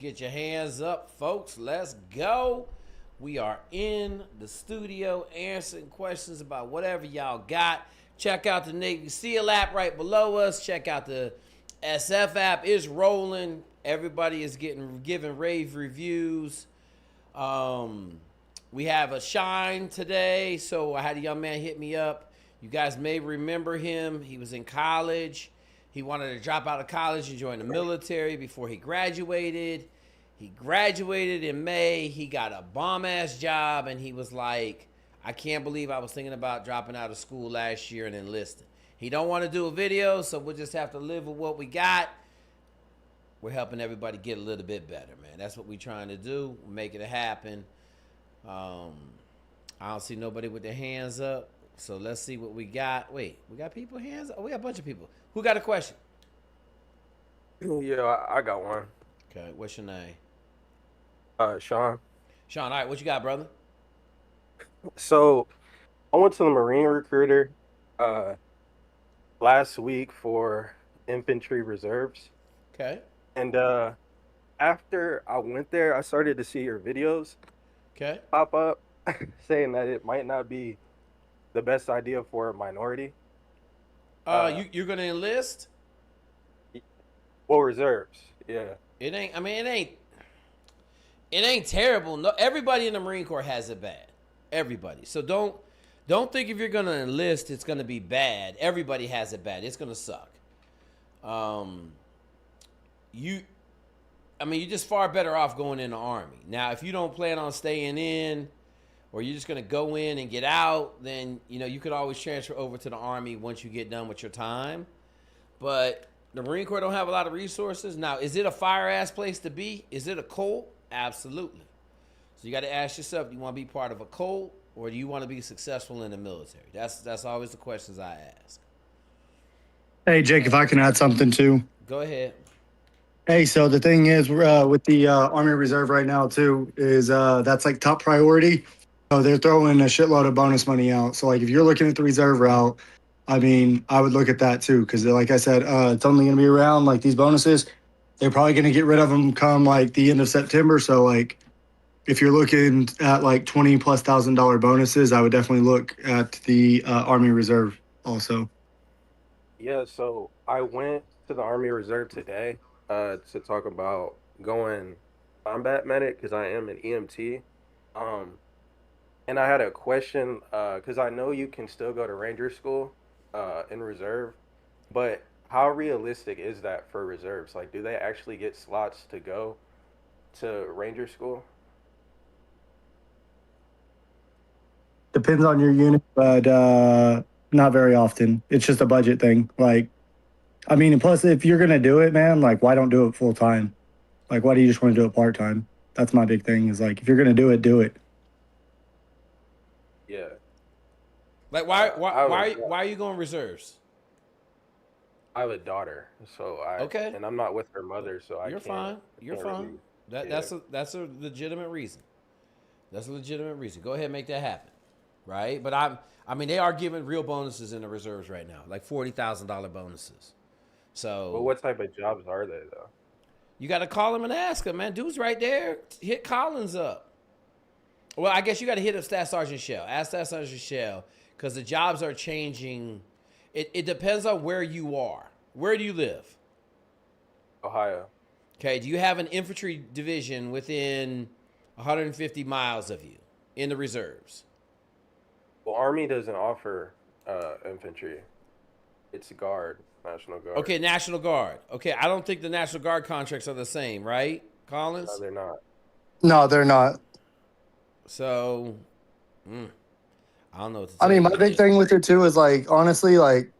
Get your hands up, folks. Let's go. We are in the studio answering questions about whatever y'all got. Check out the Navy SEAL app right below us. Check out the SF app. It's rolling. Everybody is giving rave reviews. We have a shine today, so I had a young man hit me up. You guys may remember him. He was in college. He wanted to drop out of college and join the military before he graduated. He graduated in May. He got a bomb-ass job, and he was like, I can't believe I was thinking about dropping out of school last year and enlisting. He don't want to do a video, so we'll just have to live with what we got. We're helping everybody get a little bit better, man. That's what we're trying to do. We're making it happen. I don't see nobody with their hands up, so let's see what we got. Wait, we got people hands up? Oh, we got a bunch of people. Who got a question? Yeah, I got one. Okay, what's your name? Sean. Sean, all right, what you got, brother? So I went to the Marine recruiter last week for infantry reserves. Okay. And after I went there, I started to see your videos Okay. pop up saying that it might not be the best idea for a minority. You're gonna enlist? Well, reserves, yeah. It ain't. I mean, it ain't terrible. No, everybody in the Marine Corps has it bad. Everybody. So don't think if you're gonna enlist, it's gonna be bad. Everybody has it bad. It's gonna suck. You're just far better off going in the Army. Now, if you don't plan on staying in, or you're just gonna go in and get out, then you could always transfer over to the Army once you get done with your time. But the Marine Corps don't have a lot of resources. Now, is it a fire-ass place to be? Is it a cult? Absolutely. So you got to ask yourself, do you want to be part of a cult, or do you want to be successful in the military? That's always the questions I ask. Hey, Jake, if I can add something too. Go ahead. Hey, so the thing is, with the Army Reserve right now too, is that's like top priority. So they're throwing a shitload of bonus money out. So like if you're looking at the reserve route, I mean, I would look at that too, because like I said, it's only going to be around like these bonuses. They're probably going to get rid of them come like the end of September. So like if you're looking at like $20,000+ bonuses, I would definitely look at the Army Reserve also. Yeah, so I went to the Army Reserve today to talk about going combat medic because I am an EMT. Um, and I had a question because I know you can still go to Ranger School in reserve, but how realistic is that for reserves? Like, do they actually get slots to go to Ranger School? Depends on your unit, but not very often. It's just a budget thing. Like, I mean, and plus, if you're gonna do it, man, like, why don't do it full time? Like, why do you just want to do it part time? That's my big thing. Is like, if you're gonna do it, do it. Yeah. Like, why Uh, why I have why a why are you going reserves? I have a daughter, so Okay, and I'm not with her mother, so you're fine. I You're can't fine. really. That Yeah. that's a legitimate reason. That's a legitimate reason. Go ahead and make that happen, right? But I mean, they are giving real bonuses in the reserves right now, like $40,000 bonuses. But So what type of jobs are they though? you got to call him and ask him, man. Dude's right there. Hit Collins up. Well, I guess you got to hit up Staff Sergeant Shell. Ask Staff Sergeant Shell because the jobs are changing. It depends on where you are. Where do you live? Ohio. Okay. Do you have an infantry division within 150 miles of you in the reserves? Well, Army doesn't offer infantry. It's Guard, National Guard. Okay, National Guard. Okay, I don't think the National Guard contracts are the same, right, No, Collins? they're not. No, they're not. So, I don't know what to I tell mean, you my on big this. thing with it too is like, honestly, like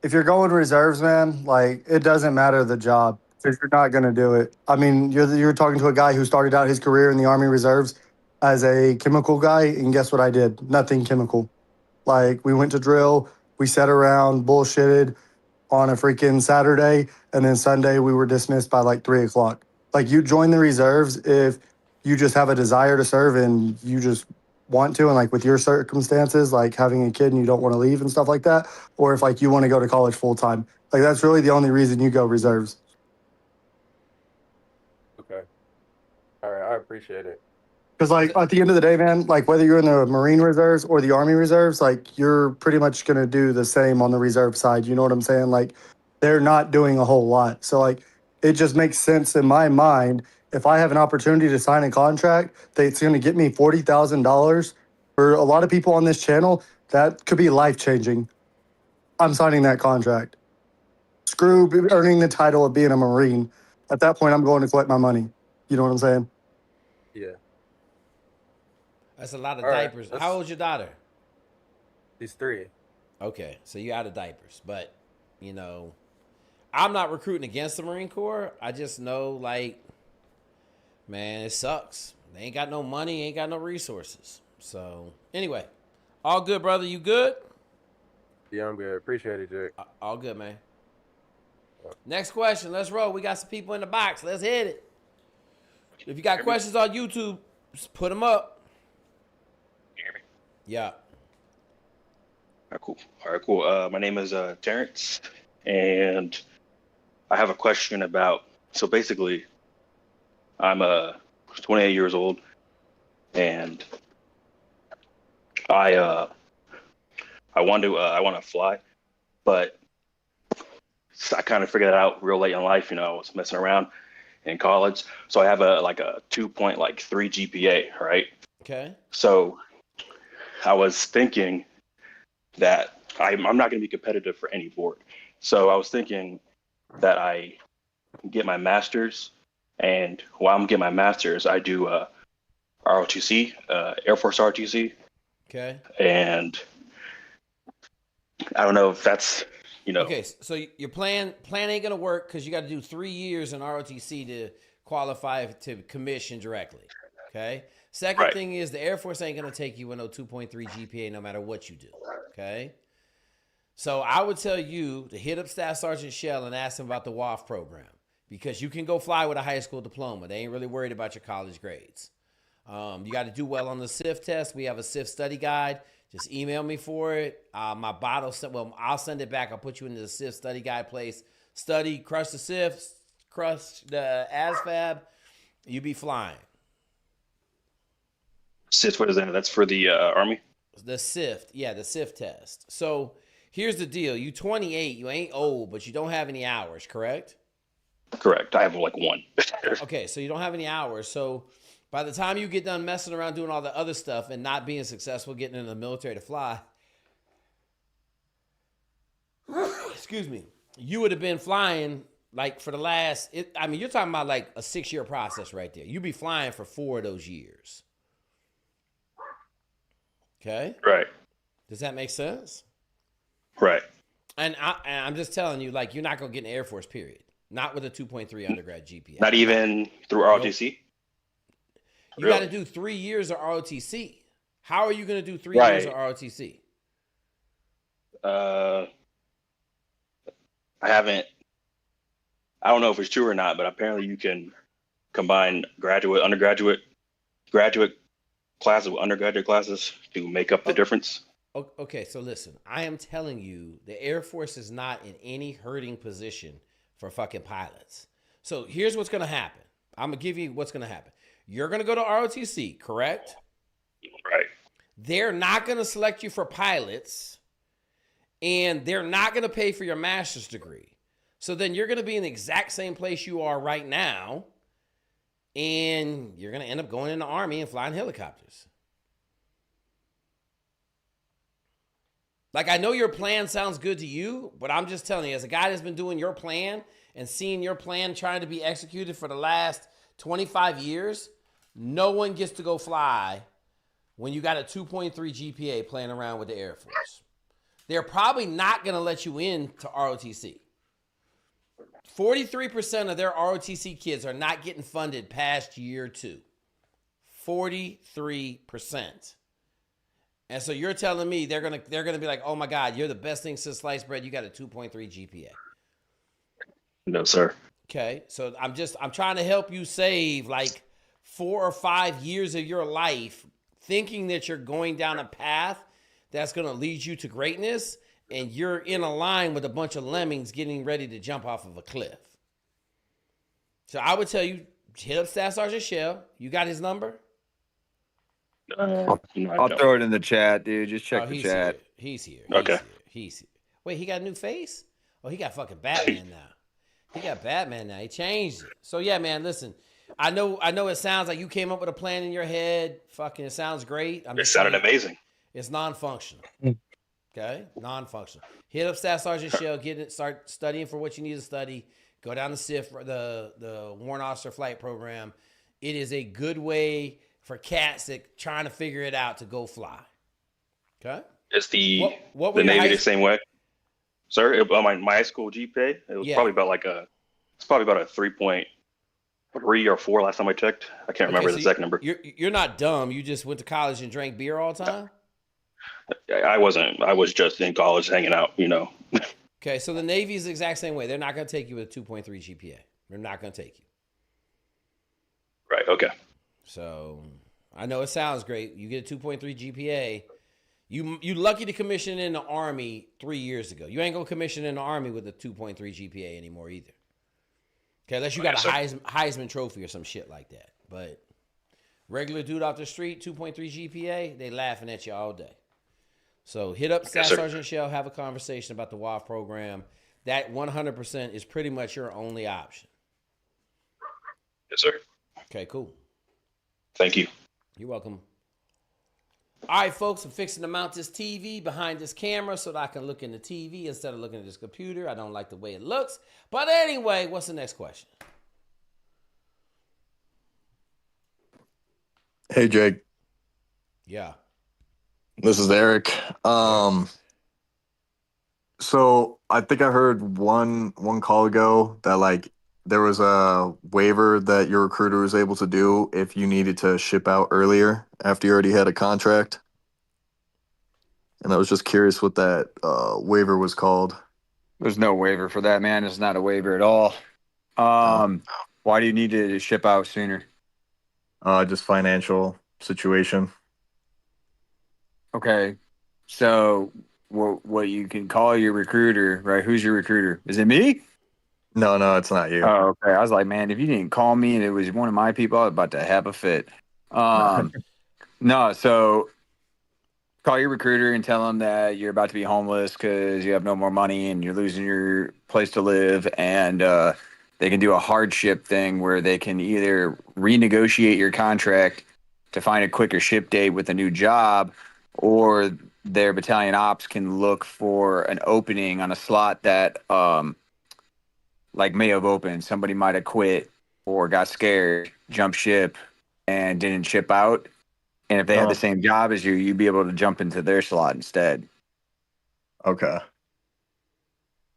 if you're going reserves, man, like it doesn't matter the job if you're not gonna do it. I mean, you're talking to a guy who started out his career in the Army Reserves as a chemical guy, and guess what I did? Nothing chemical. Like we went to drill, we sat around, bullshitted on a freaking Saturday, and then Sunday we were dismissed by like 3 o'clock. Like you join the reserves if you just have a desire to serve and you just want to, and like with your circumstances, like having a kid and you don't want to leave and stuff like that, or if like you want to go to college full time. Like that's really the only reason you go reserves. Okay. appreciate it. Because like at the end of the day, man, like whether you're in the Marine Reserves or the Army Reserves, like you're pretty much gonna do the same on the reserve side. You know what I'm saying? Like they're not doing a whole lot. So like it just makes sense in my mind if I have an opportunity to sign a contract that's gonna get me $40,000. For a lot of people on this channel, that could be life changing. I'm signing that contract. Screw earning the title of being a Marine. At that point, I'm going to collect my money. You know what I'm saying? Yeah. That's a lot of All right. diapers. How old's your daughter? These 3. Okay, so you're out of diapers. But, you know, I'm not recruiting against the Marine Corps. I just know, like, man, it sucks. They ain't got no money, ain't got no resources. So, anyway, all good, brother. You good? Yeah, I'm good. Appreciate it, Jake. All good, man. Next question. Let's roll. We got some people in the box. Let's hit it. If you got questions on YouTube, just put them up. You hear me? Yeah. All right, cool. My name is Terrence, and I have a question about. So basically, I'm 28 years old, and I want to fly, but I kind of figured that out real late in life. You know, I was messing around in college, so I have a 2.3 GPA, right? Okay. So I was thinking that I'm not going to be competitive for any board. So I was thinking that I get my master's, and while I'm getting my master's, I do ROTC, Air Force ROTC. Okay. And I don't know if that's, Okay, so your plan ain't gonna work because you got to do 3 years in ROTC to qualify to commission directly. Okay. Second Right. thing is the Air Force ain't gonna take you with no 2.3 GPA no matter what you do. Okay. So I would tell you to hit up Staff Sergeant Shell and ask him about the WAF program because you can go fly with a high school diploma. They ain't really worried about your college grades. You got to do well on the SIF test. We have a SIF study guide. Just email me for it. My bottle, I'll send it back. I'll put you into the SIF study guide place. Study, crush the SIF, crush the ASFAB. You be flying. SIF, what is that? That's for the Army? The SIF, yeah, the SIF test. So here's the deal. You 28, you ain't old, but you don't have any hours, correct? Correct. I have one. Okay, so you don't have any hours. So by the time you get done messing around doing all the other stuff and not being successful getting into the military to fly, excuse me, you would have been flying like for the last, you're talking about like a 6-year process right there. You'd be flying for 4 of those years. Okay? Right. Does that make sense? Right. And I'm just telling you, like, you're not going to get an Air Force, period. Not with a 2.3 undergrad GPA. Not even through ROTC? You Really? got to do 3 years of ROTC. How are you going to do 3 Right. years of ROTC? I don't know if it's true or not, but apparently you can combine undergraduate, graduate classes with undergraduate classes to make up the difference. Okay, so listen. I am telling you, the Air Force is not in any hurting position for fucking pilots. So here's what's going to happen. I'm going to give you what's going to happen. You're going to go to ROTC, correct? Right. They're not going to select you for pilots, and they're not going to pay for your master's degree. So then you're going to be in the exact same place you are right now, and you're going to end up going in the Army and flying helicopters. Like, I know your plan sounds good to you, but I'm just telling you, as a guy that's been doing your plan and seeing your plan trying to be executed for the last 25 years, no one gets to go fly when you got a 2.3 GPA playing around with the Air Force. They're probably not going to let you in to ROTC. 43% of their ROTC kids are not getting funded past year 2. 43%. And so you're telling me they're gonna be like, oh my God, you're the best thing since sliced bread. You got a 2.3 GPA. No, sir. Okay, so I'm trying to help you save like 4 or 5 years of your life thinking that you're going down a path that's going to lead you to greatness, and you're in a line with a bunch of lemmings getting ready to jump off of a cliff. So I would tell you, hit up Staff Sergeant Shell. You got his number? No, I I'll don't. throw it in the chat, dude. Just check the he's chat. here. He's here. Okay. He's here. Wait, he got a new face? Oh, he got fucking Batman now. He got Batman now. He changed it. So yeah, man, listen. I know it sounds like you came up with a plan in your head. Fucking it sounds great. It sounded amazing. It's non-functional. Okay? Non-functional. Hit up Staff Sergeant Shell, start studying for what you need to study. Go down the SIF, the Warrant Officer Flight Program. It is a good way for cats that trying to figure it out to go fly. Okay? Is the what were the your Navy the same way? Sir, my high school GPA, it was probably about a 3.3 or 4 last time I checked. I can't remember the exact number. You're not dumb. You just went to college and drank beer all the time? I wasn't. I was just in college hanging out, Okay, so the Navy is the exact same way. They're not going to take you with a 2.3 GPA. They're not going to take you. Right, okay. So I know it sounds great. You get a 2.3 GPA. You lucky to commission in the Army 3 years ago. You ain't going to commission in the Army with a 2.3 GPA anymore either. Okay, unless you got a Heisman Trophy or some shit like that. But regular dude off the street, 2.3 GPA, they laughing at you all day. So hit up Staff Sergeant Shell, have a conversation about the WAF program. That 100% is pretty much your only option. Yes, sir. Okay, cool. Thank you. You're welcome. All right, folks, I'm fixing to mount this TV behind this camera so that I can look in the TV instead of looking at this computer. I don't like the way it looks. But anyway, what's the next question? Hey, Jake. Yeah. This is Eric. So I think I heard one call ago that there was a waiver that your recruiter was able to do if you needed to ship out earlier after you already had a contract. And I was just curious what that waiver was called. There's no waiver for that, man. It's not a waiver at all. Why do you need to ship out sooner? Just financial situation. Okay, so what you can call your recruiter, right? Who's your recruiter? Is it me? No, it's not you. Oh, okay. I was like, man, if you didn't call me and it was one of my people, I was about to have a fit. No, so call your recruiter and tell them that you're about to be homeless because you have no more money and you're losing your place to live, and they can do a hardship thing where they can either renegotiate your contract to find a quicker ship date with a new job, or their battalion ops can look for an opening on a slot that may have opened. Somebody might have quit or got scared, jumped ship, and didn't ship out. And if they had the same job as you, you'd be able to jump into their slot instead. Okay.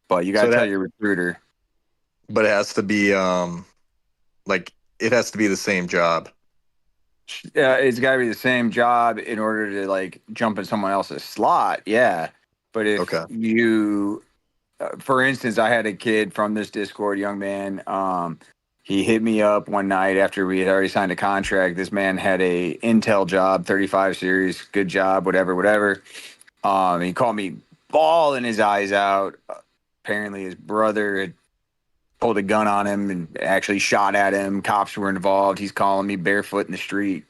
But you got to tell your recruiter. But it has to be it has to be the same job. Yeah, it's got to be the same job in order to jump in someone else's slot. Yeah. But if you, for instance, I had a kid from this Discord, young man. He hit me up one night after we had already signed a contract. This man had a Intel job, 35 series, good job, whatever. He called me bawling his eyes out. Apparently his brother had pulled a gun on him and actually shot at him. Cops were involved. He's calling me barefoot in the street.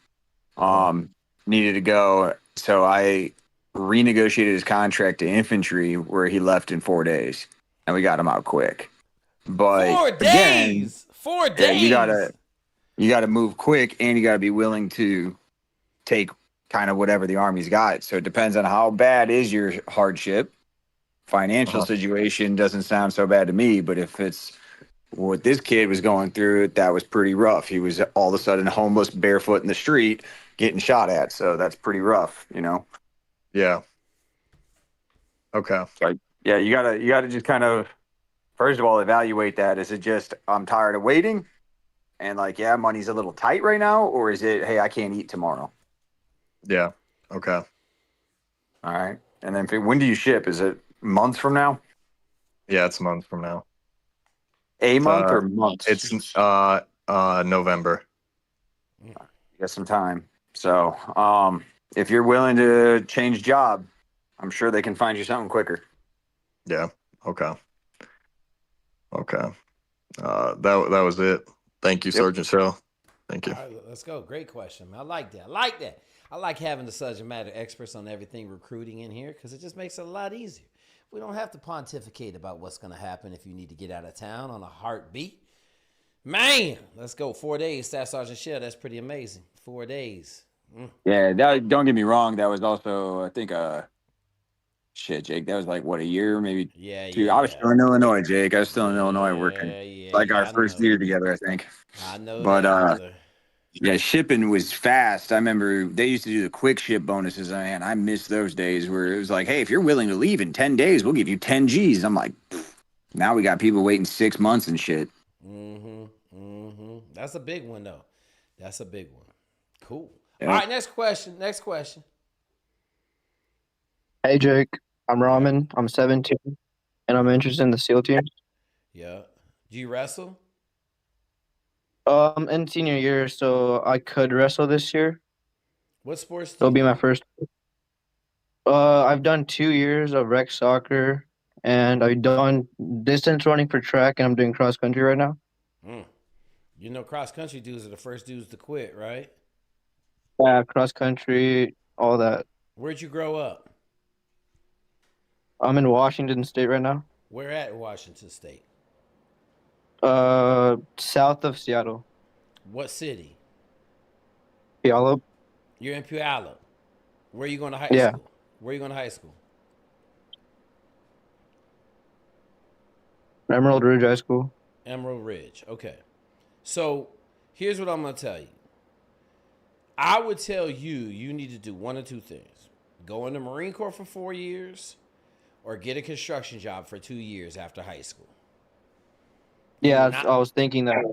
Needed to go. So I renegotiated his contract to infantry, where he left in 4 days, and we got him out quick. But 4 days. 4 days. Yeah, you gotta move quick, and you gotta be willing to take kind of whatever the Army's got. So it depends on how bad is your hardship. Financial situation doesn't sound so bad to me, but if it's what this kid was going through, that was pretty rough. He was all of a sudden homeless, barefoot in the street, getting shot at. So that's pretty rough, Yeah. Okay. Yeah, you gotta just kind of, first of all, evaluate that. Is it just, I'm tired of waiting, and money's a little tight right now, or is it, hey, I can't eat tomorrow? Yeah. Okay. All right. And then when do you ship? Is it months from now? Yeah, it's a month from now. A month or months? It's November. You got some time. So if you're willing to change job, I'm sure they can find you something quicker. Yeah. Okay. That was it. Thank you, Sergeant Shell. Thank you. All right, let's go. Great question, man. I like that. I like that. I like having the subject matter experts on everything recruiting in here because it just makes it a lot easier. We don't have to pontificate about what's going to happen if you need to get out of town on a heartbeat. Man, let's go. 4 days, Staff Sergeant Shell. That's pretty amazing. 4 days. Yeah, don't get me wrong. That was also, I think, shit, Jake. That was like what, a year, maybe two. I was still in Illinois, Jake. I was still in Illinois working. Like our first year together, I think. I know But that, brother. yeah, shipping was fast. I remember they used to do the quick ship bonuses, and I miss those days where it was like, hey, if you're willing to leave in 10 days, we'll give you 10 G's. I'm like, now we got people waiting 6 months and shit. That's a big one, though. That's a big one. Cool. Yeah. All right, next question. Hey Jake, I'm Ramen. I'm 17, and I'm interested in the SEAL teams. Yeah. Do you wrestle? I'm in senior year, so I could wrestle this year. What sports do It'll you be do? my first. I've done 2 years of rec soccer, and I've done distance running for track, and I'm doing cross country right now. You know, cross country dudes are the first dudes to quit, right? Yeah, cross country, all that. Where'd you grow up? I'm in Washington State right now. Where at Washington State? South of Seattle. What city? Puyallup. You're in Puyallup. Where are you going to high Yeah. school? Where are you going to high school? Emerald Ridge High School. Emerald Ridge. Okay. So here's what I'm going to tell you. I would tell you need to do one of two things. Go in the Marine Corps for 4 years or get a construction job for 2 years after high school. Yeah, I was thinking that.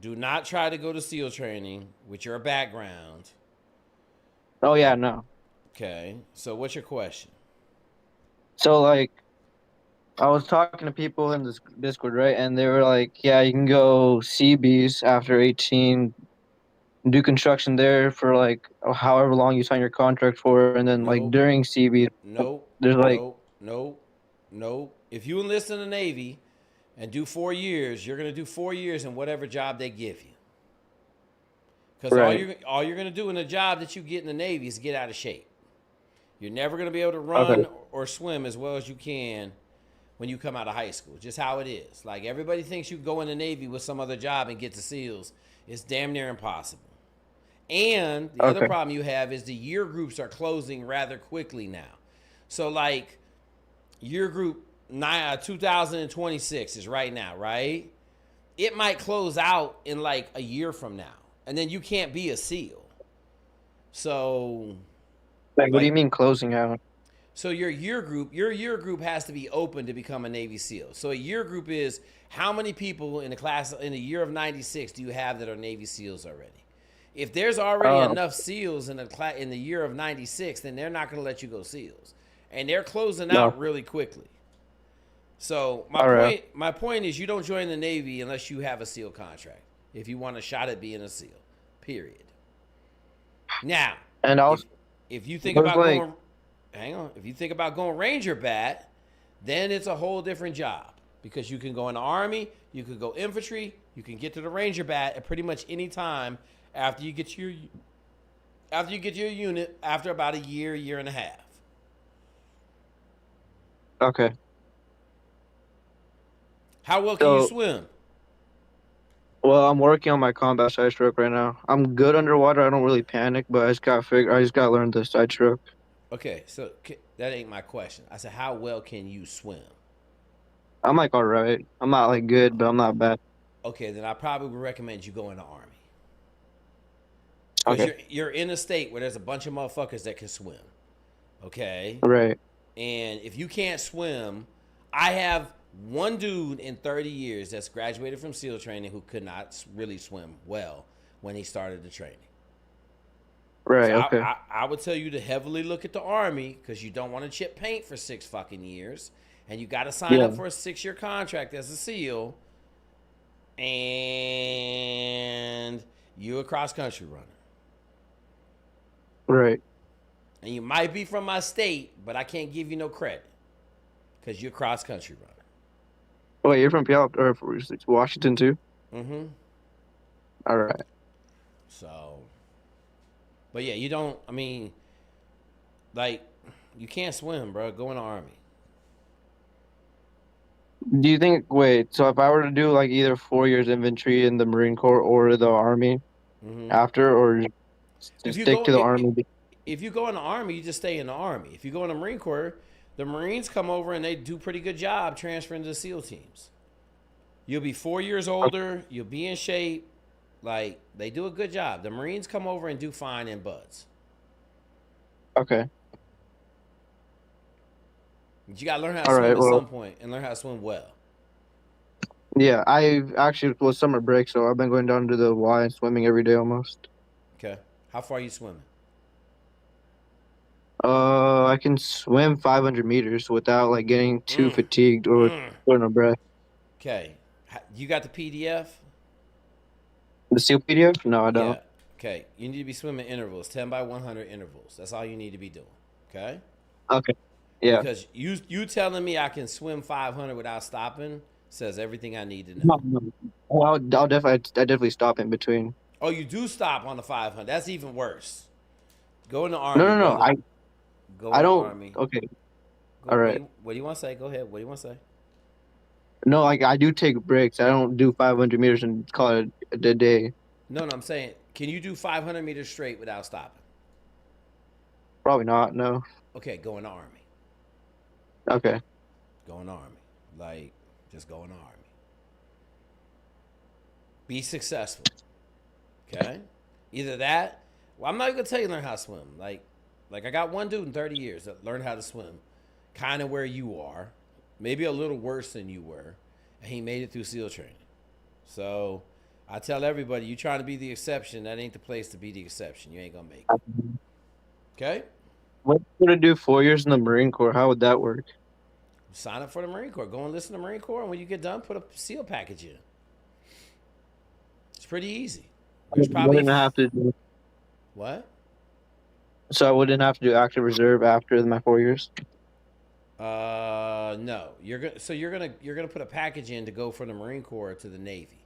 Do not try to go to SEAL training with your background. Oh, yeah, no. Okay. So what's your question? So, like, I was talking to people in this Discord, right? And they were like, yeah, you can go CBs after 18, do construction there for, like, however long you sign your contract for. And then, like, during CBs, there's, like... No. If you enlist in the Navy and do 4 years, you're going to do 4 years in whatever job they give you. Because all you're going to do in a job that you get in the Navy is get out of shape. You're never going to be able to run or swim as well as you can when you come out of high school. Just how it is. Like, everybody thinks you go in the Navy with some other job and get to SEALs. It's damn near impossible. And the other problem you have is the year groups are closing rather quickly now. So, like, year group 2026 is right now, right? It might close out in like a year from now, and then you can't be a SEAL. So, like, what do you mean closing out? So your year group has to be open to become a Navy SEAL. So a year group is how many people in the class in the year of 96 do you have that are Navy SEAls already? If there's already enough SEAls in the year of 96, then they're not going to let you go SEAls, and they're closing out really quickly. So my point is, you don't join the Navy unless you have a SEAL contract. If you want a shot at being a SEAL, period. Now, and also, if you think about going, if you think about going Ranger Bat, then it's a whole different job because you can go in the Army, you could go infantry, you can get to the Ranger Bat at pretty much any time after you get your unit after about a year and a half. Okay. How well can you swim? Well, I'm working on my combat side stroke right now. I'm good underwater. I don't really panic, but I just gotta learn the side stroke. Okay, so that ain't my question. I said, how well can you swim? I'm like all right. I'm not like good, but I'm not bad. Okay, then I probably would recommend you go in the Army. Okay. Because you're in a state where there's a bunch of motherfuckers that can swim. Okay? Right. And if you can't swim, I have one dude in 30 years that's graduated from SEAL training who could not really swim well when he started the training. Right, So okay. I would tell you to heavily look at the Army because you don't want to chip paint for 6 fucking years. And you got to sign up for a 6-year contract as a SEAL. And you're a cross-country runner. Right. And you might be from my state, but I can't give you no credit because you're a cross-country runner. Wait, you're from Puyallup or Washington too? Mm-hmm. All right. So, but yeah, you don't. I mean, like, you can't swim, bro. Go in the Army. Do you think? Wait. So if I were to do like either 4 years infantry in the Marine Corps or the Army Mm-hmm. after, or If just you stick go, to the Army? if you go in the Army, you just stay in the Army. If you go in the Marine Corps, the Marines come over and they do a pretty good job transferring to the SEAL teams. You'll be 4 years older. You'll be in shape. Like, they do a good job. The Marines come over and do fine in buds. Okay. But you gotta learn how to All swim right. at some Well, point and learn how to swim well. yeah. I actually was summer break, so I've been going down to the Y and swimming every day almost. Okay. How far are you swimming? I can swim 500 meters without like getting too Mm. fatigued or Mm. short of breath. Okay. You got the PDF? The SEAL PDF? No, I don't. Yeah. Okay. You need to be swimming intervals, 10 by 100 intervals. That's all you need to be doing. Okay? Okay. Yeah. Because you telling me I can swim 500 without stopping says everything I need to know. No. Well, I definitely stop in between. Oh, you do stop on the 500. That's even worse. Go in the No, Army, no, no. brother. Go I in the don't. Army. Okay. Go, All right. what do you want to say? Go ahead. What do you want to say? No, like I do take breaks. I don't do 500 meters and call it a day. No, I'm saying, can you do 500 meters straight without stopping? Probably not. No. Okay, go in the Army. Okay. Go in the Army. Like, just go in the Army. Be successful. Okay? Either that, well, I'm not even gonna tell you learn how to swim. Like I got one dude in 30 years that learned how to swim, kind of where you are, maybe a little worse than you were, and he made it through SEAL training. So I tell everybody, you trying to be the exception, that ain't the place to be the exception. You ain't gonna make it. Okay? What would I do 4 years in the Marine Corps? How would that work? Sign up for the Marine Corps. Go and listen to the Marine Corps, and when you get done, put a SEAL package in. It's pretty easy. There's I probably wouldn't have to do, what? so I wouldn't have to do active reserve after my 4 years. No. You're gonna put a package in to go from the Marine Corps to the Navy.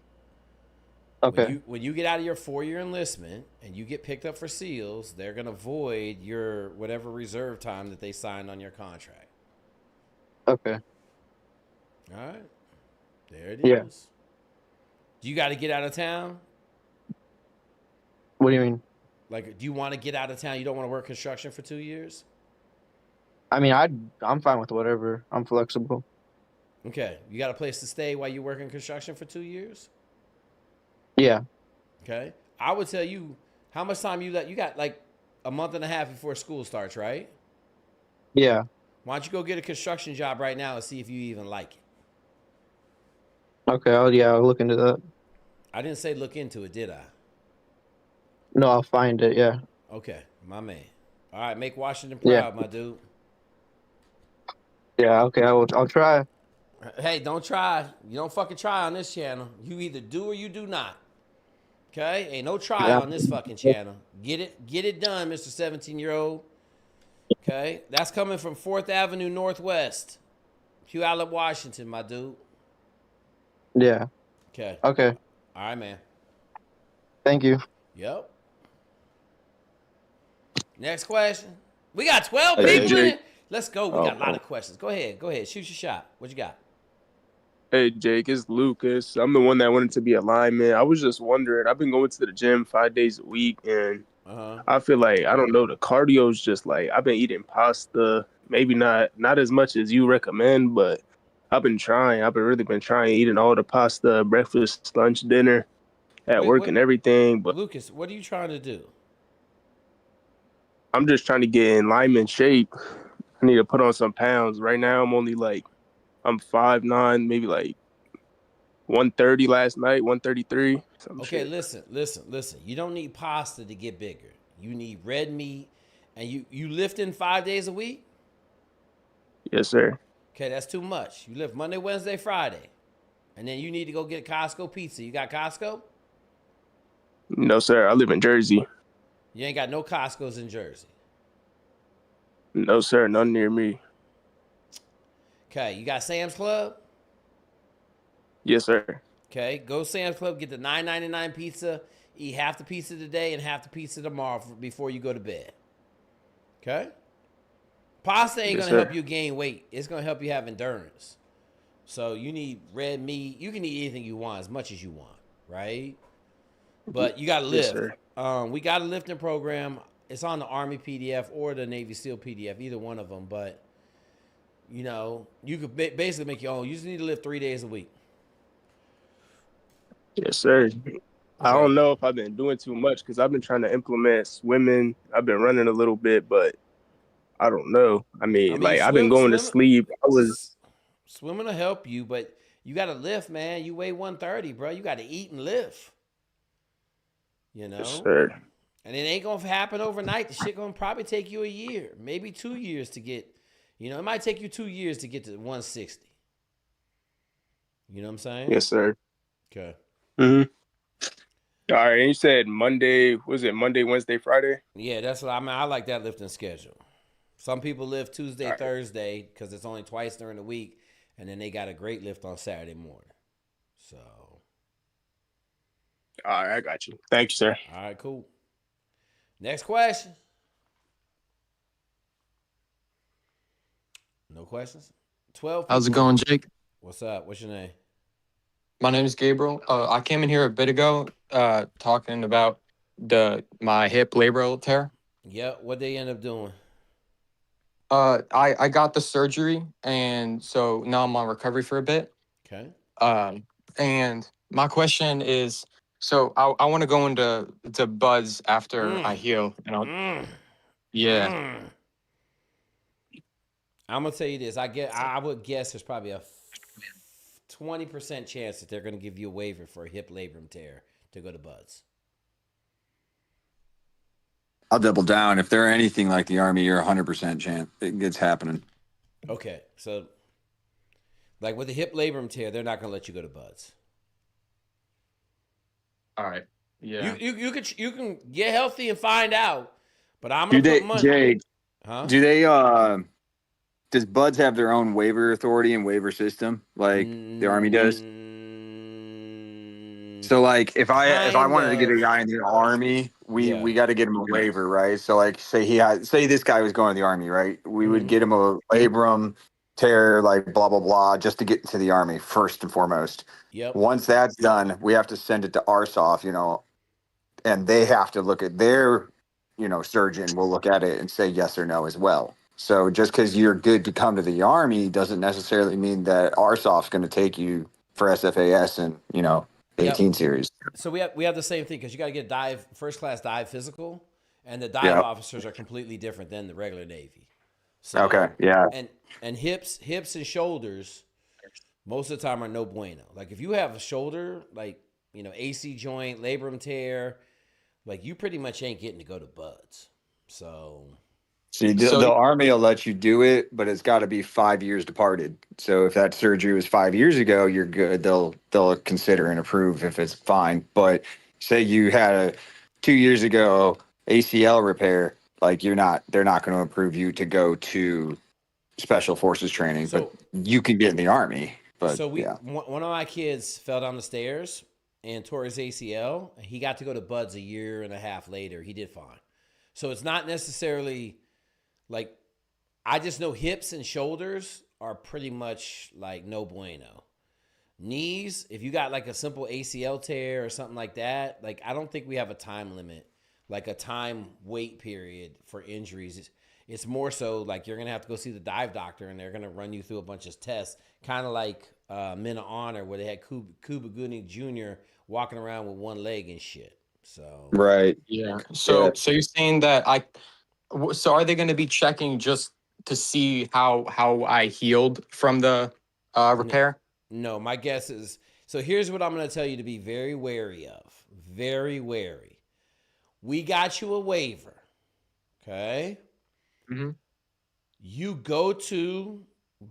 Okay. When you get out of your 4-year enlistment and you get picked up for SEALs, they're gonna void your whatever reserve time that they signed on your contract. Okay. All right. There it Yeah. is. Do you got to get out of town? What do you mean? Like, do you want to get out of town? You don't want to work construction for 2 years? I mean, I'm fine with whatever. I'm flexible. Okay. You got a place to stay while you work in construction for 2 years? Yeah. Okay. I would tell you how much time you got like a month and a half before school starts, right? Yeah. Why don't you go get a construction job right now and see if you even like it? Okay. I'll look into that. I didn't say look into it, did I? No, I'll find it. Yeah. Okay, my man. All right, make Washington Yeah. proud, my dude. Yeah. Okay. I'll try. Hey, don't try. You don't fucking try on this channel. You either do or you do not. Okay? Ain't no try Yeah. on this fucking channel. Get it done, Mr. 17-year-old. Okay? That's coming from 4th Avenue Northwest. Puyallup, Washington, my dude. Yeah. Okay. Okay. All right, man. Thank you. Yep. Next question. We got 12 Hey, people in Jake. it. Let's go. We got a lot of questions. Go ahead. Shoot your shot. What you got? Hey, Jake, it's Lucas. I'm the one that wanted to be a lineman. I was just wondering, I've been going to the gym 5 days a week, and I feel like, I don't know, the cardio's just like, I've been eating pasta, maybe not as much as you recommend, but I've been trying. I've really been trying, eating all the pasta, breakfast, lunch, dinner, at work and everything. But Lucas, what are you trying to do? I'm just trying to get in lineman shape. I need to put on some pounds. Right now, I'm 5'9", maybe like 130 last night, 133. Okay, listen. You don't need pasta to get bigger. You need red meat, and you lifting 5 days a week? Yes, sir. Okay, that's too much. You lift Monday, Wednesday, Friday, and then you need to go get Costco pizza. You got Costco? No, sir. I live in Jersey. You ain't got no Costco's in Jersey. No, sir. None near me. Okay, you got Sam's Club? Yes, sir. Okay, go Sam's Club, get the $9.99 pizza, eat half the pizza today and half the pizza tomorrow before you go to bed. Okay? Pasta ain't Yes, gonna help sir. you gain weight. It's gonna help you have endurance. So you need red meat. You can eat anything you want as much as you want, right? But you gotta Yes, lift. sir. We got a lifting program. It's on the Army PDF or the Navy SEAL PDF, either one of them. But you know, you could basically make your own. You just need to lift 3 days a week. Yes, sir. I Okay. don't know if I've been doing too much because I've been trying to implement swimming. I've been running a little bit, but I don't know. I I mean, mean, like I've been going to sleep. swimming will help you, but you got to lift, man. You weigh 130, bro. You got to eat and lift. You Yes, know, sir. and it ain't gonna happen overnight. The shit gonna probably take you a year, maybe 2 years to get. You know, it might take you 2 years to get to 160. You know what I'm saying? Yes, sir. Okay. Mm-hmm. All right. And you said Monday. Was it Monday, Wednesday, Friday? Yeah, that's what I mean. I like that lifting schedule. Some people lift Tuesday, All right. Thursday because it's only twice during the week, and then they got a great lift on Saturday morning. So, All right. I got you. Thank you, sir. all right, cool. Next question. No questions? 12 How's it people. going, Jake? What's up? What's your name? My name is Gabriel. I came in here a bit ago, talking about my hip labral tear. Yep. What they end up doing? I got the surgery, and so now I'm on recovery for a bit. Okay. And my question is, so I want to go into buds after Mm. I heal, and I'll Mm. yeah. Mm. I'm gonna tell you this. I would guess there's probably a 20% chance that they're gonna give you a waiver for a hip labrum tear to go to buds. I'll double down. If they're anything like the Army, you're 100% chance it's happening. Okay, so like with the hip labrum tear, they're not gonna let you go to buds. All right. Yeah. You can get healthy and find out, but I'm Do gonna put they, money. Jake? Huh? Do they? Does Buds have their own waiver authority and waiver system like the Army does? So like if I Kind wanted to get a of. guy in the Army, Yeah. we got to get him a waiver, right? So like say this guy was going to the Army, right? We would Mm-hmm. get him a labrum tear, like blah blah blah, just to get to the Army first and foremost. Yep. Once that's done, we have to send it to RSOF, and they have to look at their, surgeon will look at it and say yes or no as well. So just because you're good to come to the Army doesn't necessarily mean that RSOF's going to take you for SFAS and, Yep. 18 series. So we have the same thing because you got to get first class dive physical, and the dive Yeah. officers are completely different than the regular Navy. Okay. So Yeah. and hips and shoulders most of the time are no bueno. Like if you have a shoulder, like AC joint, labrum tear, like you pretty much ain't getting to go to buds. So See, the, So the Army will let you do it, but it's got to be 5 years departed. So if that surgery was 5 years ago, you're good. They'll consider and approve if it's fine. But say you had a 2 years ago ACL repair, like they're not going to approve you to go to special forces training, but so you can get in the Army. But so yeah, one of my kids fell down the stairs and tore his ACL. He got to go to buds a year and a half later. He did fine. So it's not necessarily like I just know hips and shoulders are pretty much like no bueno. Knees, if you got like a simple ACL tear or something like that, like I don't think we have a time limit, like a time wait period for injuries. It's more so like you're gonna have to go see the dive doctor and they're gonna run you through a bunch of tests, kind of like Men of Honor where they had Cuba Gooding Jr. walking around with one leg and shit. So right. yeah. Yeah. So you're saying that so are they going to be checking just to see how I healed from the repair? no, my guess is so. Here's what I'm gonna tell you to be very wary of. Very wary. We got you a waiver. Okay. Mm-hmm. You go to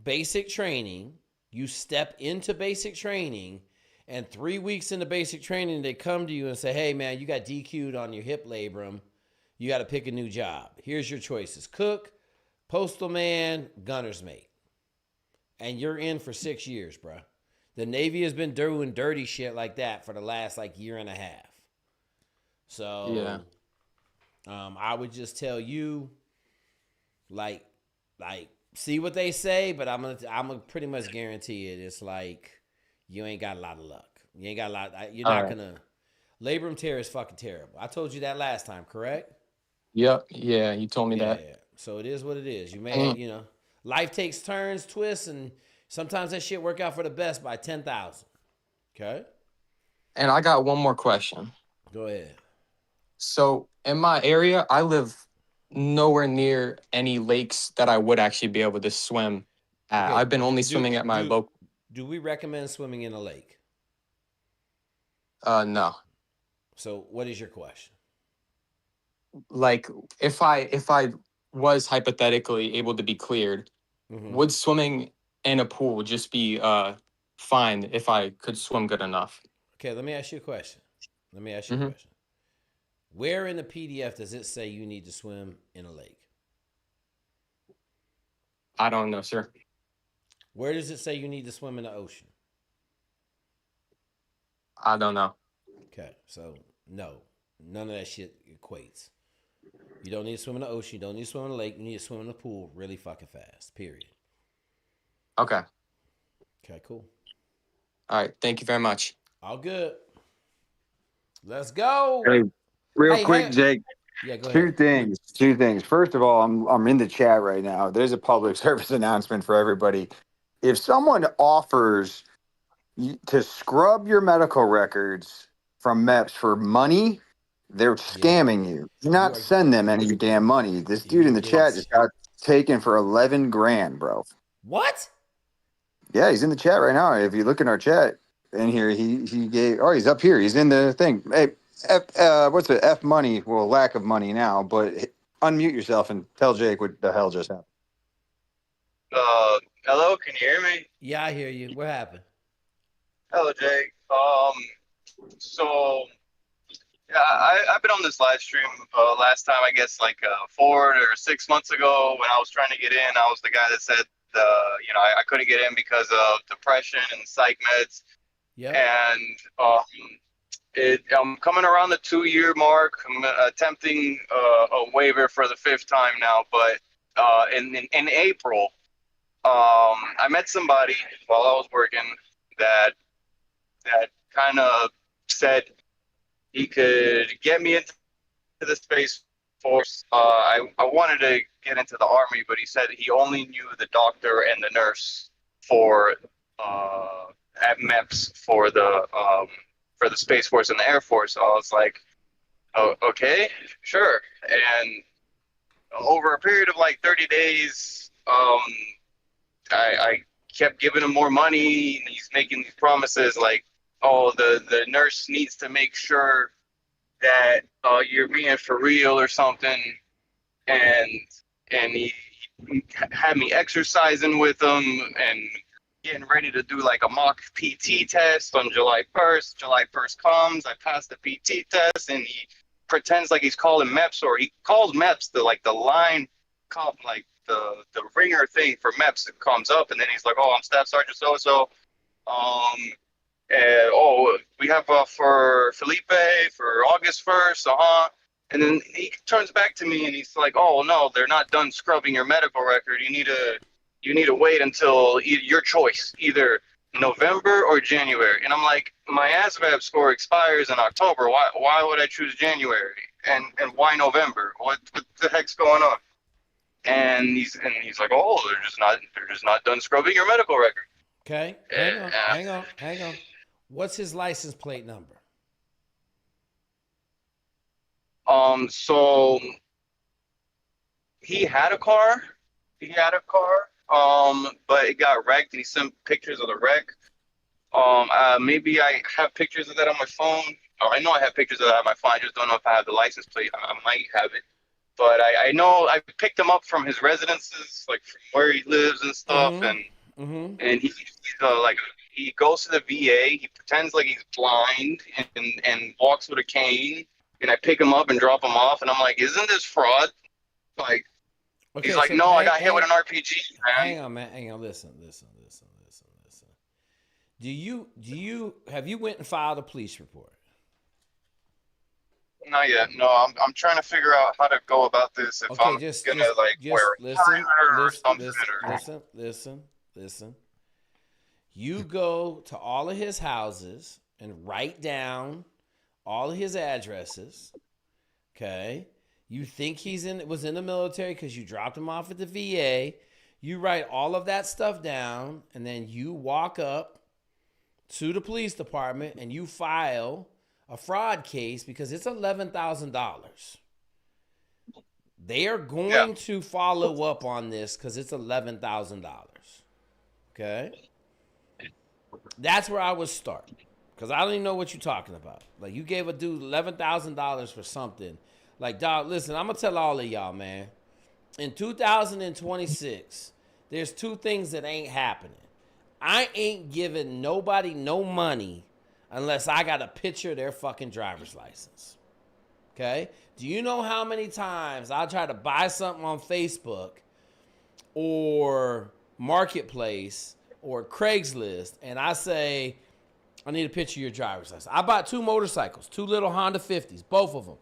basic training, you step into basic training, and 3 weeks into basic training, they come to you and say, hey, man, you got DQ'd on your hip labrum. You got to pick a new job. Here's your choices: cook, postal man, gunner's mate. And you're in for 6 years, bro. The Navy has been doing dirty shit like that for the last like year and a half. So, I would just tell you, like, see what they say, but I'm gonna pretty much guarantee it. It's like you ain't got a lot of luck. You ain't got a lot. You're not gonna. Labrum tear is fucking terrible. I told you that last time, correct? Yep. Yeah, you told me that. Yeah. So it is what it is. You may, life takes turns, twists, and sometimes that shit work out for the best by 10,000. Okay. And I got one more question. Go ahead. So in my area, I live nowhere near any lakes that I would actually be able to swim at. Okay, I've been only swimming at my local. Do we recommend swimming in a lake? No. So what is your question? Like if I was hypothetically able to be cleared, would swimming in a pool just be fine if I could swim good enough? Okay, let me ask you a question. A question. Where in the PDF does it say you need to swim in a lake? I don't know, sir. Where does it say you need to swim in the ocean? I don't know. Okay, so no, none of that shit equates. You don't need to swim in the ocean. You don't need to swim in the lake. You need to swim in the pool really fucking fast, period. Okay. Okay, cool. All right. Thank you very much. All good. Let's go. Hey, real quick, Jake. Yeah, go ahead. Two things. First of all, I'm in the chat right now. There's a public service announcement for everybody. If someone offers to scrub your medical records from MEPS for money, they're scamming you. Do not send them any damn money. This dude in the chat just got taken for 11 grand, bro. What? Yeah, he's in the chat right now. If you look in our chat in here, he gave. Oh, he's up here. He's in the thing. Hey, what's it? F money. Well, lack of money now. But unmute yourself and tell Jake what the hell just happened. Hello, can you hear me? Yeah, I hear you. What happened? Hello, Jake. So yeah, I've been on this live stream last time, I guess, like 4 or 6 months ago when I was trying to get in. I was the guy that said, I couldn't get in because of depression and psych meds. Yeah. And I'm coming around the 2-year mark. I'm attempting a waiver for the 5th time now. But in April, I met somebody while I was working that kind of said he could get me into the Space Force. I wanted to get into the Army, but he said he only knew the doctor and the nurse for at MEPS for the Space Force and the Air Force. So I was like, oh, okay, sure. And over a period of like 30 days, I kept giving him more money, and he's making these promises like, oh, the nurse needs to make sure that you're being for real or something. And he had me exercising with him and getting ready to do like a mock PT test on July 1st. July 1st comes, I pass the PT test, and he pretends like he's calling MEPS, or he calls MEPS the line, like the ringer thing for MEPS. It comes up, and then he's like, oh, I'm Staff Sergeant so-and-so. We have for Felipe for August 1st, And then he turns back to me and he's like, oh, no, they're not done scrubbing your medical record. You need to wait until your choice, either November or January. And I'm like, my ASVAB score expires in October. Why would I choose January? And why November? What the heck's going on? And he's like, oh, they're just not done scrubbing your medical record. Okay, hang on. What's his license plate number? So he had a car, but it got wrecked, and he sent pictures of the wreck. Maybe I have pictures of that on my phone. I know I have pictures of that on my phone. I just don't know if I have the license plate. I might have it, but I know I picked him up from his residences, like from where he lives and stuff, and he's like, he goes to the VA. He pretends like he's blind and walks with a cane. And I pick him up and drop him off, and I'm like, isn't this fraud? Like, okay, he's like, so I got hit with an RPG, man. Hang on, man. Hang on. Listen. have you went and filed a police report? Not yet. No, I'm trying to figure out how to go about this. If Okay, I'm gonna like wear a listen, timer or listen, something. listen. You go to all of his houses and write down all of his addresses. Okay. You think was in the military because you dropped him off at the VA. You write all of that stuff down, and then you walk up to the police department and you file a fraud case because it's $11,000. They are going to follow up on this because it's $11,000. Okay? That's where I would start. Because I don't even know what you're talking about. Like, you gave a dude $11,000 for something. Like, dog, listen, I'm going to tell all of y'all, man. In 2026, there's two things that ain't happening. I ain't giving nobody no money unless I got a picture of their fucking driver's license. Okay? Do you know how many times I try to buy something on Facebook or Marketplace or Craigslist and I say, I need a picture of your driver's license. I bought 2 motorcycles, 2 little Honda 50s, both of them.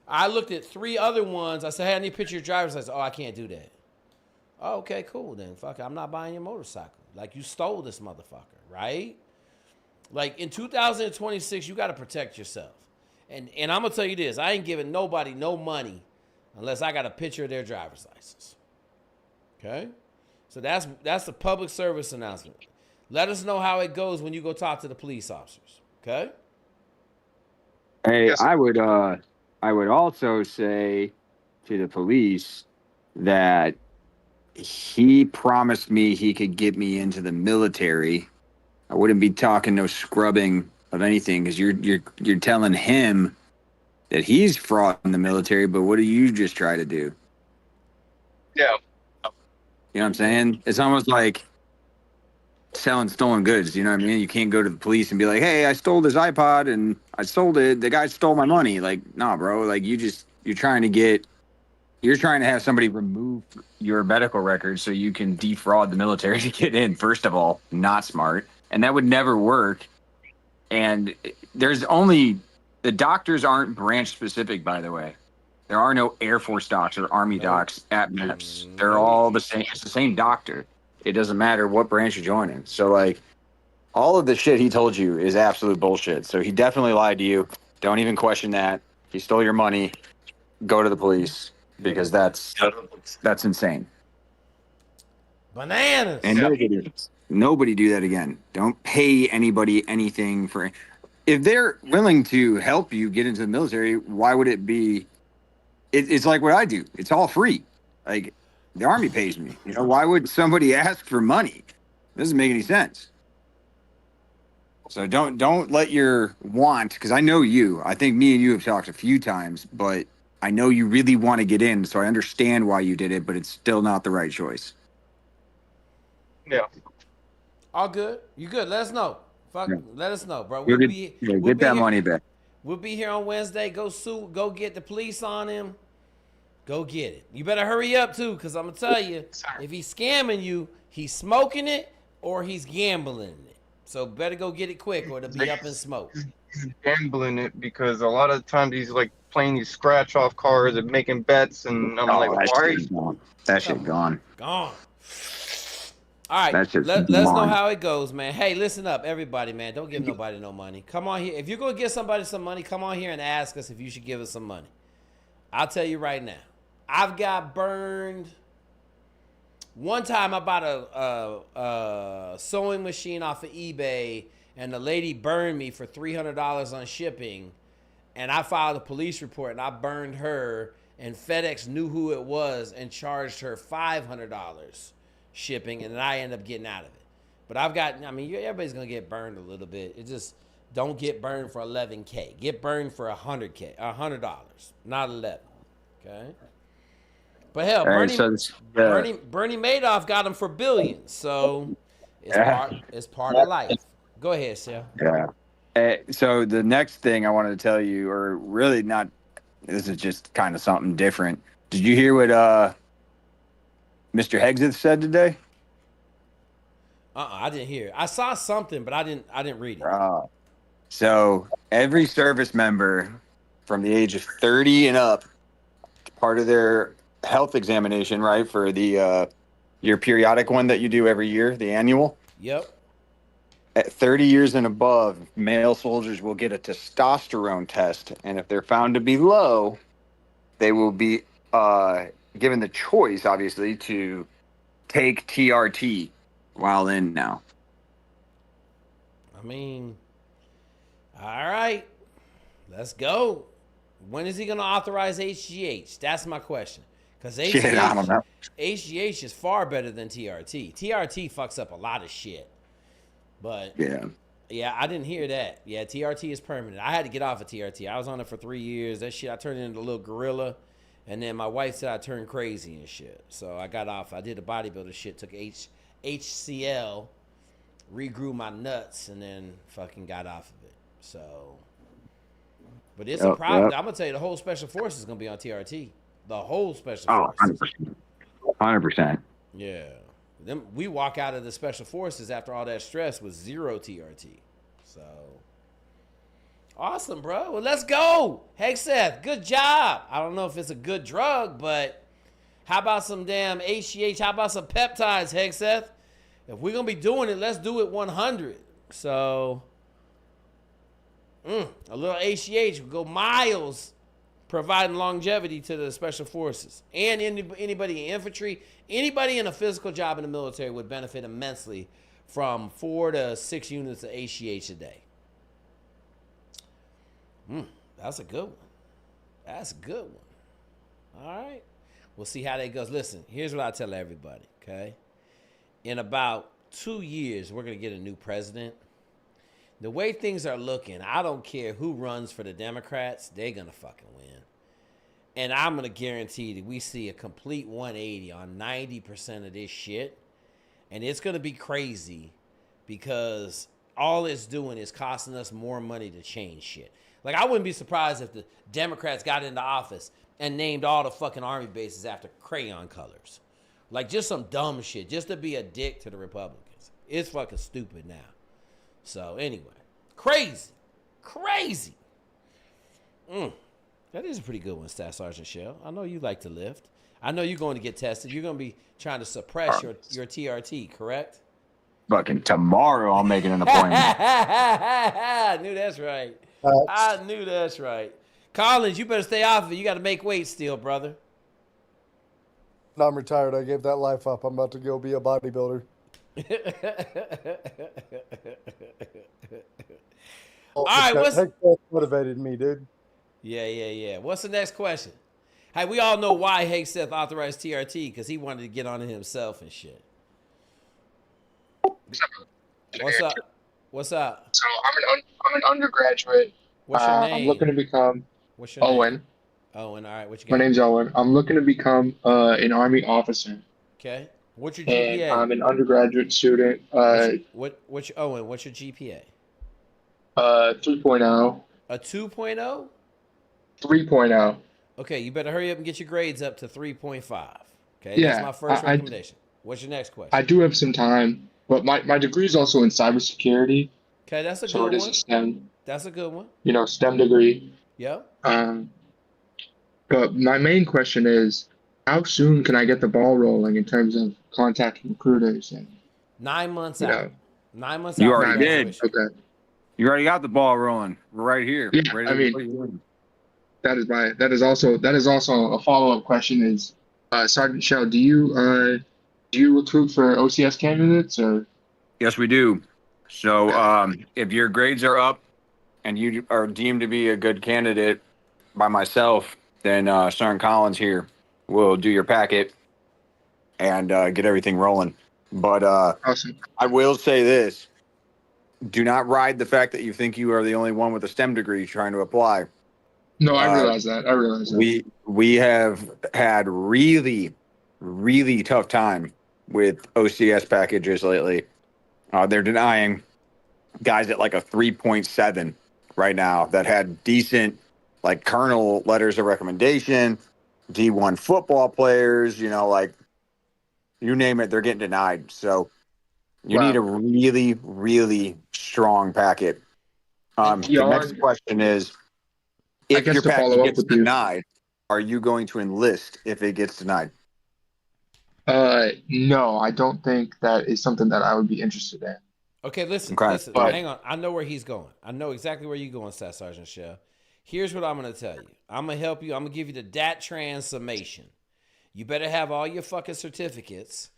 I looked at 3 other ones. I said, hey, I need a picture of your driver's license. Oh, I can't do that. Oh, okay, cool then. Fuck it, I'm not buying your motorcycle. Like, you stole this motherfucker, right? Like, in 2026, you got to protect yourself. And I'm going to tell you this. I ain't giving nobody no money unless I got a picture of their driver's license. Okay? So that's a public service announcement. Let us know how it goes when you go talk to the police officers. Okay? Hey, I would also say to the police that he promised me he could get me into the military. I wouldn't be talking no scrubbing of anything because you're telling him that he's fraud in the military, but what do you just try to do? Yeah. You know what I'm saying? It's almost like selling stolen goods. You know what I mean? You can't go to the police and be like, hey, I stole this iPod and I sold it. The guy stole my money. Like, nah, bro. Like, you're trying to have somebody remove your medical records so you can defraud the military to get in. First of all, not smart. And that would never work. And the doctors aren't branch specific, by the way. There are no Air Force docs or Army docs at MEPS. They're all the same. It's the same doctor. It doesn't matter what branch you're joining. So, like, all of the shit he told you is absolute bullshit. So he definitely lied to you. Don't even question that. He stole your money. Go to the police because that's insane. Bananas. And nobody do that again. Don't pay anybody anything for. If they're willing to help you get into the military, why would it be? It's like what I do. It's all free. Like, the Army pays me. You know, why would somebody ask for money? It doesn't make any sense. So don't let your want, because I know you. I think me and you have talked a few times, but I know you really want to get in, so I understand why you did it, but it's still not the right choice. Yeah. All good. You good? Let us know. Fuck. Yeah. Let us know, bro. Get that money back. We'll be here on Wednesday. Go sue. Go get the police on him. Go get it. You better hurry up too, because I'm gonna tell you, if he's scamming you, he's smoking it or he's gambling it. So better go get it quick, or it'll be up in smoke. He's gambling it because a lot of times he's like playing these scratch off cards and making bets, and I'm like, why are you? That shit gone. Gone. All right, let us know how it goes, man. Hey, listen up, everybody, man. Don't give nobody no money. Come on here. If you're going to give somebody some money, come on here and ask us if you should give us some money. I'll tell you right now. I've got burned. One time I bought a sewing machine off of eBay, and the lady burned me for $300 on shipping, and I filed a police report, and I burned her, and FedEx knew who it was and charged her $500 shipping, and then I end up getting out of it. But everybody's gonna get burned a little bit. It just don't get burned for $11K. Get burned for $100K, $100, not 11. Okay. But hell, Bernie Madoff got him for billions, so it's part of life. Go ahead, Sal. Yeah. So the next thing I wanted to tell you, or really not, this is just kind of something different. Did you hear what Mr. Hegseth said today? I didn't hear. I saw something, but I didn't read it. So every service member from the age of 30 and up, part of their health examination, right, for the your periodic one that you do every year, the annual. Yep. At 30 years and above, male soldiers will get a testosterone test, and if they're found to be low, they will be given the choice, obviously, to take TRT while in now. I mean, all right, let's go. When is he going to authorize HGH? That's my question. Because I don't know. HGH is far better than TRT. TRT fucks up a lot of shit. But yeah, I didn't hear that. Yeah, TRT is permanent. I had to get off of TRT. I was on it for 3 years. That shit, I turned into a little gorilla. And then my wife said I turned crazy and shit. So I got off. I did the bodybuilder shit. Took HCL, regrew my nuts, and then fucking got off of it. So, but it's a problem. I'm going to tell you, the whole Special Forces is going to be on TRT. The whole Special Forces. 100%. Yeah. Then we walk out of the Special Forces after all that stress with 0 TRT. So awesome, bro. Well, let's go. Hexeth, good job. I don't know if it's a good drug, but how about some damn HGH? How about some peptides, Hexeth? If we're gonna be doing it, let's do it 100. So a little HGH will go miles, providing longevity to the Special Forces. And anybody in infantry, anybody in a physical job in the military would benefit immensely from 4 to 6 units of HGH a day. That's a good one. That's a good one. All right. We'll see how that goes. Listen, here's what I tell everybody, okay? In about 2 years, we're going to get a new president. The way things are looking, I don't care who runs for the Democrats, they're going to fucking win. And I'm going to guarantee that we see a complete 180 on 90% of this shit. And it's going to be crazy because all it's doing is costing us more money to change shit. Like, I wouldn't be surprised if the Democrats got into office and named all the fucking army bases after crayon colors. Like, just some dumb shit, just to be a dick to the Republicans. It's fucking stupid now. So, anyway. Crazy. Crazy. That is a pretty good one, Staff Sergeant Shell. I know you like to lift. I know you're going to get tested. You're going to be trying to suppress your TRT, correct? Fucking tomorrow, I'm making an appointment. I knew that's right. I knew that's right. Collins, you better stay off of it. You got to make weight still, brother. No, I'm retired. I gave that life up. I'm about to go be a bodybuilder. All right, That motivated me, dude. Yeah. What's the next question? Hey, we all know why Hexeth authorized TRT, because he wanted to get on it himself and shit. What's up? So I'm an undergraduate. What's your name? I'm looking to become What's your Owen. name? Owen, all right. What you got? My name's Owen. I'm looking to become an Army officer. Okay. What's your GPA? And I'm an undergraduate student. Owen, what's your GPA? 3.0. A 2.0? 3.0. Okay, you better hurry up and get your grades up to 3.5. Okay, Yeah, that's my first recommendation. What's your next question? I do have some time, but my degree is also in cybersecurity. Okay, that's a good so one. it is a STEM. That's a good one. STEM degree. Yep. But my main question is, how soon can I get the ball rolling in terms of contacting recruiters? And 9 months out. 9 months You out. already did. Okay. You already got the ball rolling. We're right here. Yeah, I mean, that is also a follow-up question is, Sergeant Shell, do you recruit for OCS candidates or? Yes, we do. So if your grades are up and you are deemed to be a good candidate by myself, then Sergeant Collins here will do your packet and get everything rolling. But awesome. I will say this. Do not ride the fact that you think you are the only one with a STEM degree trying to apply. No, I realize that. We have had really, really tough time with OCS packages lately. They're denying guys at like a 3.7 right now that had decent like colonel letters of recommendation, D1 football players, like you name it, they're getting denied. So You need a really, really strong packet. The next question is, if your packet gets denied, are you going to enlist if it gets denied? No, I don't think that is something that I would be interested in. Okay, listen, hang on. I know where he's going. I know exactly where you're going, Staff Sergeant Shell. Here's what I'm going to tell you. I'm going to help you. I'm going to give you the DAT trans summation. You better have all your fucking certificates.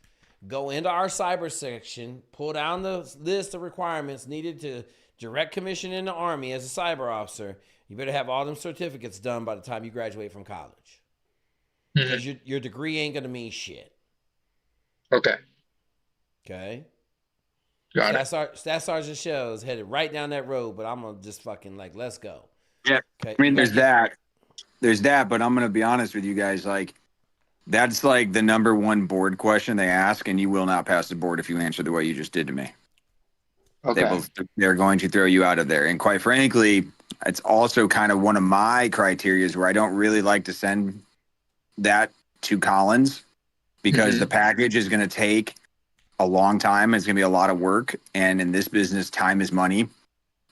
Go into our cyber section, pull down the list of requirements needed to direct commission in the Army as a cyber officer. You better have all them certificates done by the time you graduate from college. Because your degree ain't going to mean shit. Okay. Okay? Got it. Staff Sergeant Shell is headed right down that road, but I'm going to just fucking let's go. Yeah. Okay. I mean, there's that, but I'm going to be honest with you guys. Like, that's like the number one board question they ask, and you will not pass the board if you answer the way you just did to me. Okay. They're going to throw you out of there. And quite frankly, it's also kind of one of my criterias where I don't really like to send that to Collins because the package is going to take a long time. It's going to be a lot of work. And in this business, time is money.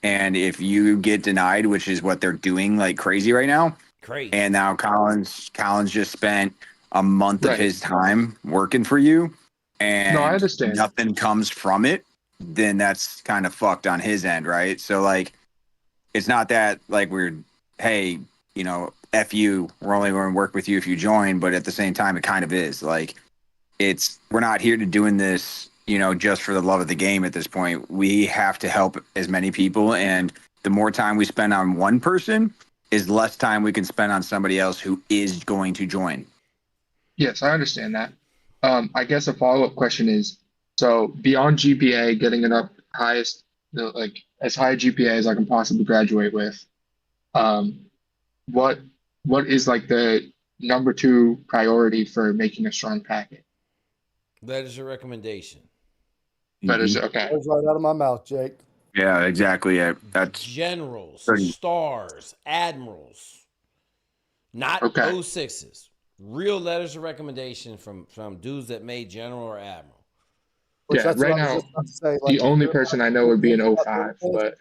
And if you get denied, which is what they're doing like crazy right now. Crazy. And now Collins just spent a month of his time working for you and I understand. Nothing comes from it, then that's kind of fucked on his end, right? So like, it's not that like hey, F you, we're only going to work with you if you join, but at the same time, it kind of is. Like, we're not here to doing this, just for the love of the game at this point. We have to help as many people, and the more time we spend on one person is less time we can spend on somebody else who is going to join. Yes, I understand that. I guess a follow-up question is, so beyond GPA, getting it up highest, like as high a GPA as I can possibly graduate with, what is like the number 2 priority for making a strong packet? That is your recommendation. That is okay. That was right out of my mouth, Jake. Yeah, exactly. That's generals, stars, admirals, not 06s. Real letters of recommendation from dudes that made general or admiral. Yeah, right now, the only person I know would be an 05, but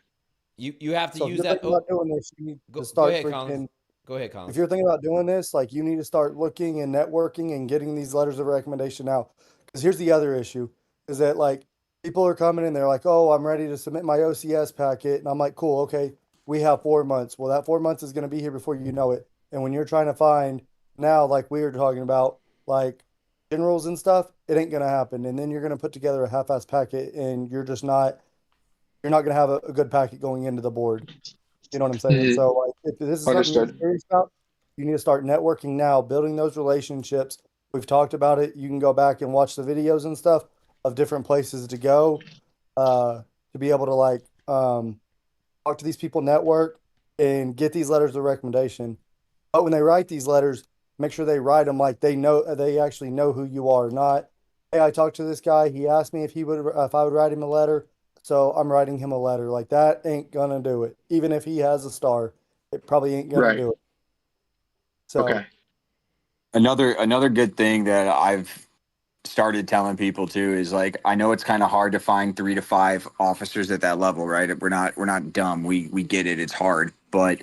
you have to use that. About doing this, you need to start freaking. Go ahead, Colin. If you're thinking about doing this, like you need to start looking and networking and getting these letters of recommendation out. Because here's the other issue: is that like people are coming in, they're like, "Oh, I'm ready to submit my OCS packet," and I'm like, "Cool, okay, we have 4 months." Well, that 4 months is going to be here before you know it. And when you're trying to find now, like we were talking about, like generals and stuff, it ain't going to happen. And then you're going to put together a half-ass packet, and you're not going to have a good packet going into the board. You know what I'm saying? So like, if this is something you're serious about, you need to start networking now, building those relationships. We've talked about it. You can go back and watch the videos and stuff of different places to go to be able to like talk to these people, network, and get these letters of recommendation. But when they write these letters, make sure they write them like they actually know who you are. Not, hey, I talked to this guy. He asked me if I would write him a letter, so I'm writing him a letter. Like that ain't gonna do it. Even if he has a star, it probably ain't gonna do it. So another good thing that I've started telling people too is like, I know it's kind of hard to find 3 to 5 officers at that level, right? We're not dumb. We get it. It's hard, but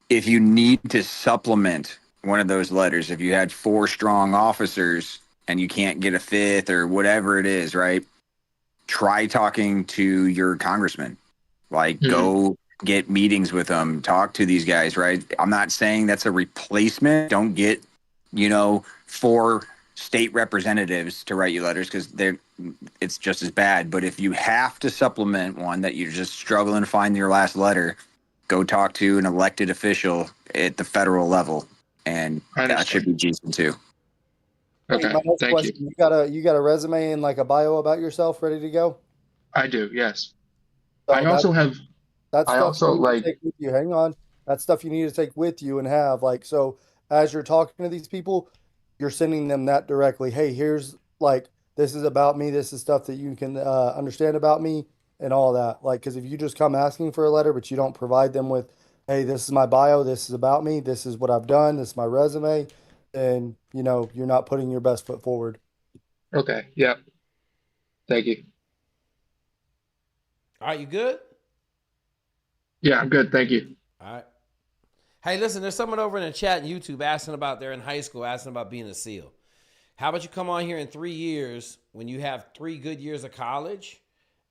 if you need to supplement one of those letters, if you had 4 strong officers and you can't get a 5th or whatever it is, right? Try talking to your congressman. Like, go get meetings with them, talk to these guys, right? I'm not saying that's a replacement. Don't get, 4 state representatives to write you letters because it's just as bad. But if you have to supplement one that you're just struggling to find your last letter, go talk to an elected official at the federal level, and that should be decent too. Okay, my next question, you got a resume and like a bio about yourself ready to go? I do, yes. So I also have. That's stuff you need to take with you. Hang on, that's stuff you need to take with you and have like so. As you're talking to these people, you're sending them that directly. Hey, here's like this is about me. This is stuff that you can understand about me and all that. Like, because if you just come asking for a letter, but you don't provide them with, hey, this is my bio, this is about me, this is what I've done, this is my resume, and you're not putting your best foot forward. Okay. Yeah. Thank you. All right, you good? Yeah, I'm good. Thank you. All right. Hey, listen, there's someone over in the chat in YouTube asking about, they're in high school, asking about being a SEAL. How about you come on here in 3 years when you have 3 good years of college,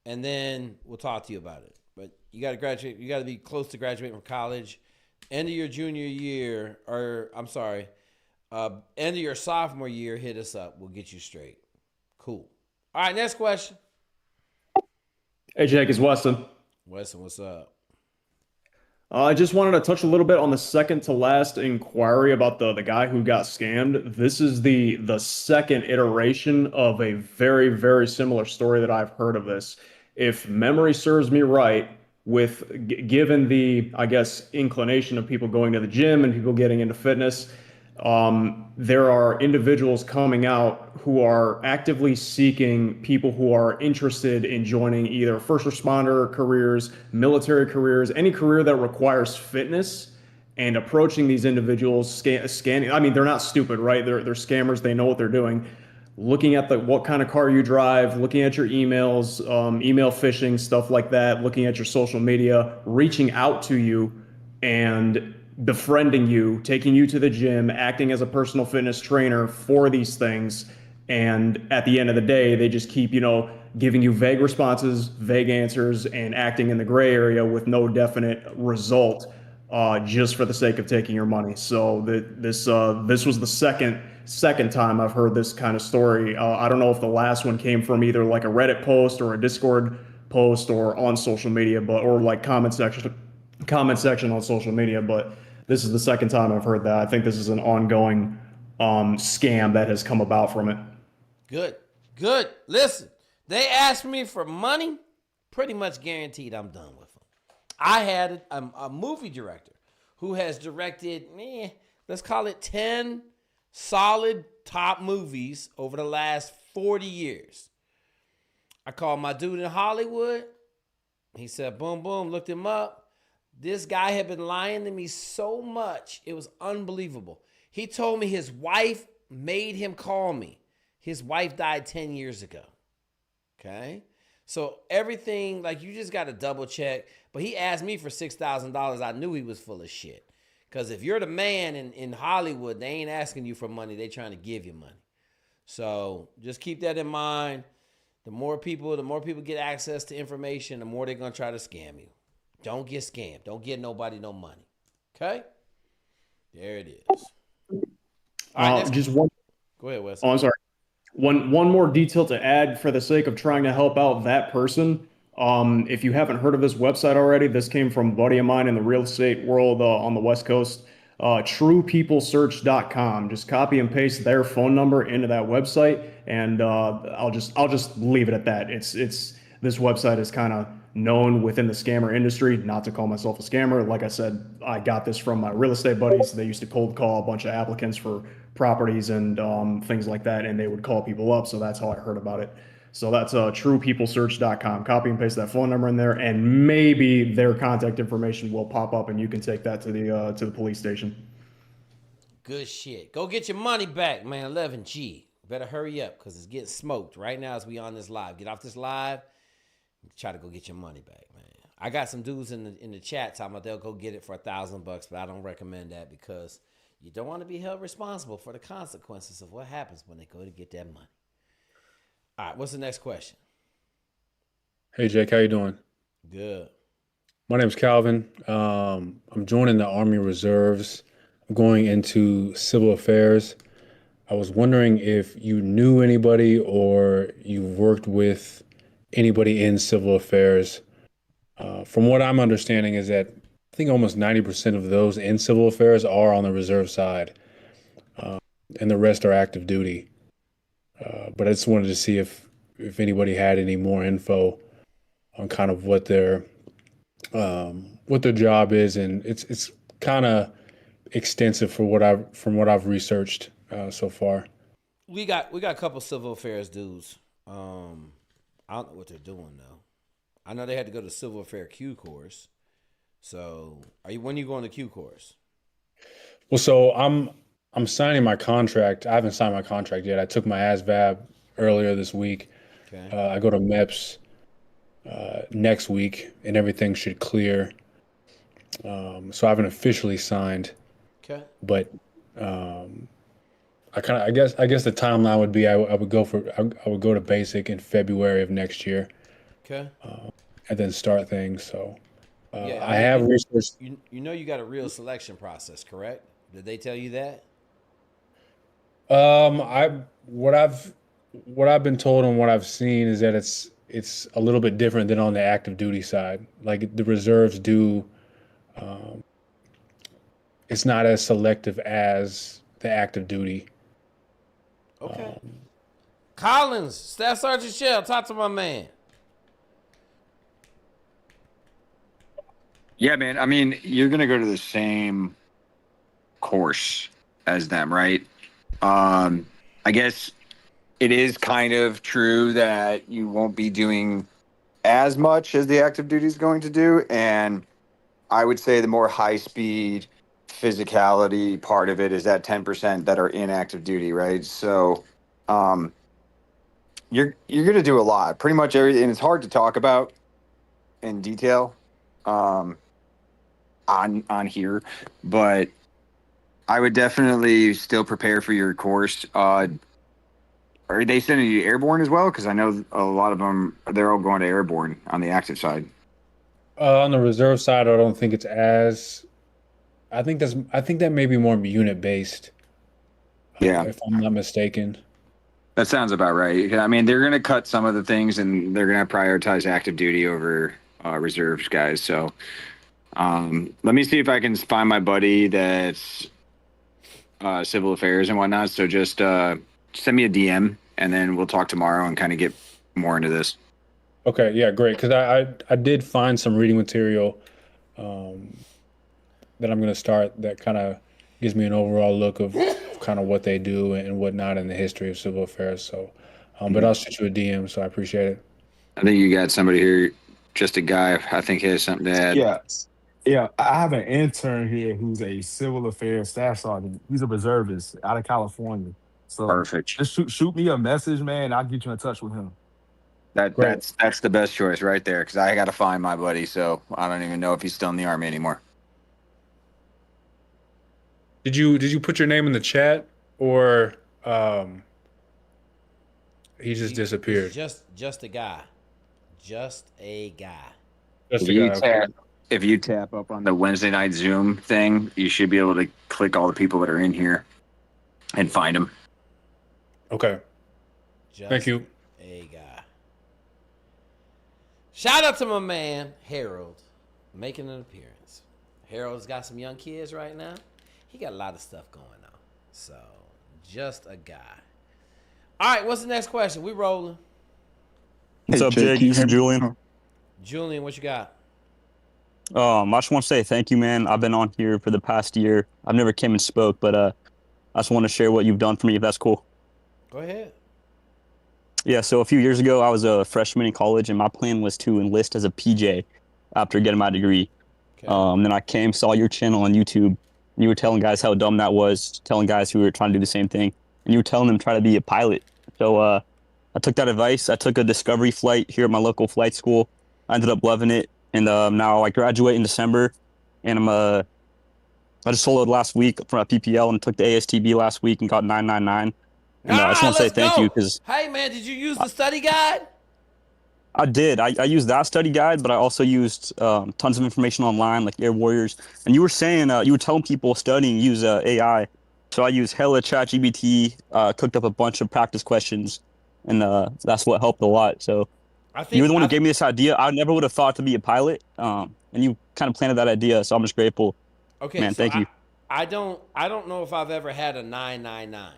and then we'll talk to you about it. But you got to graduate. You got to be close to graduating from college. End of your junior year, or I'm sorry, end of your sophomore year, hit us up. We'll get you straight. Cool. All right, next question. Hey, Jake, it's Weston. Weston, what's up? I just wanted to touch a little bit on the second to last inquiry about the guy who got scammed. This is the second iteration of a very, very similar story that I've heard of this. If memory serves me right, given the, I guess, inclination of people going to the gym and people getting into fitness, there are individuals coming out who are actively seeking people who are interested in joining either first responder careers, military careers, any career that requires fitness, and approaching these individuals, scanning. I mean, they're not stupid, right? They're scammers. They know what they're doing. Looking at what kind of car you drive, looking at your emails, email phishing, stuff like that, looking at your social media, reaching out to you and befriending you, taking you to the gym, acting as a personal fitness trainer for these things. And at the end of the day, they just keep, giving you vague responses, vague answers, and acting in the gray area with no definite result, just for the sake of taking your money. So this was the second time I've heard this kind of story. I don't know if the last one came from either like a Reddit post or a Discord post or on social media, or like comment section on social media, but this is the second time I've heard that. I think this is an ongoing scam that has come about from it. Good. Listen, they asked me for money. Pretty much guaranteed I'm done with them. I had a movie director who has directed, let's call it 10 solid top movies over the last 40 years. I called my dude in Hollywood. He said, boom, boom, looked him up. This guy had been lying to me so much. It was unbelievable. He told me his wife made him call me. His wife died 10 years ago. Okay? So everything, like, you just got to double check. But he asked me for $6,000. I knew he was full of shit. Because if you're the man in Hollywood, they ain't asking you for money. They trying to give you money. So just keep that in mind. The more people get access to information, the more they're going to try to scam you. Don't get scammed. Don't get nobody no money. Okay? There it is. All right, just one. Go ahead, Wes. Oh, I'm sorry. One more detail to add for the sake of trying to help out that person. If you haven't heard of this website already, this came from a buddy of mine in the real estate world on the West Coast. TruePeopleSearch.com. Just copy and paste their phone number into that website, and I'll just leave it at that. It's this website is kind of known within the scammer industry. Not to call myself a scammer. Like I said, I got this from my real estate buddies. They used to cold call a bunch of applicants for properties and things like that, and they would call people up. So that's how I heard about it. So that's TruePeopleSearch.com. Copy and paste that phone number in there, and maybe their contact information will pop up, and you can take that to the police station. Good shit. Go get your money back, man. 11G. Better hurry up because it's getting smoked right now as we on this live. Get off this live. Try to go get your money back, man. I got some dudes in the chat talking about they'll go get it for $1,000, but I don't recommend that because you don't want to be held responsible for the consequences of what happens when they go to get that money. All right, what's the next question? Hey, Jake, how you doing? Good. My name's Calvin. I'm joining the Army Reserves. I'm going into civil affairs. I was wondering if you knew anybody or you worked with anybody in civil affairs. From what I'm understanding is that I think almost 90% of those in civil affairs are on the reserve side, and the rest are active duty. But I just wanted to see if anybody had any more info on kind of what their job is, and it's kind of extensive from what I've researched so far. We got a couple civil affairs dudes. I don't know what they're doing though. I know they had to go to civil affair Q course. So, when are you going to Q course? Well, so I'm signing my contract. I haven't signed my contract yet. I took my ASVAB earlier this week. Okay. I go to MEPS next week, and everything should clear. So I haven't officially signed. Okay. But I guess the timeline would be I would go to basic in February of next year. Okay. And then start things. So Yeah, I have researched. You know you got a real selection process, correct? Did they tell you that? What I've been told and what I've seen is that it's a little bit different than on the active duty side. Like the reserves do, it's not as selective as the active duty. Okay. Collins, Staff Sergeant Shell, talk to my man. Yeah, man. I mean, you're gonna go to the same course as them, right? I guess it is kind of true that you won't be doing as much as the active duty is going to do, and I would say the more high speed physicality part of it is that 10% that are in active duty, right? So, you're gonna do a lot, pretty much everything. And it's hard to talk about in detail. On here, but I would definitely still prepare for your course. Are they sending you airborne as well? Because I know a lot of them, they're all going to airborne on the active side. On the reserve side, I don't think it's as. I think that may be more unit based. Yeah, if I'm not mistaken. That sounds about right. I mean, they're going to cut some of the things, and they're going to prioritize active duty over reserves guys. So. Let me see if I can find my buddy that's civil affairs and whatnot. So just send me a DM, and then we'll talk tomorrow and kind of get more into this. Okay, yeah, great. Because I did find some reading material that I'm going to start that kind of gives me an overall look of kind of what they do and whatnot in the history of civil affairs. So, but I'll shoot you a DM, so I appreciate it. I think you got somebody here, just a guy. I think he has something to add. Yeah, I have an intern here who's a civil affairs staff sergeant. He's a reservist out of California. So Perfect. Just shoot me a message, man. I'll get you in touch with him. That's the best choice right there, because I got to find my buddy. So I don't even know if he's still in the Army anymore. Did you put your name in the chat, or he just disappeared? Just a guy. Just a guy. If you tap up on the Wednesday night Zoom thing, you should be able to click all the people that are in here and find them. Okay. Thank you. A guy. Shout out to my man, Harold, making an appearance. Harold's got some young kids right now. He got a lot of stuff going on. So, just a guy. All right, what's the next question? We rolling. What's up, Jake? This is Julian. Julian, what you got? I just want to say thank you, man. I've been on here for the past year. I've never came and spoke, but I just want to share what you've done for me, if that's cool. Go ahead. Yeah, so a few years ago, I was a freshman in college, and my plan was to enlist as a PJ after getting my degree. Okay. Then I saw your channel on YouTube, and you were telling guys how dumb that was, telling guys who were trying to do the same thing, and you were telling them try to be a pilot. So I took that advice. I took a discovery flight here at my local flight school. I ended up loving it. And now I graduate in December, and I just soloed last week from a PPL and took the ASTB last week and got 999. And I just want to say thank you because. Hey man, did you use the study guide? I did. I used that study guide, but I also used tons of information online, like Air Warriors. And you were saying you were telling people studying use AI, so I used hella ChatGPT, cooked up a bunch of practice questions, and that's what helped a lot. So. You were the one who gave me this idea. I never would have thought to be a pilot, and you kind of planted that idea, so I'm just grateful. Okay, man, so thank you. I don't know if I've ever had a 999.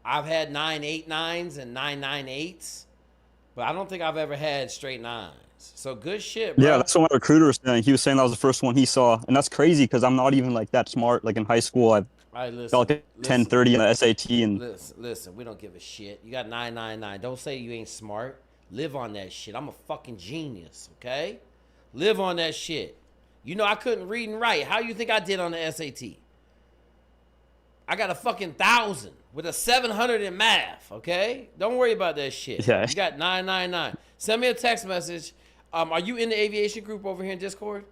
I've had 989s and 998s, but I don't think I've ever had straight nines. So good shit, bro. Yeah, that's what my recruiter was saying. He was saying that was the first one he saw, and that's crazy because I'm not even like that smart. Like in high school, I got like a 1030 on the SAT, and listen, we don't give a shit. You got 999. Don't say you ain't smart. Live on that shit. I'm a fucking genius, okay? Live on that shit. You know I couldn't read and write. How you think I did on the SAT? I got a fucking 1,000 with a 700 in math, okay? Don't worry about that shit. Yeah. You got 999. Send me a text message. Are you in the aviation group over here in Discord?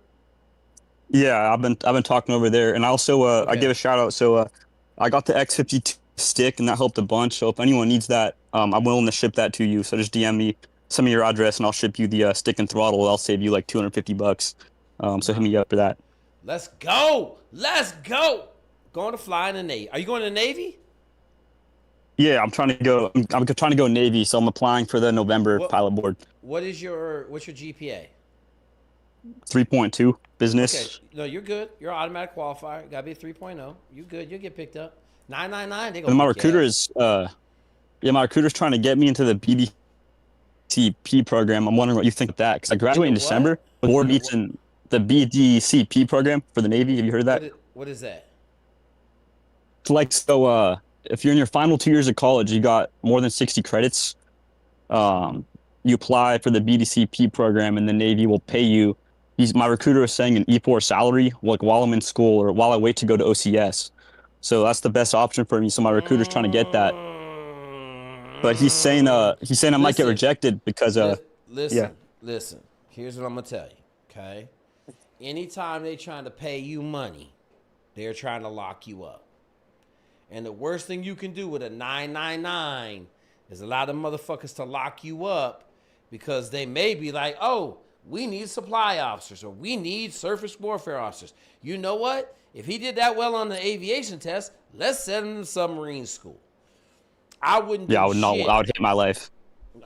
Yeah, I've been talking over there, and also I Okay. give a shout out. So I got the X52 stick, and that helped a bunch. So if anyone needs that, I'm willing to ship that to you. So just DM me, send me your address, and I'll ship you the stick and throttle. I'll save you like $250. So hit me up for that. Let's go. Let's go. Going to fly in the Navy. Are you going to the Navy? Yeah, I'm trying to go. I'm trying to go Navy, so I'm applying for the November pilot board. What's your GPA? 3.2 business. Okay, no, you're good. You're an automatic qualifier. Got to be a 3.0. You good? You'll get picked up. 999. They And gonna. my recruiter is my recruiter's trying to get me into the BDCP program. I'm wondering what you think of that, because I graduate in December. The board meets in the BDCP program for the Navy. Have you heard of that? What is that? It's like, so if you're in your final 2 years of college, you got more than 60 credits. You apply for the BDCP program, and the Navy will pay you. My recruiter is saying an E4 salary, like while I'm in school or while I wait to go to OCS. So that's the best option for me. So my recruiter's trying to get that. But he's saying I might get rejected because Listen. Here's what I'm gonna tell you. Okay. Anytime they trying to pay you money, they're trying to lock you up. And the worst thing you can do with a 999 is allow the motherfuckers to lock you up, because they may be like, oh, we need supply officers, or we need surface warfare officers. You know what? If he did that well on the aviation test, let's send him to submarine school. I wouldn't do shit. I would hate my life.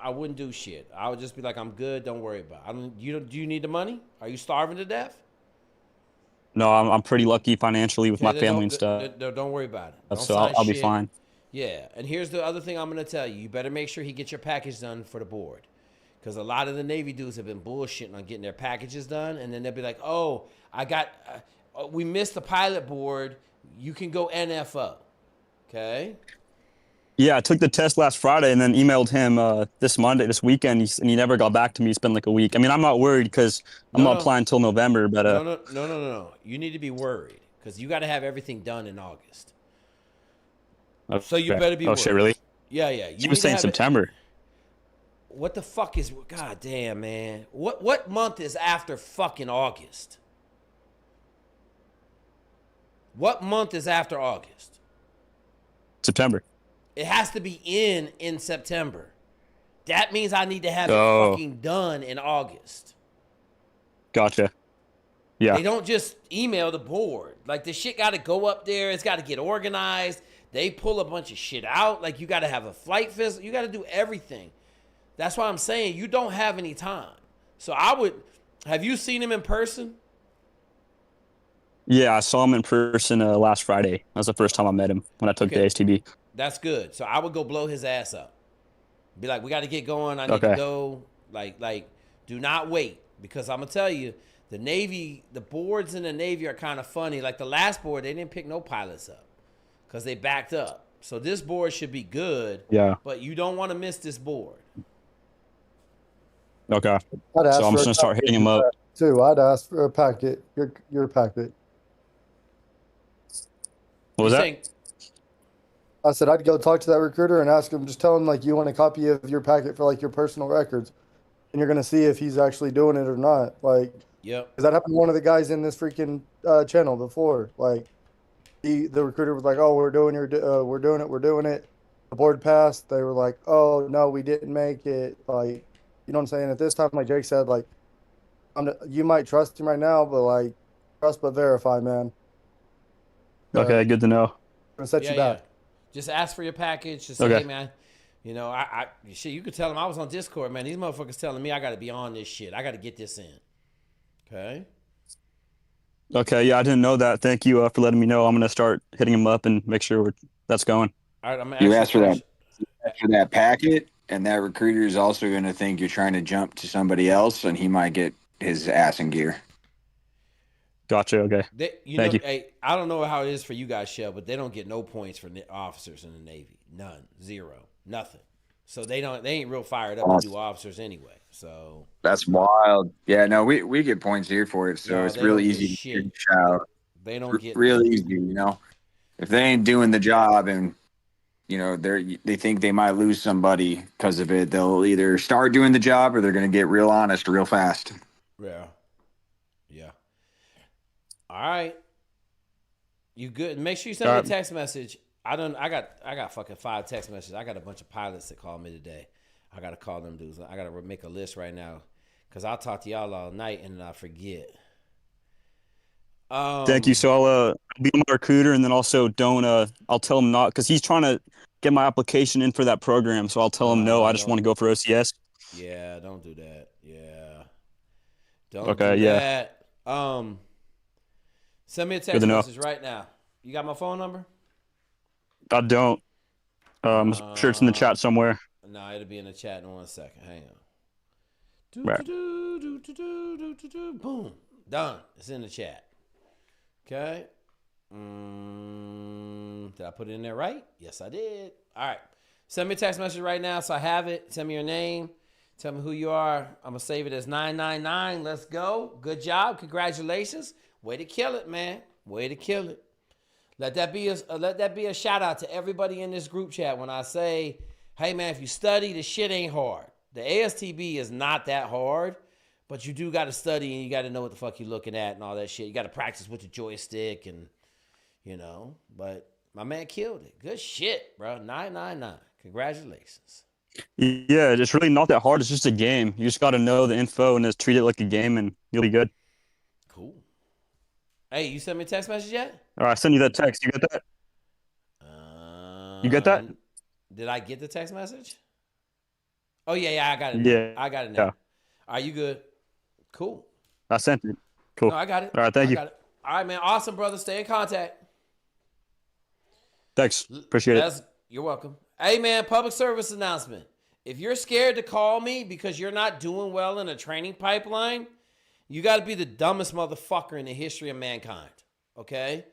I wouldn't do shit. I would just be like, I'm good. Don't worry about it. Do you need the money? Are you starving to death? No, I'm pretty lucky financially with my family and stuff. Don't worry about it. So I'll be fine. Yeah, and here's the other thing I'm going to tell you. You better make sure he gets your package done for the board. Because a lot of the Navy dudes have been bullshitting on getting their packages done. And then they'll be like, oh, we missed the pilot board. You can go NFO. Okay? Yeah, I took the test last Friday and then emailed him this weekend, and he never got back to me. It's been like a week. I mean, I'm not worried because I'm not applying until November. But No. You need to be worried because you got to have everything done in August. Okay. So you better be worried. Oh, shit, really? Yeah. He was saying September. What the fuck is... God damn, man. What month is after fucking August? What month is after August? September. It has to be in September. That means I need to have it fucking done in August. Gotcha. Yeah. They don't just email the board. Like, the shit got to go up there. It's got to get organized. They pull a bunch of shit out. Like, you got to have a flight visit. You got to do everything. That's why I'm saying you don't have any time. So have you seen him in person? Yeah, I saw him in person last Friday. That was the first time I met him when I took the ASTB. That's good. So I would go blow his ass up. Be like, we got to get going. I need to go. Like, do not wait. Because I'm going to tell you, the Navy, the boards in the Navy are kind of funny. Like the last board, they didn't pick no pilots up because they backed up. So this board should be good. Yeah. But you don't want to miss this board. Okay. So I'm just going to start hitting him up. Too. I'd ask for a packet, your packet. What was that? I said I'd go talk to that recruiter and ask him, just tell him like you want a copy of your packet for like your personal records, and you're gonna see if he's actually doing it or not. Like, yep. Because that happened to one of the guys in this freaking channel before. Like, the recruiter was like, "Oh, we're doing it. The board passed." They were like, "Oh no, we didn't make it." Like, you know what I'm saying? At this time, like Jake said, like, you might trust him right now, but like, trust but verify, man. Okay, good to know. I'm gonna set you back. Just ask for your package. Just say, hey, man, you know, shit, you could tell them I was on Discord, man. These motherfuckers telling me I got to be on this shit. I got to get this in. Okay. Okay, yeah, I didn't know that. Thank you for letting me know. I'm gonna start hitting him up and make sure that's going. All right, I'm gonna you ask for that packet, and that recruiter is also gonna think you're trying to jump to somebody else, and he might get his ass in gear. Gotcha. Okay. Thank you. Hey, I don't know how it is for you guys, Shell, but they don't get no points for officers in the Navy. None. Zero. Nothing. So they ain't real fired up to do officers anyway. So that's wild. Yeah, no, we get points here for it, so it's really easy to shout. They don't get really easy, you know. If they ain't doing the job and they think they might lose somebody because of it. They'll either start doing the job or they're going to get real honest real fast. Yeah. Yeah. All right. You good? Make sure you send me a text message. I got fucking 5 text messages. I got a bunch of pilots that called me today. I gotta call them dudes. I gotta make a list right now, cause I'll talk to y'all all night and I forget. Thank you. So I'll be my recruiter, and then also I'll tell him not, because he's trying to get my application in for that program. So I'll tell him no. I just want to go for OCS. Yeah, don't do that. Yeah, don't Okay. do Yeah. that. Send me a text message right now. You got my phone number? I don't. I'm sure it's in the chat somewhere. No, it'll be in the chat in 1 second. Hang on. Right. Boom. Done. It's in the chat. Okay. Did I put it in there right? Yes, I did. All right. Send me a text message right now so I have it. Send me your name. Tell me who you are. I'm going to save it as 999. Let's go. Good job. Congratulations. Way to kill it, man. Way to kill it. Let that be a shout out to everybody in this group chat when I say, hey, man, if you study, the shit ain't hard. The ASTB is not that hard, but you do got to study and you got to know what the fuck you're looking at and all that shit. You got to practice with the joystick and, but my man killed it. Good shit, bro. 999. Congratulations. Yeah, it's really not that hard. It's just a game. You just got to know the info and just treat it like a game, and you'll be good. Cool. Hey, you sent me a text message yet? All right, I sent you that text. You get that? You get that? Did I get the text message? Oh, yeah, I got it. Yeah. I got it now. Are you good? Cool. I sent it. Cool. No, I got it. All right, thank you. Got it. All right, man. Awesome, brother. Stay in contact. Thanks. Appreciate it. You're welcome. Hey, man, public service announcement. If you're scared to call me because you're not doing well in a training pipeline, you got to be the dumbest motherfucker in the history of mankind, okay?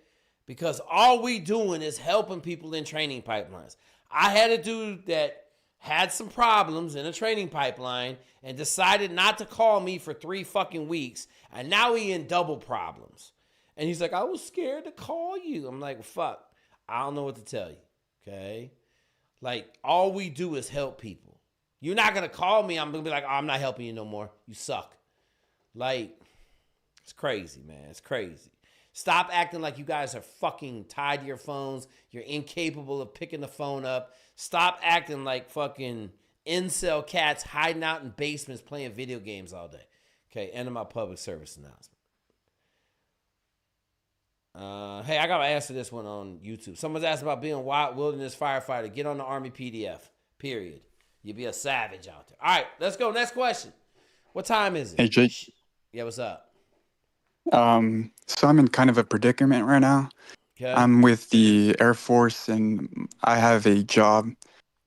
Because all we doing is helping people in training pipelines. I had a dude that had some problems in a training pipeline and decided not to call me for 3 fucking weeks, and now he in double problems. And he's like, I was scared to call you. I'm like, fuck, I don't know what to tell you, okay? Like, all we do is help people. You're not going to call me. I'm going to be like, oh, I'm not helping you no more. You suck. Like, it's crazy, man. It's crazy. Stop acting like you guys are fucking tied to your phones. You're incapable of picking the phone up. Stop acting like fucking incel cats hiding out in basements playing video games all day. Okay, end of my public service announcement. Hey, I got to answer this one on YouTube. Someone's asked about being a wild wilderness firefighter. Get on the Army PDF, period. You'd be a savage out there. All right, let's go. Next question. What time is it? Hey, Jake. Yeah, what's up? So I'm in kind of a predicament right now. Okay. I'm with the Air Force, and I have a job,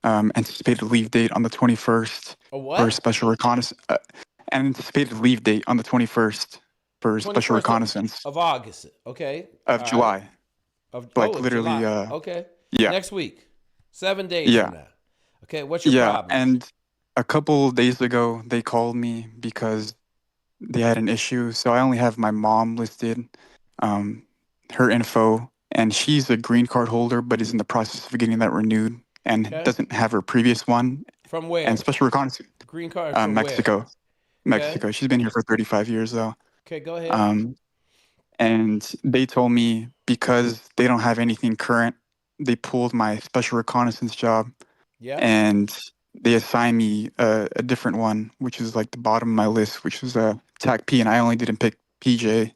anticipated leave date on the 21st A what? for special reconnaissance. Anticipated leave date on the 21st for special reconnaissance of August. Okay. Of All July. right. Of literally. July. Okay. Yeah. Next week. 7 days from now. Okay. What's your problem? And a couple days ago, they called me because they had an issue. So I only have my mom listed, her info, and she's a green card holder, but is in the process of getting that renewed and doesn't have her previous one. From where? And special reconnaissance. Green card from Mexico. where? Mexico. She's been here for 35 years, though. Okay, go ahead. And they told me because they don't have anything current, they pulled my special reconnaissance job. Yeah. And they assigned me a different one, which is like the bottom of my list, which was TAC P, and I only didn't pick PJ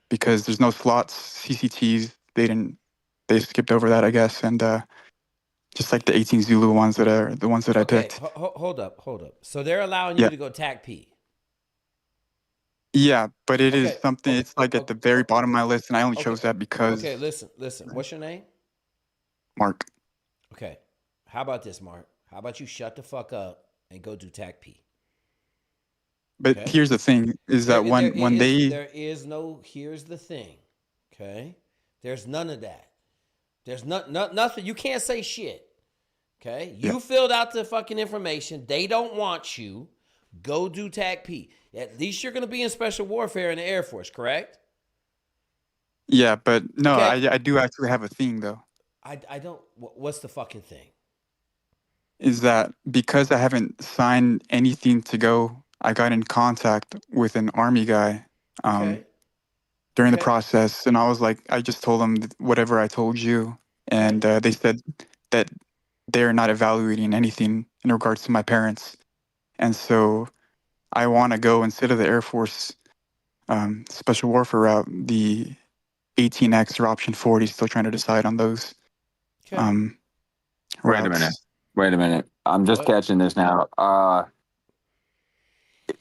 because there's no slots, CCTs. They skipped over that, I guess, and just like the 18 Zulu ones that are the ones that I picked. Hold up. So they're allowing you to go TAC P. Yeah, but it is something. It's like at the very bottom of my list, and I only chose that because. Okay, listen. What's your name? Mark. Okay. How about this, Mark? How about you shut the fuck up and go do TAC P? But here's the thing: is that when they there is no here's the thing, okay? There's none of that. There's nothing. You can't say shit. Okay? You filled out the fucking information. They don't want you. Go do TAC P. At least you're going to be in special warfare in the Air Force, correct? Yeah, but no, I do actually have a thing though. I don't. What's the fucking thing? is that because I haven't signed anything to go, I got in contact with an army guy Okay. during the Okay. process, and I was like, I just told them whatever I told you, and Right. they said that they're not evaluating anything in regards to my parents, and so I want to go instead of the Air Force special warfare route, the 18X or option 40. Still trying to decide on those Okay. Wait a minute. routes. Wait a minute. I'm just What? catching this now.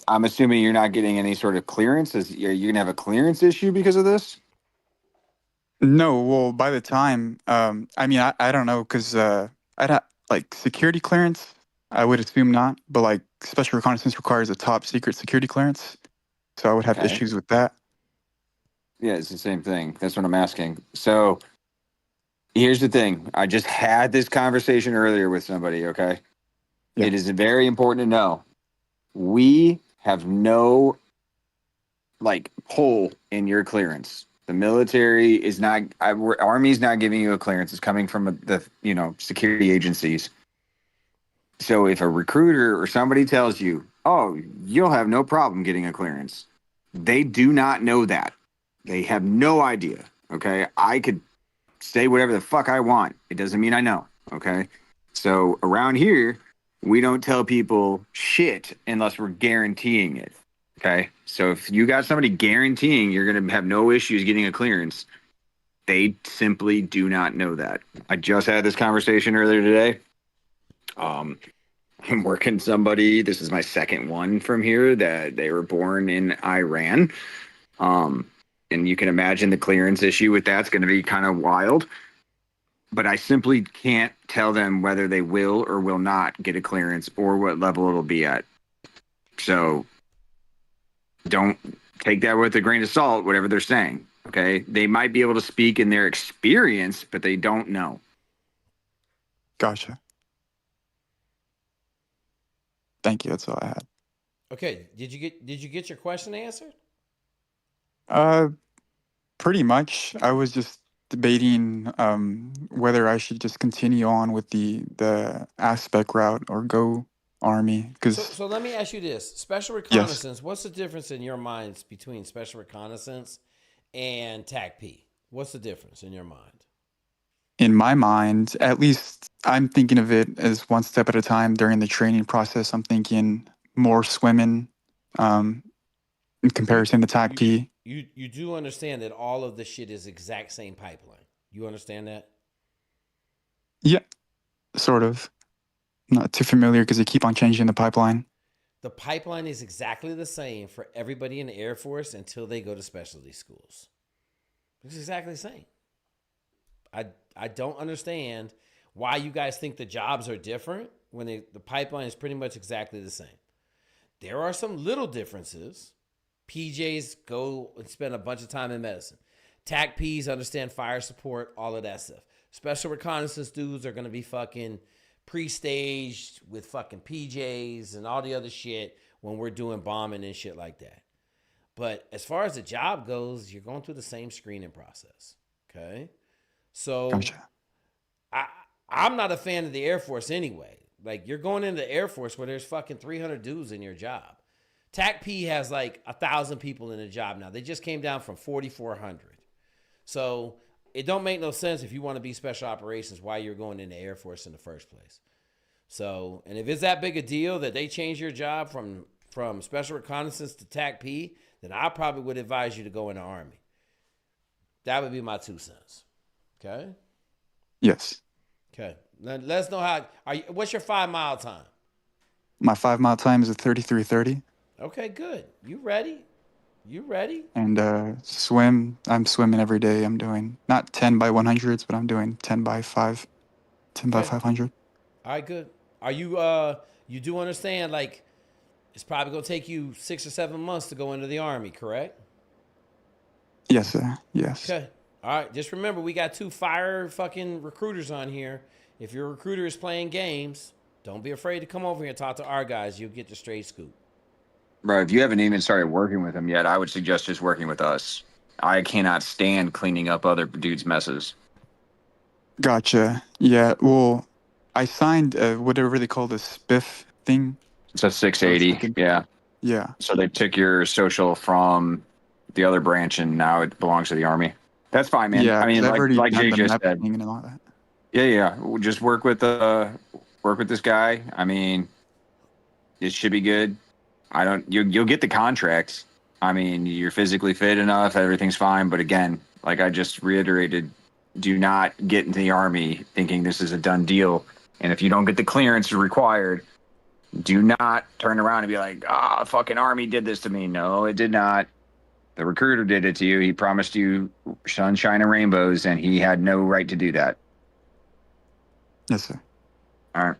I'm assuming you're not getting any sort of clearance. You're gonna have a clearance issue because of this? No, well, by the time, I mean, I don't know, because I'd have like security clearance. I would assume not, but like special reconnaissance requires a top secret security clearance, so I would have Okay. issues with that. Yeah, it's the same thing. That's what I'm asking. So here's the thing. I just had this conversation earlier with somebody, okay? Yeah. It is very important to know. We have no like pull in your clearance. The military is not, Army's not giving you a clearance. It's coming from the security agencies. So if a recruiter or somebody tells you, "Oh, you'll have no problem getting a clearance," they do not know that. They have no idea. Okay, I could say whatever the fuck I want. It doesn't mean I know. Okay, so around here, we don't tell people shit unless we're guaranteeing it. Okay, so if you got somebody guaranteeing you're going to have no issues getting a clearance, they simply do not know that. I just had this conversation earlier today. I'm working somebody. This is my second one from here that they were born in Iran. And you can imagine the clearance issue with that's going to be kind of wild. But I simply can't tell them whether they will or will not get a clearance or what level it'll be at. So don't take that with a grain of salt, whatever they're saying. Okay. They might be able to speak in their experience, but they don't know. Gotcha. Thank you. That's all I had. Okay. Did you get your question answered? Uh, Pretty much. I was just debating whether I should just continue on with the aspect route or go Army, because So let me ask you this: special yes, reconnaissance. What's the difference in your minds between special reconnaissance and TAC-P? What's the difference in your mind? in my mind, at least I'm thinking of it as one step at a time during the training process. I'm thinking more swimming um, in You comparison to you TAC-P. you do understand that all of the shit is exact same pipeline. You understand that? Yeah, sort of. Not too familiar because they keep on changing the pipeline. The pipeline is exactly the same for everybody in the Air Force until they go to specialty schools. It's exactly the same. I don't understand why you guys think the jobs are different when the pipeline is pretty much exactly the same. There are some little differences. PJs go and spend a bunch of time in medicine. TAC-Ps understand fire support, all of that stuff. Special reconnaissance dudes are going to be fucking pre-staged with fucking PJs and all the other shit when we're doing bombing and shit like that. But as far as the job goes, you're going through the same screening process. Okay? So Gotcha. I I'm not a fan of the Air Force anyway. Like you're going into the Air Force where there's fucking 300 dudes in your job. TAC-P has like 1,000 people in the job now. They just came down from 4,400. So it don't make no sense if you want to be special operations why you're going in the Air Force in the first place. So, and if it's that big a deal that they change your job from special reconnaissance to TAC-P, then I probably would advise you to go in the Army. That would be my 2 cents. Okay? Yes. Okay. Now, let us know what's your 5-mile time? My 5 mile time is a 33:30. Okay, good. You ready? You ready? And swim, I'm swimming every day. I'm doing not 10 by 100s, but I'm doing 10 by 5, 10 by Okay. 500. All right, good. Are you do understand like it's probably gonna take you 6 or 7 months to go into the Army, correct? Yes, sir. Yes. Okay. All right. Just remember, we got 2 fire fucking recruiters on here. If your recruiter is playing games, don't be afraid to come over here and talk to our guys. You'll get the straight scoop. Bro, if you haven't even started working with them yet, I would suggest just working with us. I cannot stand cleaning up other dudes' messes. Gotcha. Yeah. Well, I signed whatever they call the spiff thing. It's a 680. Yeah. Yeah. So they took your social from the other branch, and now it belongs to the Army. That's fine, man. Yeah, I mean, because I've already like done Jake the just map said. thing and all that. Yeah. We'll just work with this guy. I mean, it should be good. You'll get the contracts. I mean, you're physically fit enough, everything's fine. But again, like I just reiterated, do not get into the Army thinking this is a done deal. And if you don't get the clearance required, do not turn around and be like, fucking Army did this to me. No, it did not. The recruiter did it to you. He promised you sunshine and rainbows, and he had no right to do that. Yes, sir. All right.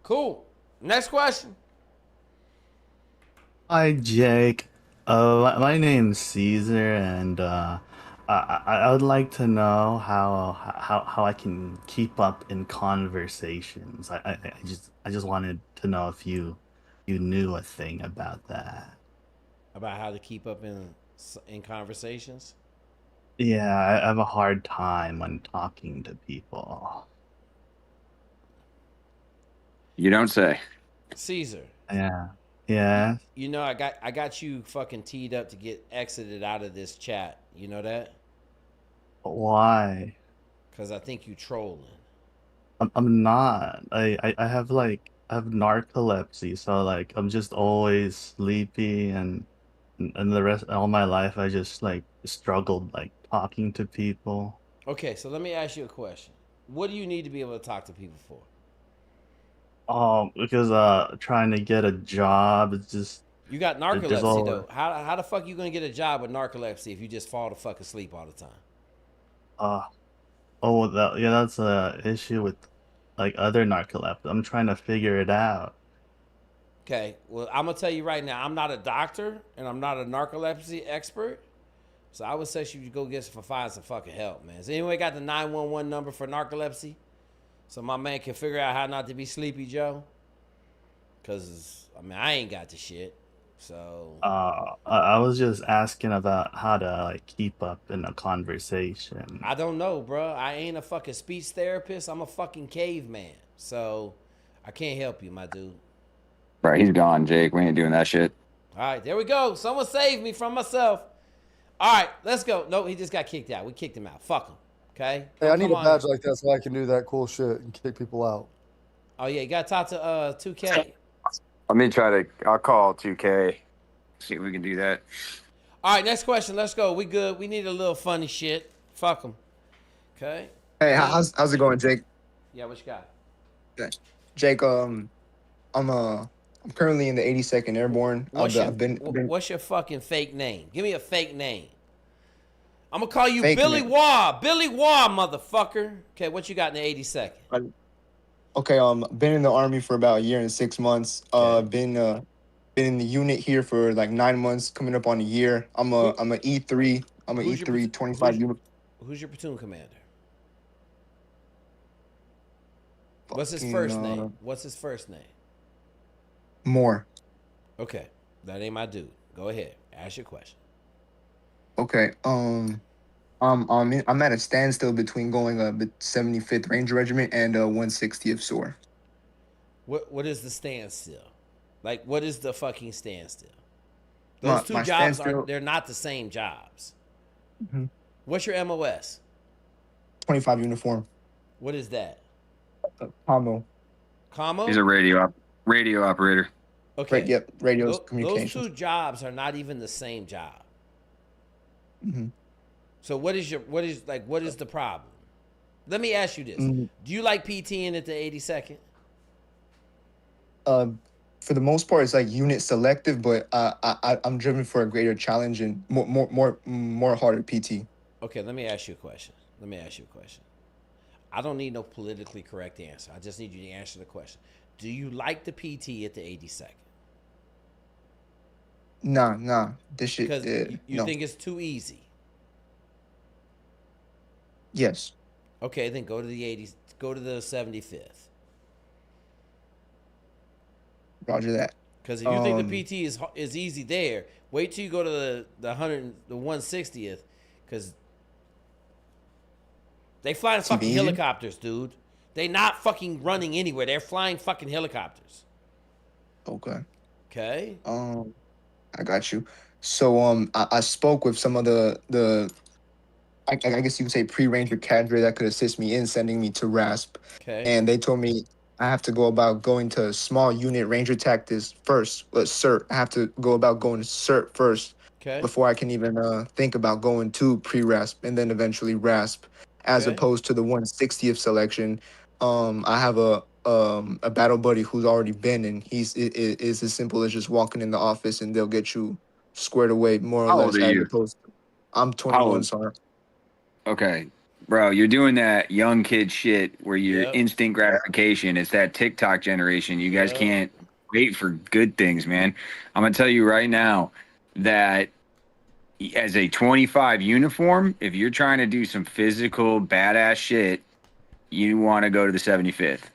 Cool. Next question. Hi, Jake. My name's Caesar, and I would like to know how I can keep up in conversations. I just wanted to know if you knew a thing about that. About how to keep up in conversations? Yeah, I have a hard time when talking to people. You don't say. Caesar. Yeah. Yeah. You know, I got you fucking teed up to get exited out of this chat. You know that? Why? Because I think you trolling. I'm not. I have I have narcolepsy, so like I'm just always sleepy and the rest all my life I just like struggled like talking to people. Okay, so let me ask you a question. What do you need to be able to talk to people for? Because trying to get a job, it's just You got there's narcolepsy all though. How the fuck you gonna get a job with narcolepsy if you just fall to fucking sleep all the time? uh yeah, that's a issue with like other narcolepsy. I'm trying to figure it out. Okay, well I'm gonna tell you right now, I'm not a doctor and I'm not a narcolepsy expert. So I would say you should go find some fucking help, man. Has anyone got the 911 number for narcolepsy? So my man can figure out how not to be sleepy, Joe. Cause I mean I ain't got the shit. So I was just asking about how to like keep up in a conversation. I don't know, bro. I ain't a fucking speech therapist. I'm a fucking caveman. So I can't help you, my dude. Right, he's gone, Jake. We ain't doing that shit. All right, there we go. Someone saved me from myself. All right, let's go. No, he just got kicked out. We kicked him out. Fuck him. Okay? Hey, I need a badge like that so I can do that cool shit and kick people out. Oh, yeah, you got to talk to 2K. I'll call 2K. See if we can do that. All right, next question. Let's go. We good. We need a little funny shit. Fuck them. Okay? Hey, how's it going, Jake? Yeah, what you got? Jake, I'm currently in the 82nd Airborne. What's your fucking fake name? Give me a fake name. I'm gonna call you Fake Billy name. Waugh. Billy Waugh, motherfucker. Okay, what you got in the 82nd? Okay, been in the Army for about a year and 6 months. Been in the unit here for like 9 months, coming up on a year. I'm a E3. I'm a E3 25 unit. Who's your platoon commander? What's his first name? What's his first name? More. Okay, that ain't my dude. Go ahead, ask your question. Okay. I'm at a standstill between going 75th Ranger Regiment and 160th SOAR. What is the standstill? Like, what is the fucking standstill? Those two jobs they're not the same jobs. Mm-hmm. What's your MOS? 25 uniform. What is that? Commo. Commo? He's a radio operator. Okay. Yep. Radio communications. Those two jobs are not even the same job. Mm-hmm. So what is the problem? Let me ask you this: Do you like PTing at the 82nd? For the most part, it's like unit selective, but I'm driven for a greater challenge and more harder PT. Okay, let me ask you a question. I don't need no politically correct answer. I just need you to answer the question. Do you like the PT at the 82nd? Nah. This shit. Because you think it's too easy. Yes. Okay, then go to the 80s. Go to the 75th. Roger that. Because if you think the PT is easy there, wait till you go to the 160th, because They flying Is he fucking Asian? helicopters, dude. They not fucking running anywhere. They're flying fucking helicopters. Okay. Okay. I got you. So I spoke with some of the I guess you could say pre-ranger cadre that could assist me in sending me to RASP. Okay. And they told me I have to go about going to small unit ranger tactics first. CERT. I have to go about going to CERT first Okay. before I can even think about going to pre-RASP and then eventually RASP. As Okay. opposed to the 160th selection, I have a battle buddy who's already been, and is as simple as just walking in the office and they'll get you squared away more or How old less. are As you? opposed to, I'm How 21, old? sorry. Okay, bro, you're doing that young kid shit where you're Yep. instant gratification. It's that TikTok generation. You guys Yep. can't wait for good things, man. I'm gonna tell you right now that as a 25 uniform, if you're trying to do some physical badass shit, you want to go to the 75th.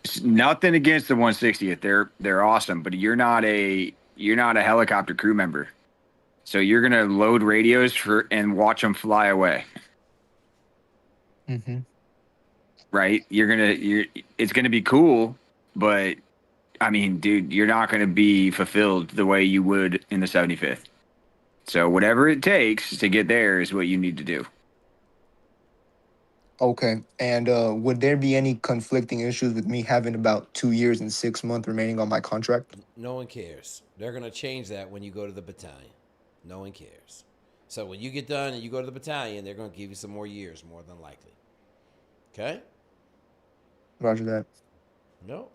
It's nothing against the 160th. They're awesome, but you're not a helicopter crew member. So you're gonna load radios and watch them fly away. Mm-hmm. Right? It's gonna be cool, but I mean, dude, you're not gonna be fulfilled the way you would in the 75th. So whatever it takes to get there is what you need to do. Okay. And would there be any conflicting issues with me having about 2 years and 6 months remaining on my contract? No one cares. They're gonna change that when you go to the battalion. No one cares. So when you get done and you go to the battalion, they're gonna give you some more years, more than likely. Okay? Roger that. No.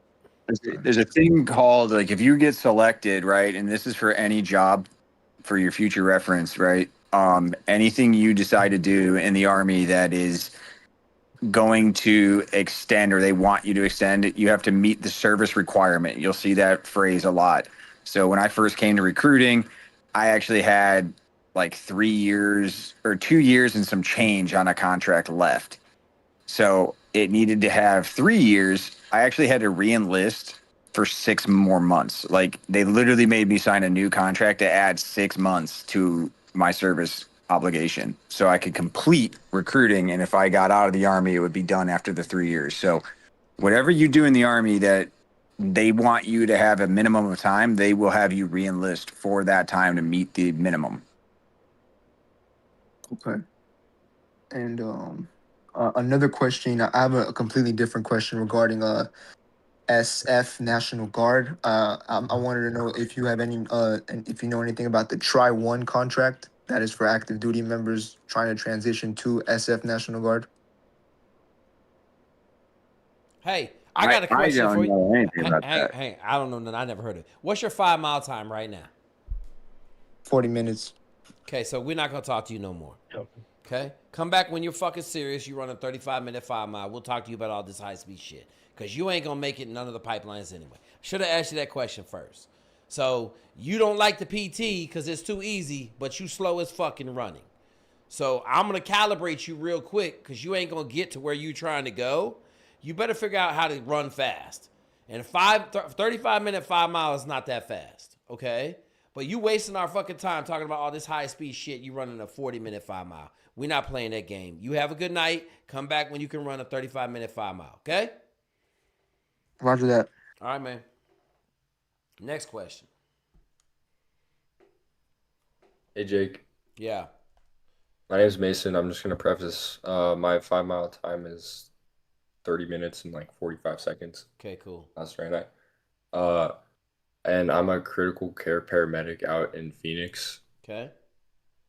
There's a thing called, like, if you get selected, right, and this is for any job for your future reference, right? Anything you decide to do in the Army that is going to extend, or they want you to extend, you have to meet the service requirement. You'll see that phrase a lot. So when I first came to recruiting, I actually had like 3 years or 2 years and some change on a contract left. So it needed to have 3 years. I actually had to re-enlist for 6 more months. Like, they literally made me sign a new contract to add 6 months to my service obligation so I could complete recruiting. And if I got out of the Army, it would be done after the 3 years. So whatever you do in the Army that they want you to have a minimum of time, they will have you re-enlist for that time to meet the minimum. Okay. And another question, I have a completely different question regarding SF National Guard. I wanted to know if you have any and if you know anything about the Try One contract that is for active duty members trying to transition to SF National Guard. Hey, I got a question for you. I don't know anything about that. Hey, I don't know none. I never heard of it. What's your 5 mile time right now? 40 minutes. Okay, so we're not gonna talk to you no more. Okay? Come back when you're fucking serious. You run a 35-minute 5 mile. We'll talk to you about all this high speed shit. Because you ain't gonna make it in none of the pipelines anyway. Should have asked you that question first. So you don't like the PT because it's too easy, but you slow as fucking running. So I'm gonna calibrate you real quick because you ain't gonna get to where you trying to go. You better figure out how to run fast. And 35-minute 5 mile is not that fast, okay? But you wasting our fucking time talking about all this high speed shit. You running a 40-minute 5 mile. We're not playing that game. You have a good night. Come back when you can run a 35-minute 5 mile, okay? Roger that. All right, man. Next question. Hey, Jake. Yeah. My name's Mason. I'm just going to preface my 5 mile time is 30 minutes and like 45 seconds. Okay, cool. That's right. And I'm a critical care paramedic out in Phoenix. Okay.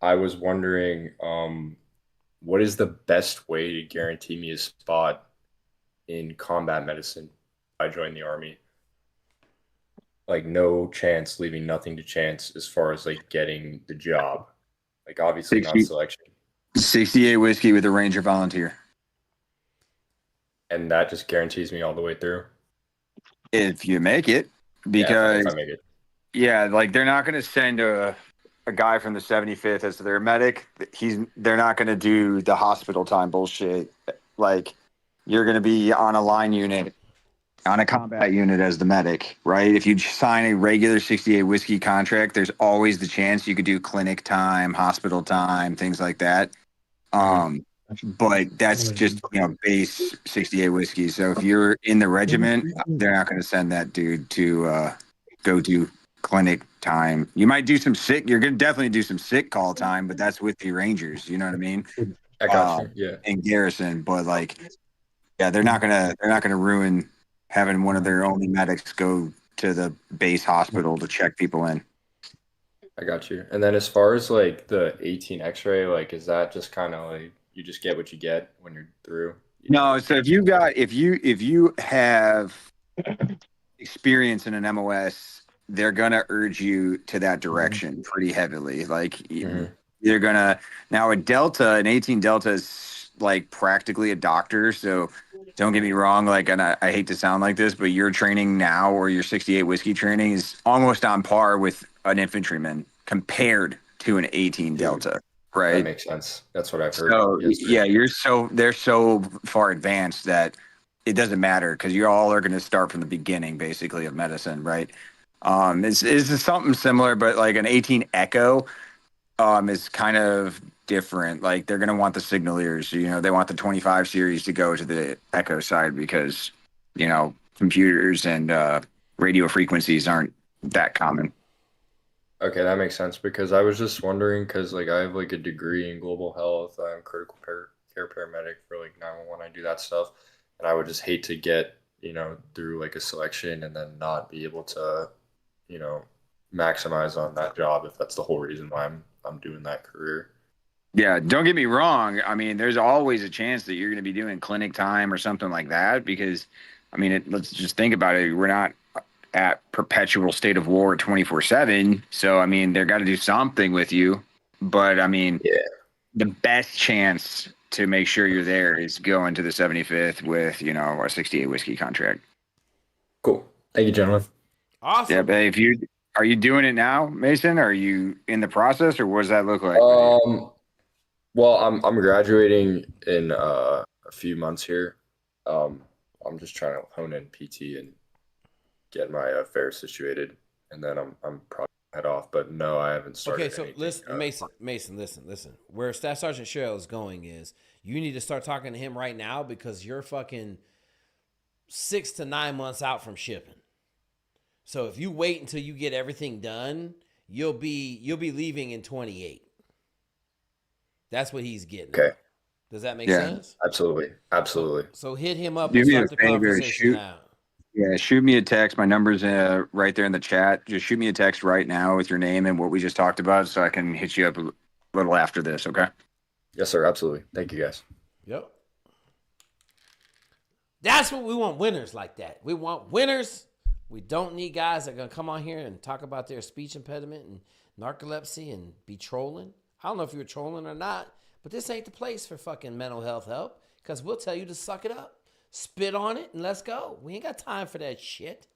I was wondering, what is the best way to guarantee me a spot in combat medicine if I join the Army? Like, no chance, leaving nothing to chance as far as like getting the job. Like, obviously not selection. 68 whiskey with a Ranger volunteer. And that just guarantees me all the way through. If you make it, because if I make it. Yeah, like, they're not going to send a guy from the 75th as their medic. They're not going to do the hospital time bullshit. Like, you're going to be on a line unit, on a combat unit as the medic, right? If you sign a regular 68 whiskey contract, there's always the chance you could do clinic time, hospital time, things like that. but that's just base 68 whiskey. So if you're in the regiment, they're not going to send that dude to go do clinic time. You might do some sick. You're going to definitely do some sick call time, but that's with the Rangers. You know what I mean? I got you. Yeah. In garrison, but they're not gonna ruin having one of their only medics go to the base hospital to check people in. I got you. And then as far as the 18 X-ray, is that just kind of you just get what you get when you're through? No, so if you have experience in an MOS, they're gonna urge you to that direction pretty heavily. They're gonna now an 18 Delta is practically a doctor. So don't get me wrong, and I hate to sound like this, but your training now or your 68 whiskey training is almost on par with an infantryman compared to an 18 Delta, right? That makes sense. That's what I've heard. So they're so far advanced that it doesn't matter because you all are going to start from the beginning, basically, of medicine, right? It's something similar, but an 18 Echo is kind of different. They're going to want the signalers. They want the 25 series to go to the Echo side because computers and radio frequencies aren't that common. Okay, that makes sense because I was just wondering because I have a degree in global health. I'm critical care paramedic for 911. I do that stuff, and I would just hate to get through a selection and then not be able to maximize on that job if that's the whole reason why I'm doing that career. Yeah, don't get me wrong. I mean, there's always a chance that you're going to be doing clinic time or something like that because, let's just think about it. We're not at perpetual state of war 24/7. So, they're got to do something with you. But, the best chance to make sure you're there is going to the 75th with, a 68 whiskey contract. Cool. Thank you, gentlemen. Awesome. Yeah, but are you doing it now, Mason? Are you in the process or what does that look like? Well, I'm graduating in a few months here. I'm just trying to hone in PT and get my affairs situated, and then I'm probably head off. But no, I haven't started. Okay, so listen, Mason, listen. Where Staff Sergeant Cheryl is going is you need to start talking to him right now because you're fucking 6 to 9 months out from shipping. So if you wait until you get everything done, you'll be leaving in 28. That's what he's getting. Okay. At. Does that make sense? Absolutely. So hit him up Do and me start a the favor, conversation now. Yeah, shoot me a text. My number's right there in the chat. Just shoot me a text right now with your name and what we just talked about so I can hit you up a little after this, okay? Yes, sir. Absolutely. Thank you, guys. Yep. That's what we want, winners like that. We want winners. We don't need guys that are going to come on here and talk about their speech impediment and narcolepsy and be trolling. I don't know if you're trolling or not, but this ain't the place for fucking mental health help because we'll tell you to suck it up. Spit on it and let's go. We ain't got time for that shit.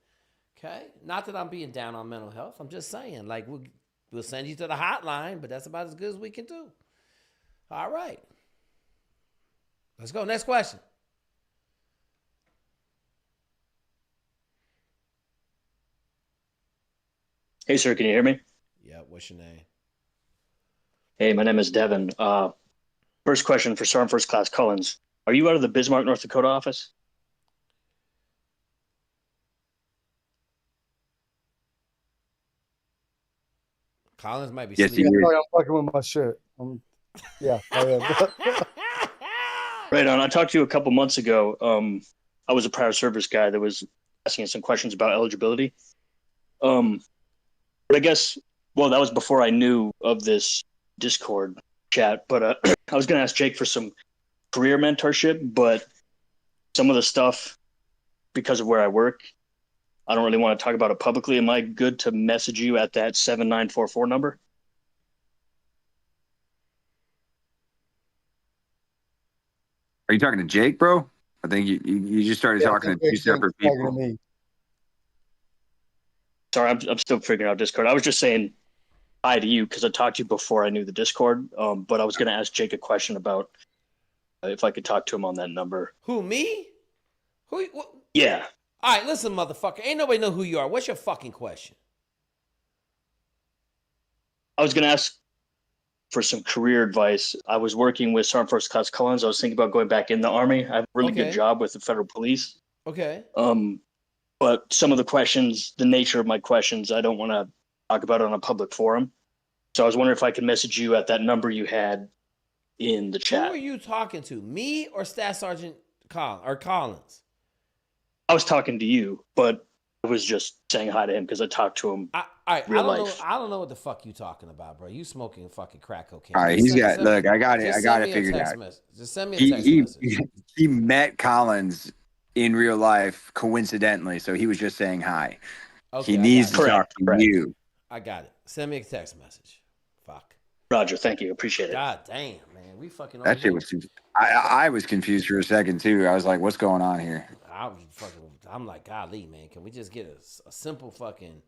Okay? Not that I'm being down on mental health. I'm just saying, we'll send you to the hotline, but that's about as good as we can do. All right. Let's go. Next question. Hey, sir, can you hear me? Yeah, what's your name? Hey, my name is Devin. First question for Sergeant First Class Collins. Are you out of the Bismarck, North Dakota office? Collins might be sleeping. Yeah, I'm fucking with my shit. Yeah. Right on. I talked to you a couple months ago. I was a prior service guy that was asking some questions about eligibility. But I guess, that was before I knew of this Discord chat. But I was going to ask Jake for some career mentorship, but some of the stuff, because of where I work, I don't really want to talk about it publicly. Am I good to message you at that 7944 number? Are you talking to Jake, bro? I think you just started talking to two separate people. Sorry, I'm still figuring out Discord. I was just saying hi to you because I talked to you before I knew the Discord. But I was going to ask Jake a question about if I could talk to him on that number. Who, me? Yeah. All right, listen, motherfucker. Ain't nobody know who you are. What's your fucking question? I was going to ask for some career advice. I was working with Sergeant First Class Collins. I was thinking about going back in the Army. I have a really good job with the federal police. Okay. But some of the questions, the nature of my questions, I don't want to talk about on a public forum. So I was wondering if I could message you at that number you had in the chat. Who are you talking to? Me or Staff Sergeant Collins? I was talking to you, but I was just saying hi to him because I talked to him real life. I don't know what the fuck you talking about, bro. You smoking fucking crack cocaine. All right, Just he's got. send Look, me- I got it. just I got send it me a figured text out. message. Just send me a text message. He met Collins in real life coincidentally, so he was just saying hi. Okay, He I needs got to it. talk to you. I got it. Send me a text message. Fuck. Roger, thank you. Appreciate it. God damn, man. We fucking That shit was. I was confused for a second too. I was like, "What's going on here?" I'm like, golly, man. Can we just get a simple fucking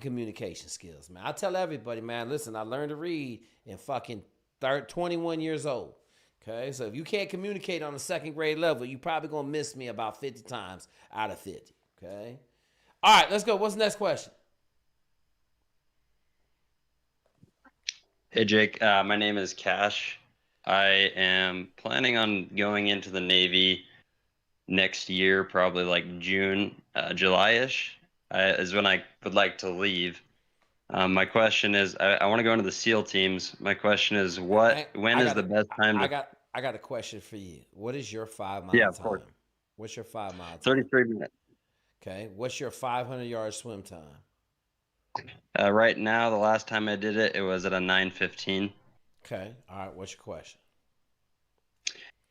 communication skills, man? I tell everybody, man. Listen, I learned to read in fucking 21 years old. Okay, so if you can't communicate on a second grade level, you probably gonna miss me about 50 times out of 50. Okay. All right, let's go. What's the next question? Hey, Jake. My name is Cash. I am planning on going into the Navy next year, probably like June, July-ish, is when I would like to leave. My question is, I want to go into the SEAL teams. My question is, when is the best time to... I got a question for you. What is your 5 mile Yeah, time? of course. What's your 5 mile time? 33 minutes. Okay. What's your 500-yard swim time? Right now, the last time I did it, it was at a 9:15. Okay. All right. What's your question?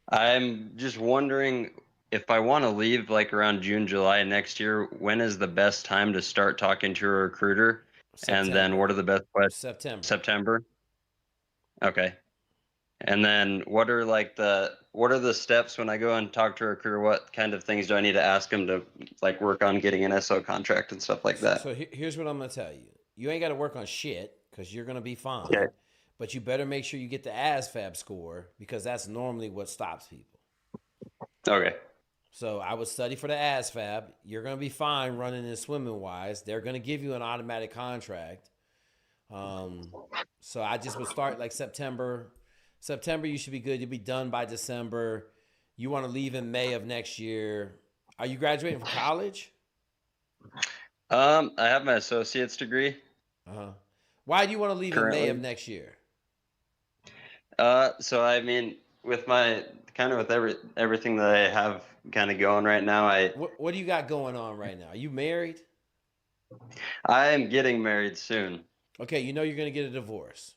I'm just wondering if I want to leave like around June, July next year, when is the best time to start talking to a recruiter? And then what are the best questions? September. Okay. And then what are the steps when I go and talk to a recruiter? What kind of things do I need to ask them to like work on getting an SO contract and stuff like that? So here's what I'm going to tell you. You ain't got to work on shit because you're going to be fine. Okay. But you better make sure you get the ASVAB score because that's normally what stops people. Okay. So I would study for the ASVAB. You're going to be fine running and swimming wise. They're going to give you an automatic contract. So I just would start like September. September, you should be good. You'll be done by December. You want to leave in May of next year. Are you graduating from college? I have my associate's degree. Why do you want to leave in May of next year? So I mean, with everything that I have kind of going right now, What do you got going on right now? Are you married? I am getting married soon. Okay, you know you're going to get a divorce.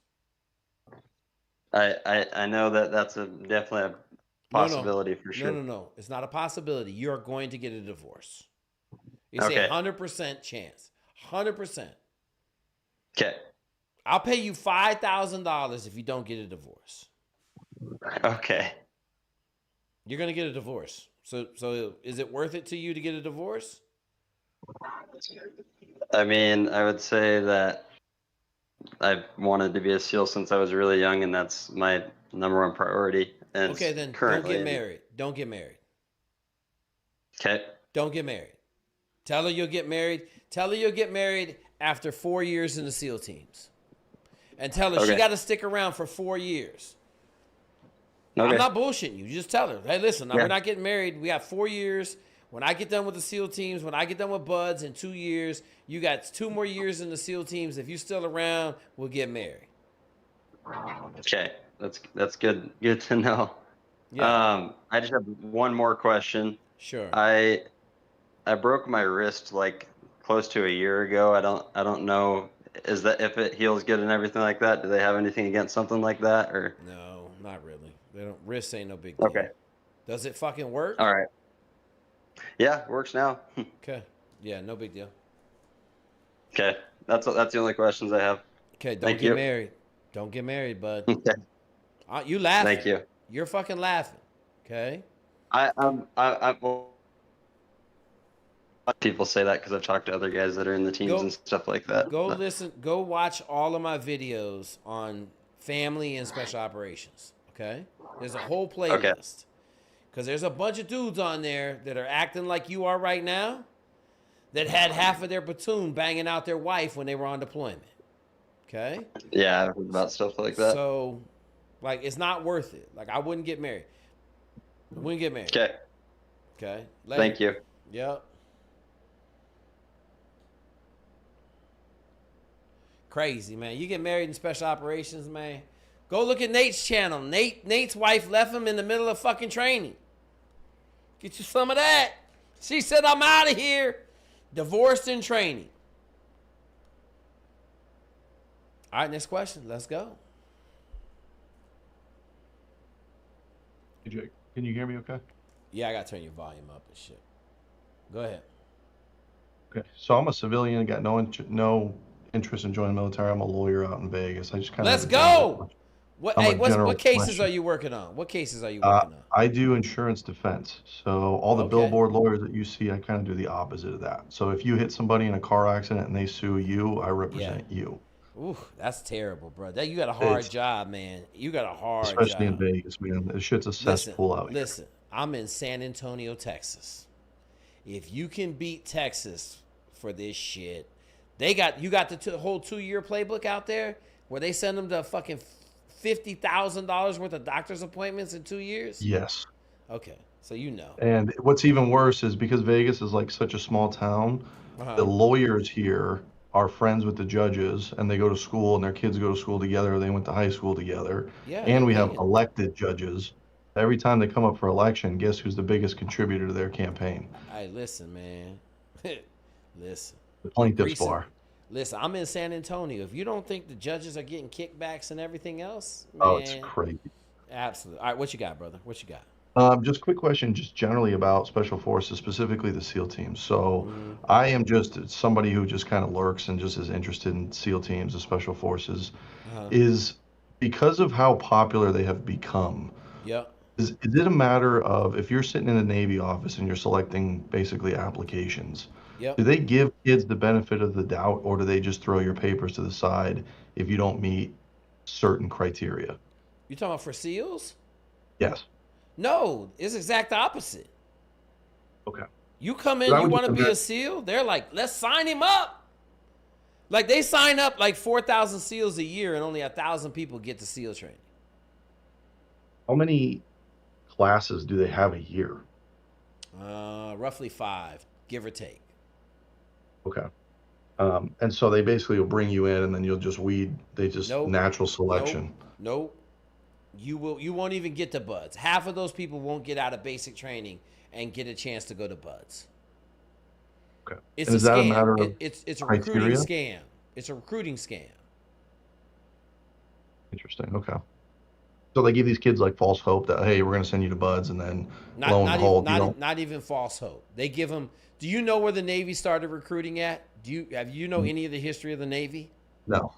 I know that's definitely a possibility for sure. No. It's not a possibility. You're going to get a divorce. It's Okay. a 100% chance. 100%. Okay. I'll pay you $5,000 if you don't get a divorce. Okay. You're going to get a divorce. So is it worth it to you to get a divorce? I mean, I would say that I've wanted to be a SEAL since I was really young, and that's my number one priority. And Okay, then currently, don't get married. Don't get married. Okay. Don't get married. Tell her you'll get married. Tell her you'll get married after 4 years in the SEAL teams. And tell her she got to stick around for 4 years. Okay. I'm not bullshitting you. You just tell her, hey, listen, Yeah. we're not getting married. We got 4 years. When I get done with the SEAL teams, when I get done with Buds in 2 years, you got 2 more years in the SEAL teams. If you're still around, we'll get married. Okay. That's good. Good to know. Yeah. I just have one more question. Sure. I broke my wrist like close to a year ago. I don't know. Is that if it heals good and everything like that? Do they have anything against something like that or? No, not really. They don't. Wrists ain't no big deal. Okay. Does it fucking work? All right. Yeah, it works now. Okay. Yeah, no big deal. Okay. That's the only questions I have. Okay, don't Thank get you. married. Don't get married, bud. Okay. You laughing. Thank you. You're fucking laughing. Okay? Well, people say that because I've talked to other guys that are in the teams and stuff like that. Go watch all of my videos on family and special operations. Okay? There's a whole playlist. Because there's a bunch of dudes on there that are acting like you are right now that had half of their platoon banging out their wife when they were on deployment. Okay. Yeah, I've heard about stuff like that. So, like, it's not worth it. Like, I wouldn't get married. Wouldn't get married. Okay. Okay. Thank you. Yep. Crazy, man. You get married in special operations, man. Go look at Nate's channel. Nate's wife left him in the middle of fucking training. Get you some of that. She said, I'm out of here. Divorced in training. All right, next question. Let's go. Hey, Jake, can you hear me okay? Yeah, I got to turn your volume up and shit. Go ahead. Okay, so I'm a civilian, got no interest in joining the military. I'm a lawyer out in Vegas. I just kind of Let's go. What cases question. are you working on? What cases are you working on? I do insurance defense. So all the billboard lawyers that you see, I kind of do the opposite of that. So if you hit somebody in a car accident and they sue you, I represent you. Ooh, that's terrible, bro. You got a hard job, man. You got a hard job. Especially in Vegas, man. This shit's a cesspool out here. Listen, I'm in San Antonio, Texas. If you can beat Texas for this shit, you got the whole 2-year playbook out there where they send them to fucking $50,000 worth of doctor's appointments in 2 years? Yes. Okay, so you know. And what's even worse is because Vegas is like such a small town, the lawyers here are friends with the judges, and they go to school, and their kids go to school together, or they went to high school together. Yeah, and we have elected judges. Every time they come up for election, guess who's the biggest contributor to their campaign? Hey, listen, man. Listen. The plaintiff's bar. Listen, I'm in San Antonio. If you don't think the judges are getting kickbacks and everything else, man, Oh, it's crazy. Absolutely. All right, what you got, brother? What you got? Just quick question, just generally about special forces, specifically the SEAL teams. So I am just somebody who just kind of lurks and just is interested in SEAL teams, the special forces. Is because of how popular they have become. Yep. Is it a matter of if you're sitting in a Navy office and you're selecting basically applications, do they give kids the benefit of the doubt, or do they just throw your papers to the side if you don't meet certain criteria? You talking about for SEALs? Yes. No, it's exact opposite. Okay. You come in, you want to be a SEAL, they're like, let's sign him up. Like they sign up like 4,000 SEALs a year, and only 1,000 people get to SEAL training. How many classes do they have a year? Roughly 5, give or take. Okay. And so they basically will bring you in, and then you'll just weed. They just natural selection. Nope. You won't even get to buds. Half of those people won't get out of basic training and get a chance to go to buds. Okay. It's and a is that scam. a matter of It's a criteria? recruiting scam. It's a recruiting scam. Interesting. Okay. So they give these kids like false hope that, hey, we're going to send you to buds, and then lo and behold, not even false hope. They give them. Do you know where the Navy started recruiting at? Have you know any of the history of the Navy? No.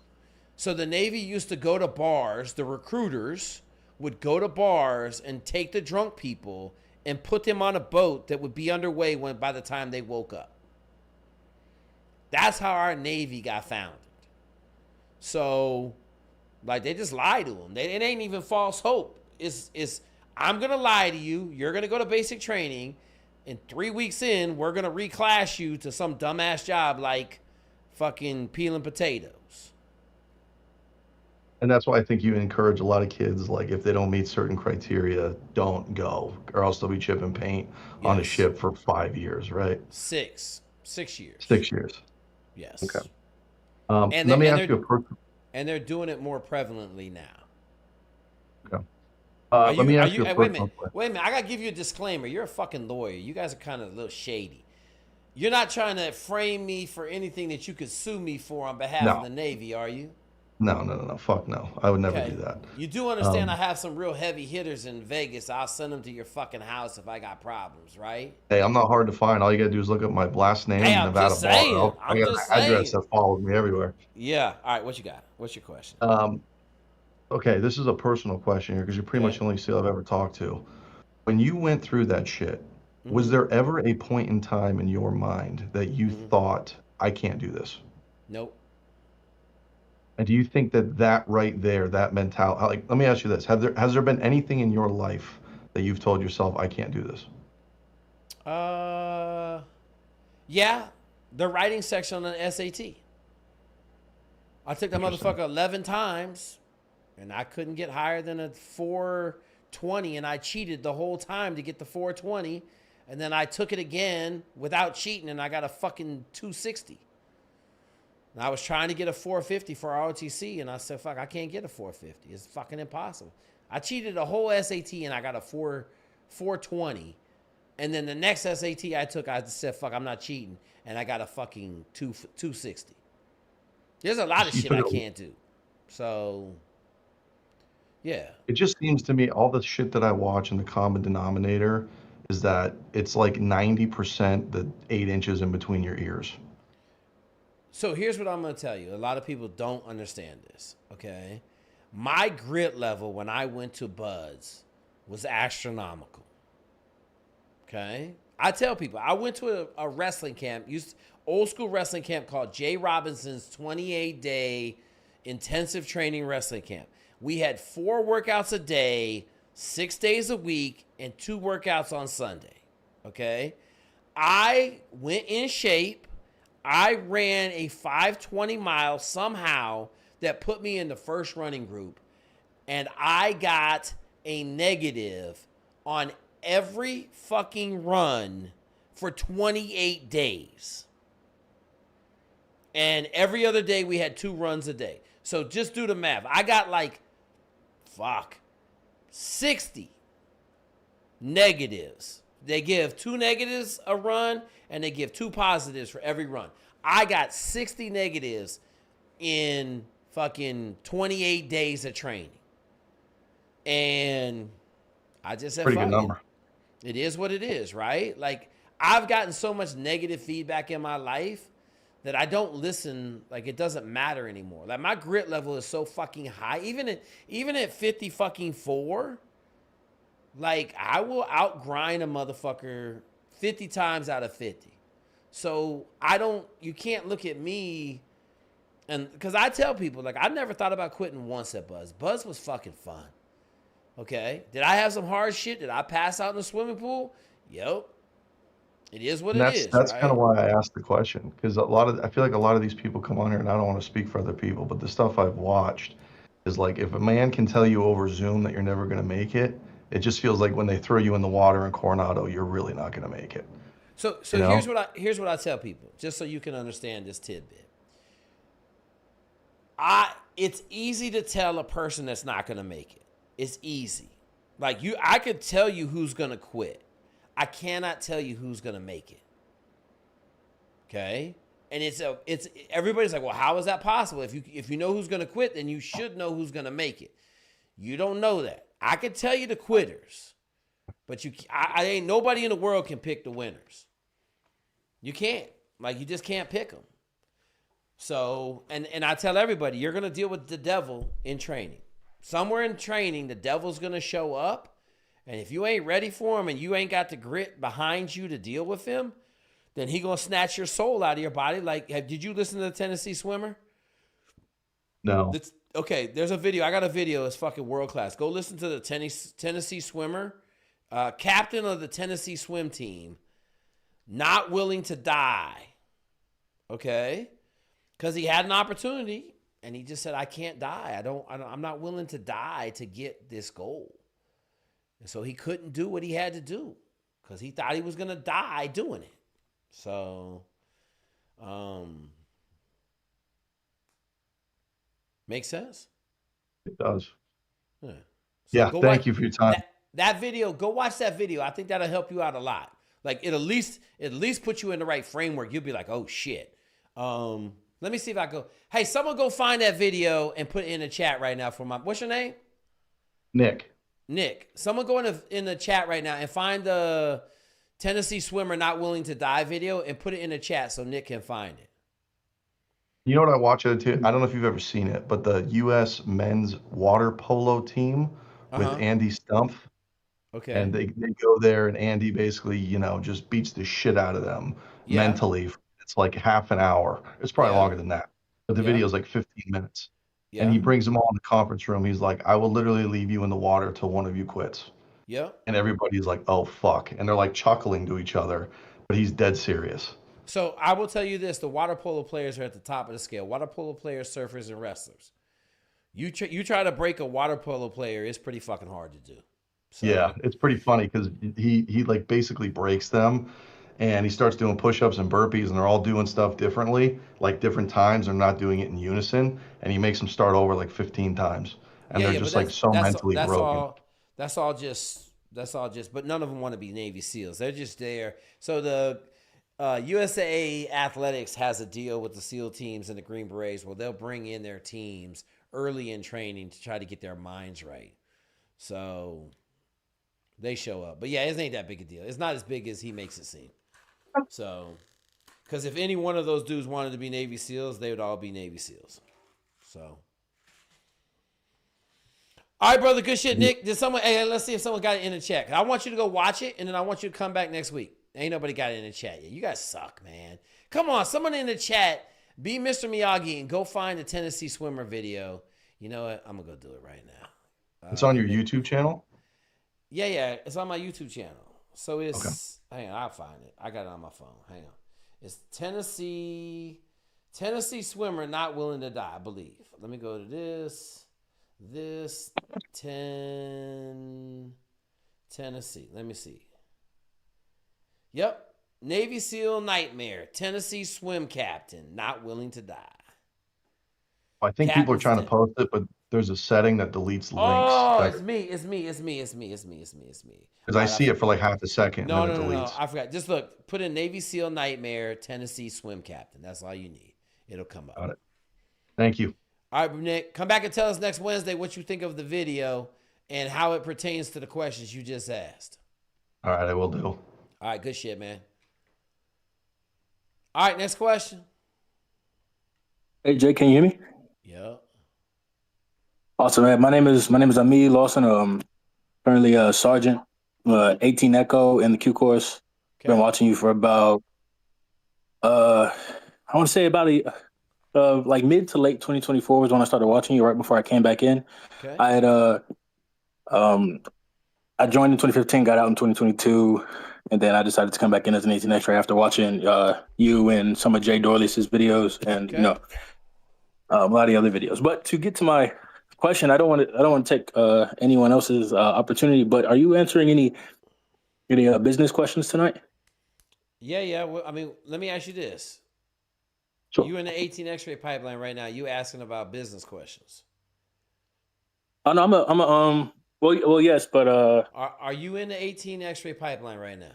So the Navy used to go to bars. The recruiters would go to bars and take the drunk people and put them on a boat that would be underway by the time they woke up. That's how our Navy got founded. So, like, they just lie to them. It ain't even false hope. It's I'm going to lie to you. You're going to go to basic training. And 3 weeks in, we're going to reclass you to some dumbass job like fucking peeling potatoes. And that's why I think you encourage a lot of kids, like, if they don't meet certain criteria, don't go, or else they'll be chipping paint on a ship for 5 years, right? 6 years. 6 years. Yes. Okay. Let me ask you a question. And they're doing it more prevalently now. Okay. Let me ask you a wait a personal minute. Wait a minute. I got to give you a disclaimer. You're a fucking lawyer. You guys are kind of a little shady. You're not trying to frame me for anything that you could sue me for on behalf of the Navy, are you? No. Fuck no. I would never do that. You do understand I have some real heavy hitters in Vegas. I'll send them to your fucking house if I got problems, right? Hey, I'm not hard to find. All you gotta do is look up my last name, Hey, I'm Nevada just saying. Bar. I got an address that follows me everywhere. Yeah. All right. What you got? What's your question? Okay, this is a personal question here because you're pretty much the only SEAL I've ever talked to. When you went through that shit, was there ever a point in time in your mind that you thought, I can't do this? Nope. And do you think that right there, that mentality, like, let me ask you this. Has there been anything in your life that you've told yourself, I can't do this? Yeah. The writing section on the SAT. I took that motherfucker 11 times, and I couldn't get higher than a 420, and I cheated the whole time to get the 420, and then I took it again without cheating, and I got a fucking 260. And I was trying to get a 450 for ROTC, and I said, fuck, I can't get a 450. It's fucking impossible. I cheated a whole SAT, and I got a 420. And then the next SAT I took, I said, fuck, I'm not cheating. And I got a fucking 260. There's a lot of shit I can't do. So, yeah. It just seems to me all the shit that I watch in the common denominator is that it's like 90% the 8 inches in between your ears. So here's what I'm going to tell you. A lot of people don't understand this, okay? My grit level when I went to Buds was astronomical, okay? I tell people, I went to a wrestling camp, old school wrestling camp called Jay Robinson's 28-day intensive training wrestling camp. We had 4 workouts a day, 6 days a week, and 2 workouts on Sunday, okay? I went in shape. I ran a 520 mile somehow that put me in the first running group, and I got a negative on every fucking run for 28 days. And every other day we had 2 runs a day. So just do the math. I got like, 60 negatives. They give 2 negatives a run, and they give 2 positives for every run. I got 60 negatives in fucking 28 days of training. And I just said, pretty good number. It is what it is, right? Like, I've gotten so much negative feedback in my life that I don't listen. Like, it doesn't matter anymore. Like, my grit level is so fucking high. Even at 50 fucking 4, like, I will outgrind a motherfucker 50 times out of 50. So you can't look at me, and because I tell people, like, I never thought about quitting once at Buzz. Buzz was fucking fun. Okay? Did I have some hard shit? Did I pass out in the swimming pool? Yep. It is what it is. That's right? kind of why I asked the question, because I feel like a lot of these people come on here, and I don't want to speak for other people, but the stuff I've watched is like, if a man can tell you over Zoom that you're never going to make it, it just feels like when they throw you in the water in Coronado, you're really not going to make it. So here's what I tell people, just so you can understand this tidbit. It's easy to tell a person that's not going to make it. It's easy. Like, I could tell you who's going to quit. I cannot tell you who's going to make it. Okay? And it's everybody's like, well, how is that possible? If you know who's going to quit, then you should know who's going to make it. You don't know that. I could tell you the quitters, but I ain't nobody in the world can pick the winners. You can't. Like, you just can't pick them. So, and I tell everybody, you're going to deal with the devil in training. Somewhere in training, the devil's going to show up. And if you ain't ready for him and you ain't got the grit behind you to deal with him, then he going to snatch your soul out of your body. Like, did you listen to the Tennessee Swimmer? No. Okay, there's a video. I got a video. It's fucking world class. Go listen to the Tennessee Swimmer, captain of the Tennessee swim team, not willing to die. Okay? Because he had an opportunity, and he just said, I can't die. I'm not willing to die to get this goal. And so he couldn't do what he had to do because he thought he was going to die doing it. So, makes sense? It does. Yeah. Yeah, thank you for your time. That video, go watch that video. I think that'll help you out a lot. Like, it at least put you in the right framework. You'll be like, oh, shit. Let me see if I go. Hey, someone go find that video and put it in the chat right now for what's your name? Nick. Someone go in the chat right now and find the Tennessee Swimmer Not Willing to Die video and put it in the chat so Nick can find it. You know what I watch it too? I don't know if you've ever seen it, but the U.S. men's water polo team with Andy Stumpf. Okay. And they go there, and Andy basically, just beats the shit out of them mentally. It's like half an hour. It's probably longer than that. But the video is like 15 minutes. Yeah. And he brings them all in the conference room. He's like, I will literally leave you in the water till one of you quits. Yeah. And everybody's like, oh, fuck. And they're like chuckling to each other. But he's dead serious. So I will tell you this: the water polo players are at the top of the scale. Water polo players, surfers, and wrestlers. You try to break a water polo player, it's pretty fucking hard to do. So, Yeah, it's pretty funny because he like basically breaks them, and he starts doing push-ups and burpees, and they're all doing stuff differently, like different times. They're not doing it in unison, and he makes them start over like 15 times, and they're but just like so mentally broken. That's all just. But none of them want to be Navy SEALs. They're just there. So the USA Athletics has a deal with the SEAL teams and the Green Berets where they'll bring in their teams early in training to try to get their minds right. So they show up. But yeah, it ain't that big a deal. It's not as big as he makes it seem. So, because if any one of those dudes wanted to be Navy SEALs, they would all be Navy SEALs. So. All right, brother. Good shit, Nick. Did someone? Hey, let's see if someone got it in the chat. I want you to go watch it, and then I want you to come back next week. Ain't nobody got it in the chat yet. You guys suck, man. Come on, someone in the chat, be Mr. Miyagi and go find the Tennessee swimmer video. You know what? I'm gonna go do it right now. It's on your YouTube channel? Yeah, it's on my YouTube channel. So it's hang on, I'll find it. I got it on my phone. Hang on. It's Tennessee swimmer not willing to die, I believe. Let me go to this 10 Tennessee. Let me see. Yep. Navy SEAL nightmare. Tennessee swim captain not willing to die. I think people are trying to post it, but there's a setting that deletes links. Oh, it's me. Because I see it for like half a second. No, and then it deletes. no. I forgot. Just look. Put in Navy SEAL nightmare Tennessee swim captain. That's all you need. It'll come up. Got it. Thank you. All right, Nick. Come back and tell us next Wednesday what you think of the video and how it pertains to the questions you just asked. All right, I will do. All right, good shit, man. All right, next question. Hey, Jay, can you hear me? Yeah. Awesome, man. My name is Ami Lawson. Currently a sergeant, 18 Echo in the Q course. Been watching you for about, I want to say about like mid to late 2024 was when I started watching you. Right before I came back in, Okay. I had I joined in 2015, got out in 2022, and then I decided to come back in as an 18 X-ray after watching you and some of Jay Dorley's videos and a lot of the other videos. But to get to my question, I don't want to take anyone else's opportunity. But are you answering any business questions tonight? Yeah. Well, I mean, let me ask you this. Sure. You in the 18 X-ray pipeline right now. You asking about business questions? Oh no, well, yes, but Are you in the 18 X-ray pipeline right now?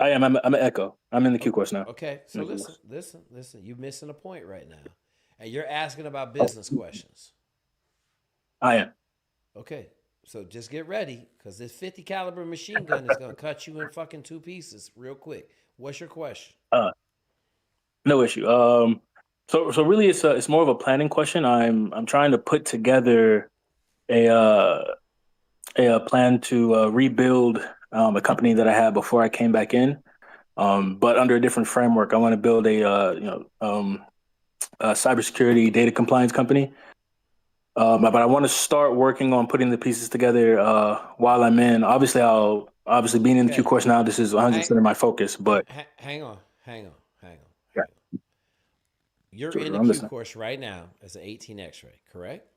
I am. I'm an Echo. I'm in the Q course now. Okay, so listen. You're missing a point right now, and you're asking about business questions. I am. Okay, so just get ready because this 50 caliber machine gun is gonna cut you in fucking two pieces real quick. What's your question? No issue. So really, it's more of a planning question. I'm trying to put together a plan to rebuild a company that I had before I came back in, but under a different framework. I want to build a cybersecurity data compliance company. But I want to start working on putting the pieces together while I'm in. Obviously being in the Q course now, this is 100% of my focus. But hang on. Yeah. You're Sure, in the I'm Q listening. course right now as an 18 X-ray, correct?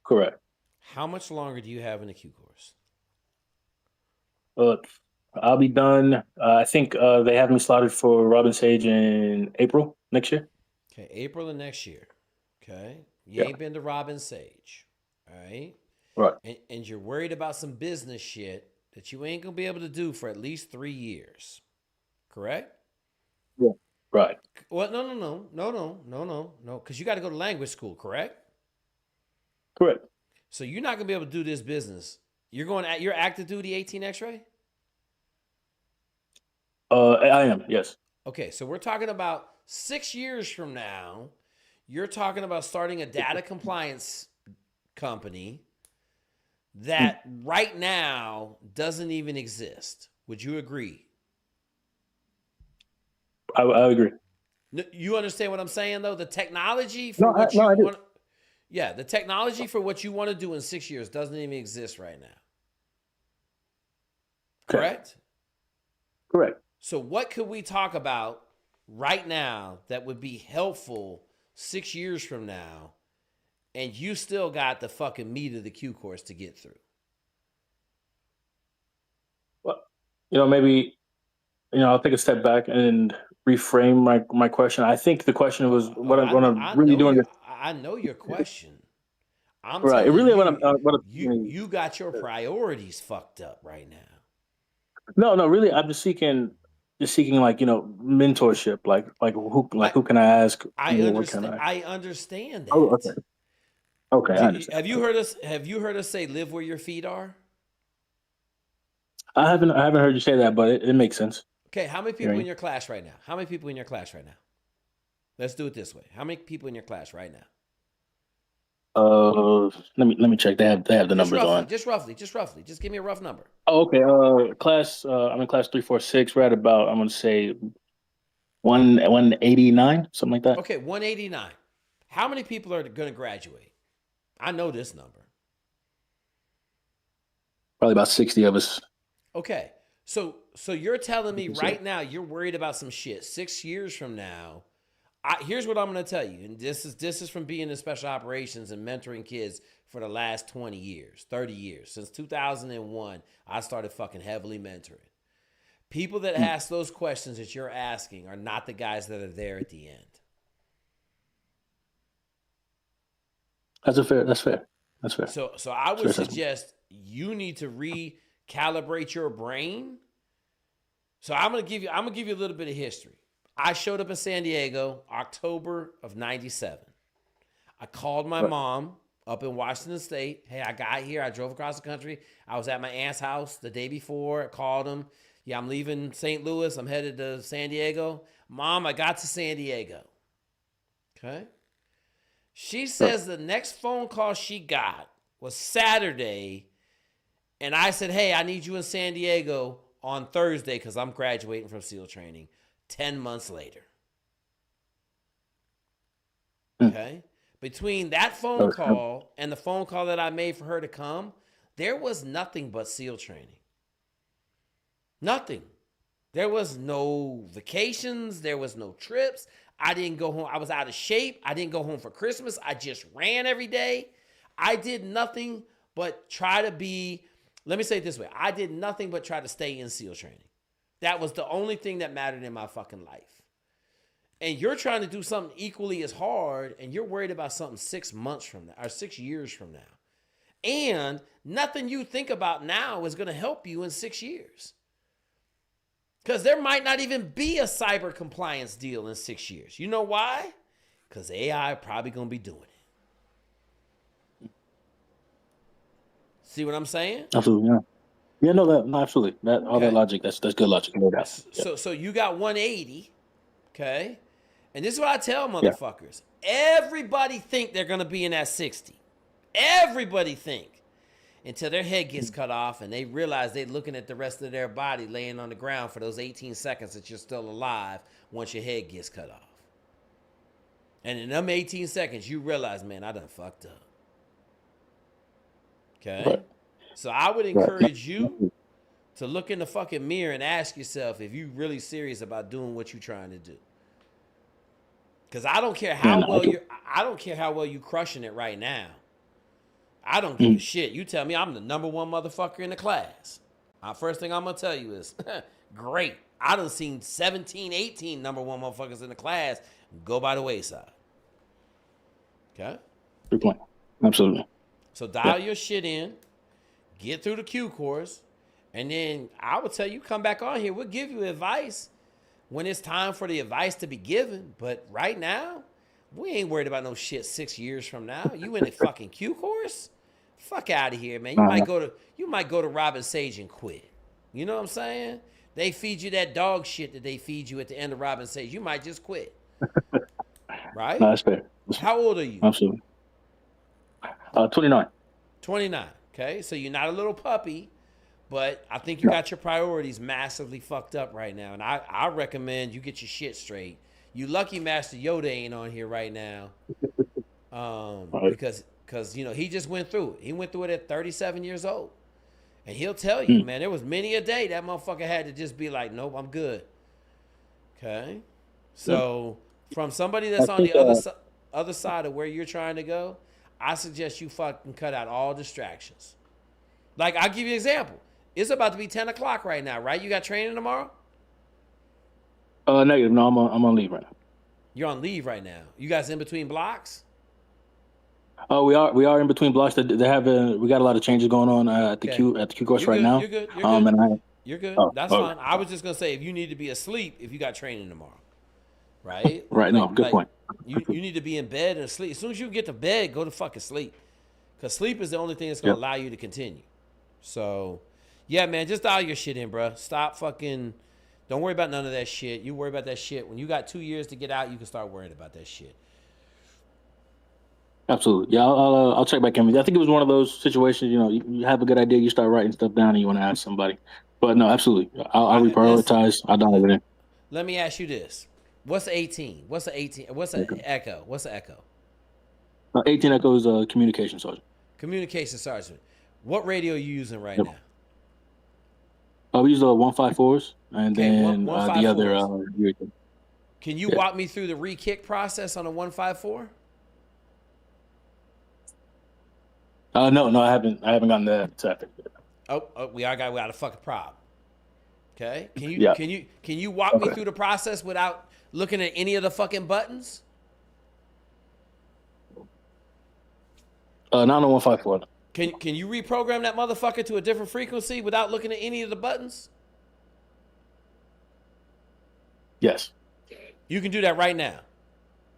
Correct. How much longer do you have in the Q course? I'll be done. I think they have me slotted for Robin Sage in April next year. Okay, April of next year. Okay, you ain't been to Robin Sage, all right? Right. And you're worried about some business shit that you ain't gonna be able to do for at least 3 years, correct? Yeah. Right. Well, no, because you got to go to language school, correct? Correct. So you're not gonna be able to do this business. You're active duty 18 X-ray? I am, yes. Okay, so we're talking about 6 years from now. You're talking about starting a data compliance company that right now doesn't even exist. Would you agree? I agree. You understand what I'm saying, though? The technology for what you want. Yeah, the technology for what you want to do in 6 years doesn't even exist right now. Okay. Correct? Correct. So what could we talk about right now that would be helpful 6 years from now, and you still got the fucking meat of the Q course to get through? Well, maybe, I'll take a step back and reframe my question. I think the question was what I'm really doing. I know your question. I'm Right. telling Really, you, you got your priorities fucked up right now. No, really, I'm just seeking like, mentorship, like who can I ask? I What can understand. I? I understand that. Oh, okay. Okay, I understand. Have you heard us say live where your feet are? I haven't heard you say that, but it makes sense. Okay, how many people in your class right now? How many people in your class right now? Let's do it this way. How many people in your class right now? Let me check. They have the numbers on. Just roughly. Just give me a rough number. Oh, okay. Class. I'm in class 346. We're at about, I'm gonna say 189, something like that. Okay, 189. How many people are going to graduate? I know this number. Probably about 60 of us. Okay, so you're telling me right now you're worried about some shit 6 years from now. Here's what I'm going to tell you, and this is from being in special operations and mentoring kids for the last 20 years, 30 years. Since 2001, I started fucking heavily mentoring. People that ask those questions that you're asking are not the guys that are there at the end. That's fair. So I would suggest you need to recalibrate your brain. So I'm gonna give you a little bit of history. I showed up in San Diego, October of '97. I called my mom up in Washington State. Hey, I got here. I drove across the country. I was at my aunt's house the day before. I called him. Yeah, I'm leaving St. Louis. I'm headed to San Diego. Mom, I got to San Diego. Okay. She says the next phone call she got was Saturday. And I said, hey, I need you in San Diego on Thursday because I'm graduating from SEAL training 10 months later. Okay? Between that phone call and the phone call that I made for her to come, there was nothing but SEAL training. Nothing. There was no vacations. There was no trips. I didn't go home. I was out of shape. I didn't go home for Christmas. I just ran every day. I did nothing but try to be, let me say it this way. I did nothing but try to stay in SEAL training. That was the only thing that mattered in my fucking life. And you're trying to do something equally as hard, and you're worried about something 6 months from now, or 6 years from now. And nothing you think about now is going to help you in 6 years. Because there might not even be a cyber compliance deal in 6 years. You know why? Because AI probably going to be doing it. See what I'm saying? Absolutely, yeah. Yeah, no, absolutely. That logic, that's good logic. No doubt. So you got 180, okay? And this is what I tell motherfuckers. Everybody think they're going to be in that 60. Everybody think. Until their head gets cut off and they realize they're looking at the rest of their body laying on the ground for those 18 seconds that you're still alive once your head gets cut off. And in them 18 seconds, you realize, man, I done fucked up. Okay? Right. So I would encourage you to look in the fucking mirror and ask yourself if you're really serious about doing what you're trying to do. Because I don't care how well you're crushing it right now. I don't give a shit. You tell me I'm the number one motherfucker in the class. First thing I'm going to tell you is, great. I done seen 17, 18 number one motherfuckers in the class go by the wayside. Okay? Good point. Absolutely. So dial your shit in, get through the Q course, and then I would tell you, come back on here. We'll give you advice when it's time for the advice to be given. But right now, we ain't worried about no shit 6 years from now. You in the fucking Q course? Fuck out of here, man. You might go to Robin Sage and quit. You know what I'm saying? They feed you that dog shit that they feed you at the end of Robin Sage. You might just quit. Right? No, that's fair. How old are you? Absolutely. 29. 29. Okay, so you're not a little puppy, but I think you got your priorities massively fucked up right now. And I recommend you get your shit straight. You lucky Master Yoda ain't on here right now. Because he just went through it. He went through it at 37 years old. And he'll tell you, man, there was many a day that motherfucker had to just be like, nope, I'm good. Okay. So from somebody that's on the other side of where you're trying to go, I suggest you fucking cut out all distractions. Like, I'll give you an example. It's about to be 10 o'clock right now, right? You got training tomorrow? Negative. No, I'm on leave right now. You're on leave right now. You guys in between blocks? Oh, we are in between blocks. We got a lot of changes going on at the Q course right now. You're good. You're good. You're good. Oh, That's fine. I was just gonna say, if you need to be asleep if you got training tomorrow, right? Right. No, good point. You need to be in bed and asleep. As soon as you get to bed, go to fucking sleep, because sleep is the only thing that's gonna allow you to continue. So, yeah, man, just dial your shit in, bro. Stop fucking. Don't worry about none of that shit. You worry about that shit when you got 2 years to get out. You can start worrying about that shit. Absolutely. Yeah, I'll check back in. I think it was one of those situations. You have a good idea, you start writing stuff down, and you want to ask somebody. But no, absolutely. I'll reprioritize. I'll dial it in. Let me ask you this: What's 18? What's the 18? What's an echo? What's the echo? 18 Echo is a communication sergeant. Communication sergeant. What radio are you using right now? We use 154s, and then the other. Can you walk me through the re-kick process on a 154? No, I haven't gotten that to happen. Oh, we got a fucking problem. Okay, can you walk me through the process without looking at any of the fucking buttons? Not on 154. Can you reprogram that motherfucker to a different frequency without looking at any of the buttons? Yes. You can do that right now.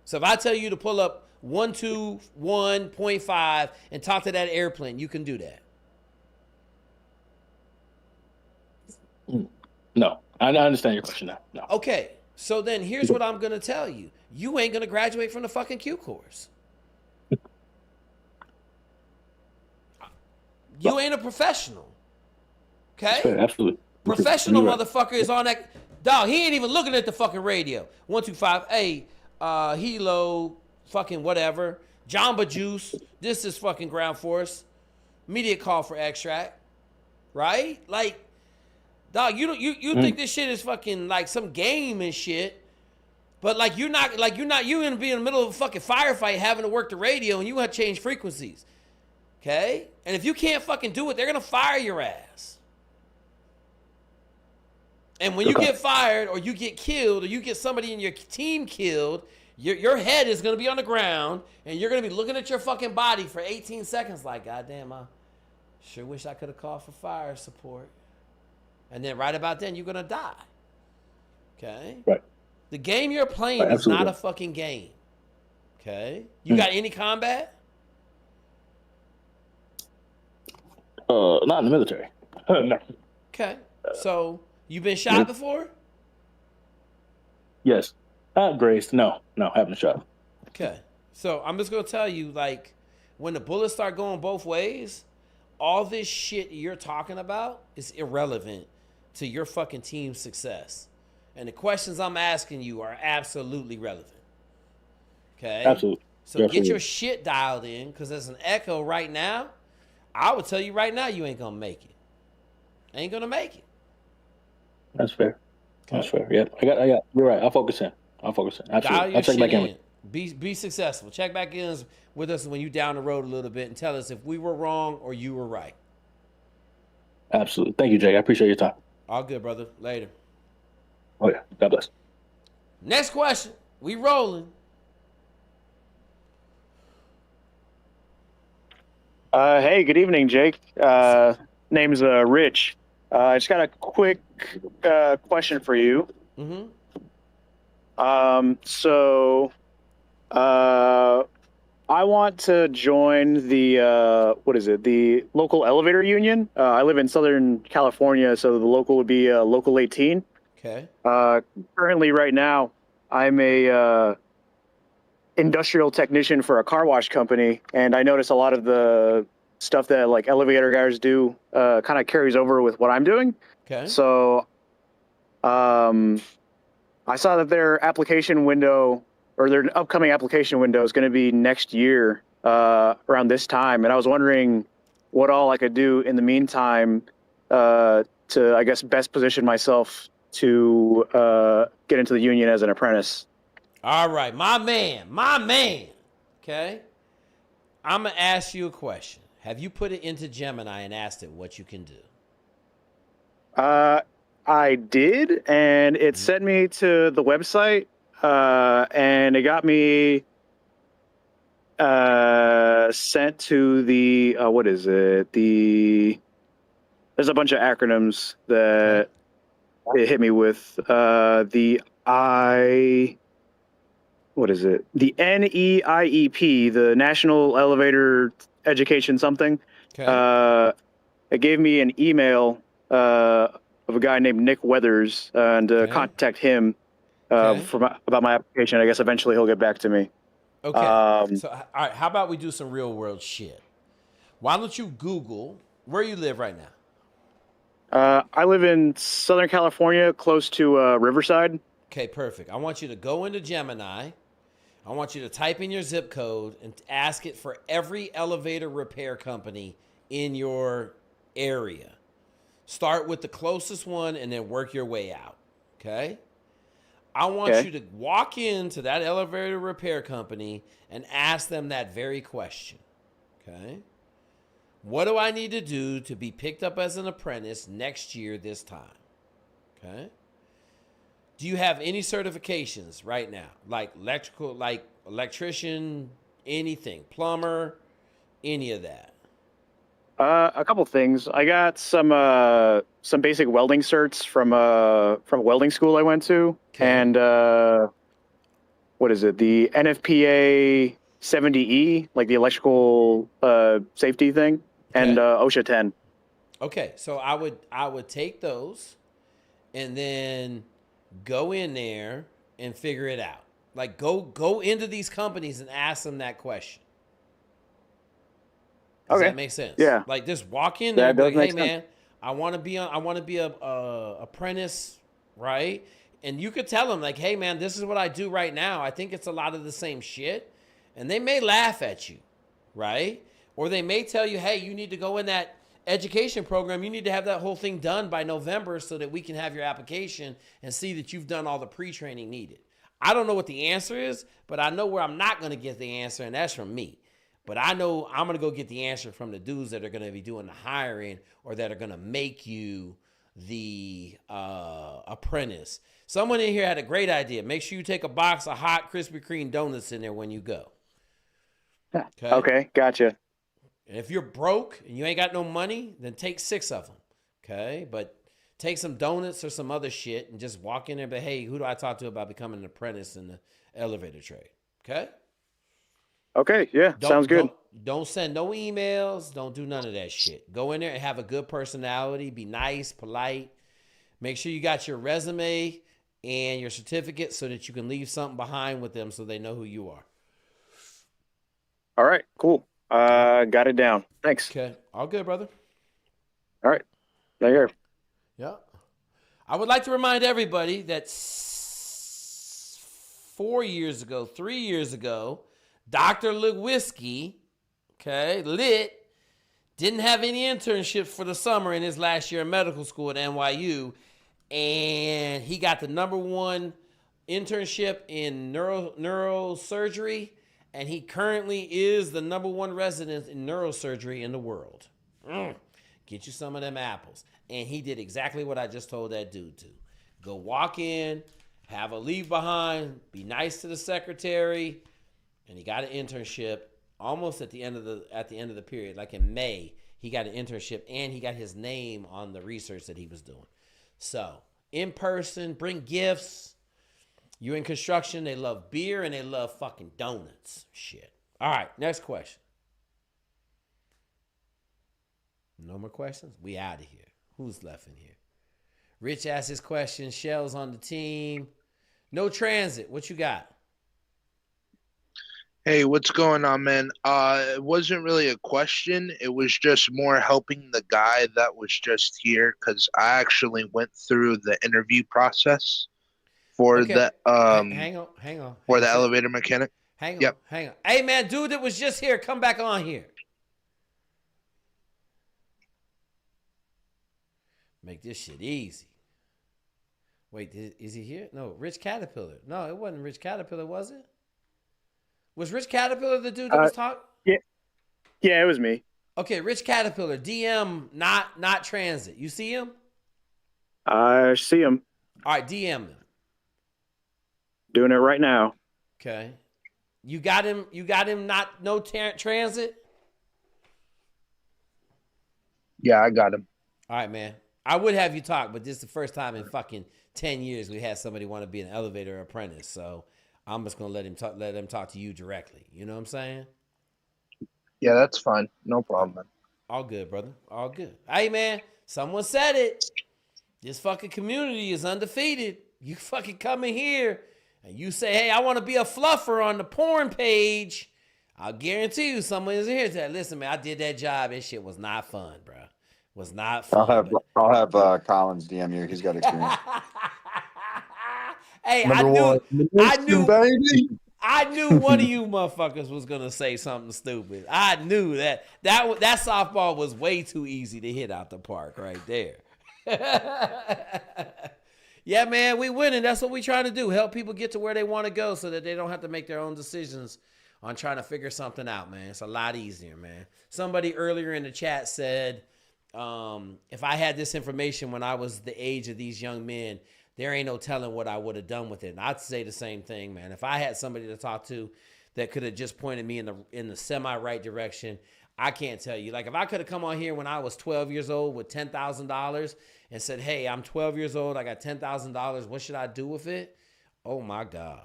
So if I tell you to pull up 121.5 and talk to that airplane, you can do that. No, I understand your question now. No. Okay, so then here's what I'm gonna tell you: you ain't gonna graduate from the fucking Q course. You ain't a professional. Okay? Fair, absolutely. Professional motherfucker is on that. Dog, he ain't even looking at the fucking radio. 125, hey, Hilo, fucking whatever. Jamba Juice. This is fucking ground force. Immediate call for extract. Right? Like, dog, you think this shit is fucking like some game and shit. But you in the middle of a fucking firefight having to work the radio and you have to change frequencies. Okay? And if you can't fucking do it, they're going to fire your ass. And when you get fired or you get killed or you get somebody in your team killed, your head is going to be on the ground and you're going to be looking at your fucking body for 18 seconds like, goddamn, I sure wish I could have called for fire support. And then right about then, you're going to die. Okay? Right. The game you're playing is not a fucking game. Okay? You got any combat? Not in the military. No. Okay. So, you been shot before? Yes. Grazed. No, haven't shot. Okay. So, I'm just going to tell you, when the bullets start going both ways, all this shit you're talking about is irrelevant to your fucking team's success. And the questions I'm asking you are absolutely relevant. Okay? Absolutely. So, get your shit dialed in, because there's an echo right now. I would tell you right now, you ain't gonna make it. Ain't gonna make it. That's fair. Okay. That's fair. Yeah, I got. You're right. I'll focus in. Absolutely. I'll check back in. Be successful. Check back in with us when you down the road a little bit and tell us if we were wrong or you were right. Absolutely. Thank you, Jake. I appreciate your time. All good, brother. Later. Oh yeah. God bless. Next question. We rolling. Hey, good evening, Jake. Name's Rich. I just got a quick question for you. Mm-hmm. I want to join the local elevator union. I live in Southern California, so the local would be Local 18. Okay. Currently, right now, I'm a industrial technician for a car wash company, and I notice a lot of the stuff that elevator guys do kind of carries over with what I'm doing. Okay. So I saw that their application window, or their upcoming application window, is going to be next year around this time, and I was wondering what all I could do in the meantime to, I guess, best position myself to get into the union as an apprentice. All right, my man. Okay, I'm gonna ask you a question. Have you put it into Gemini and asked it what you can do? I did, and it sent me to the website, and it got me sent to the what is it? There's a bunch of acronyms that it hit me with. What is it? The NEIEP, the National Elevator Education something. Okay. It gave me an email of a guy named Nick Weathers and contact him about my application. I guess eventually he'll get back to me. Okay. So, all right, how about we do some real world shit? Why don't you Google where you live right now? I live in Southern California, close to Riverside. Okay, perfect. I want you to go into Gemini. I want you to type in your zip code and ask it for every elevator repair company in your area. Start with the closest one and then work your way out. Okay? I want you to walk into that elevator repair company and ask them that very question. Okay? What do I need to do to be picked up as an apprentice next year this time? Okay? Do you have any certifications right now? Like electrical, like electrician, anything, plumber, any of that? A couple things. I got some basic welding certs from a welding school I went to, and what is it? The NFPA 70E, like the electrical safety thing, and OSHA 10. Okay, so I would take those, and then go in there and figure it out. Like go into these companies and ask them that question. Does that make sense? Yeah. Like just walk in there and be like, hey man, I want to be a apprentice, right? And you could tell them like, hey man, this is what I do right now. I think it's a lot of the same shit. And they may laugh at you, right? Or they may tell you, hey, you need to go in that education program. You need to have that whole thing done by November so that we can have your application and see that you've done all the pre-training needed. I don't know what the answer is, but I know where I'm not going to get the answer, and that's from me. But I know I'm going to go get the answer from the dudes that are going to be doing the hiring or that are going to make you the apprentice. Someone in here had a great idea. Make sure you take a box of hot Krispy Kreme donuts in there when you go. Okay, gotcha. And if you're broke and you ain't got no money, then take 6 of them. Okay, but take some donuts or some other shit and just walk in there and be, hey, who do I talk to about becoming an apprentice in the elevator trade? Okay? Okay, yeah, sounds good. Don't send no emails. Don't do none of that shit. Go in there and have a good personality. Be nice, polite. Make sure you got your resume and your certificate so that you can leave something behind with them so they know who you are. All right, cool. Got it down. Thanks. Okay, all good, brother. All right, there you go. Yeah. I would like to remind everybody that 3 years ago, Dr. Lewinsky, Lit, didn't have any internships for the summer in his last year of medical school at NYU, and he got the #1 internship in neurosurgery, and he currently is the #1 resident in neurosurgery in the world. Get you some of them apples. And he did exactly what I just told that dude to. Go walk in, have a leave behind, be nice to the secretary, and he got an internship almost at the end of the period, like in May. He got an internship and he got his name on the research that he was doing. So, in person, bring gifts. You're in construction, they love beer and they love fucking donuts. Shit. All right, next question. No more questions? We out of here. Who's left in here? Rich asked his question. Shell's on the team. No transit. What you got? Hey, what's going on, man? It wasn't really a question. It was just more helping the guy that was just here because I actually went through the interview process for the hang on. For the elevator mechanic. Hang on. Hey, man, dude that was just here, come back on here. Make this shit easy. Wait, is he here? No, Rich Caterpillar. No, it wasn't Rich Caterpillar, was it? Was Rich Caterpillar the dude that was talking? Yeah, it was me. Okay, Rich Caterpillar, DM, not transit. You see him? I see him. All right, DM him. Doing it right now. Okay. You got him. You got him. No transit. Yeah, I got him. All right, man. I would have you talk, but this is the first time in fucking 10 years we had somebody want to be an elevator apprentice. So I'm just gonna let him talk to you directly. You know what I'm saying? Yeah, that's fine. No problem, man. All good, brother. All good. Hey, man. Someone said it. This fucking community is undefeated. You fucking come in here and you say, hey, I want to be a fluffer on the porn page. I'll guarantee you someone is here to that. Listen, man, I did that job. This shit was not fun, bro. Was not fun. I'll have Collins DM you. He's got experience. Hey, Number I knew one of you motherfuckers was gonna say something stupid. I knew that softball was way too easy to hit out the park right there. Yeah, man, we winning. That's what we trying to do. Help people get to where they want to go so that they don't have to make their own decisions on trying to figure something out, man. It's a lot easier, man. Somebody earlier in the chat said, if I had this information when I was the age of these young men, there ain't no telling what I would have done with it. And I'd say the same thing, man. If I had somebody to talk to that could have just pointed me in the semi-right direction, I can't tell you. Like, if I could have come on here when I was 12 years old with $10,000 and said, hey, I'm 12 years old, I got $10,000, what should I do with it? Oh, my God.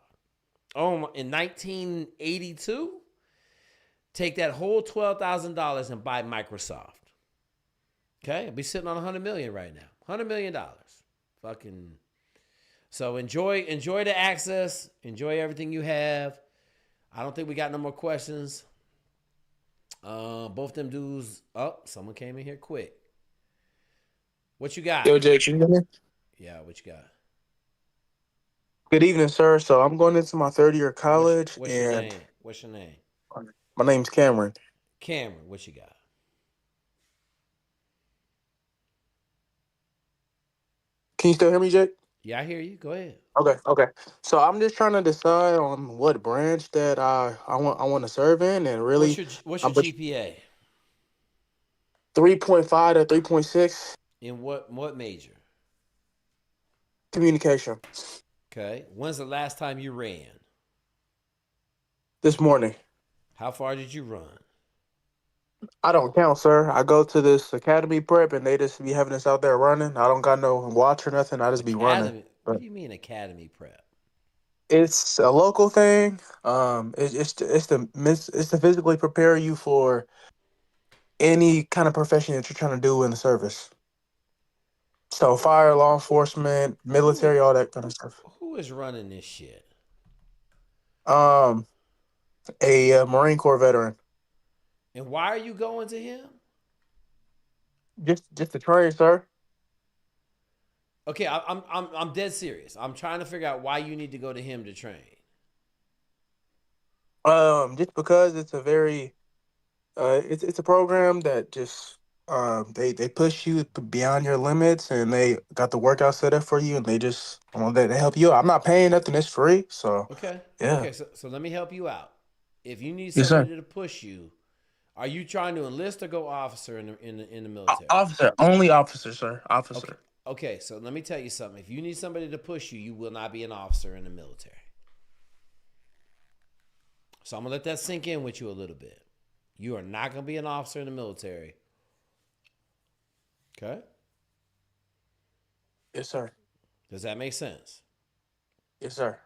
In 1982, take that whole $12,000 and buy Microsoft. Okay? I'll be sitting on $100 million right now. $100 million. Fucking... So enjoy the access. Enjoy everything you have. I don't think we got no more questions. Both them dudes. Oh, someone came in here quick. What you got? Yo, Jake, you hear me? Yeah, what you got? Good evening, sir. So I'm going into my third year of college. What's your name? What's your name? My name's Cameron. Cameron, what you got? Can you still hear me, Jake? Yeah, I hear you. Go ahead. Okay. So I'm just trying to decide on what branch that I want to serve in, and really, what's your GPA? 3.5 to 3.6. In what major? Communication. Okay. When's the last time you ran? This morning. How far did you run? I don't count, sir. I go to this academy prep, and they just be having us out there running. I don't got no watch or nothing. I just be running. What do you mean academy prep? It's a local thing. It's to physically prepare you for any kind of profession that you're trying to do in the service. So fire, law enforcement, military, all that kind of stuff. Who is running this shit? A Marine Corps veteran. And why are you going to him? Just to train, sir. Okay, I'm dead serious. I'm trying to figure out why you need to go to him to train. Just because it's a very, it's a program that just they push you beyond your limits, and they got the workout set up for you, and they just they help you out. I'm not paying nothing; it's free. So okay, yeah. Okay, so let me help you out. If you need Yes, somebody sir. to push you, are you trying to enlist or go officer in the military? Officer, only officer, sir. Officer. Okay, so let me tell you something. If you need somebody to push you, you will not be an officer in the military. So I'm going to let that sink in with you a little bit. You are not going to be an officer in the military. Okay? Yes, sir. Does that make sense? Yes, sir.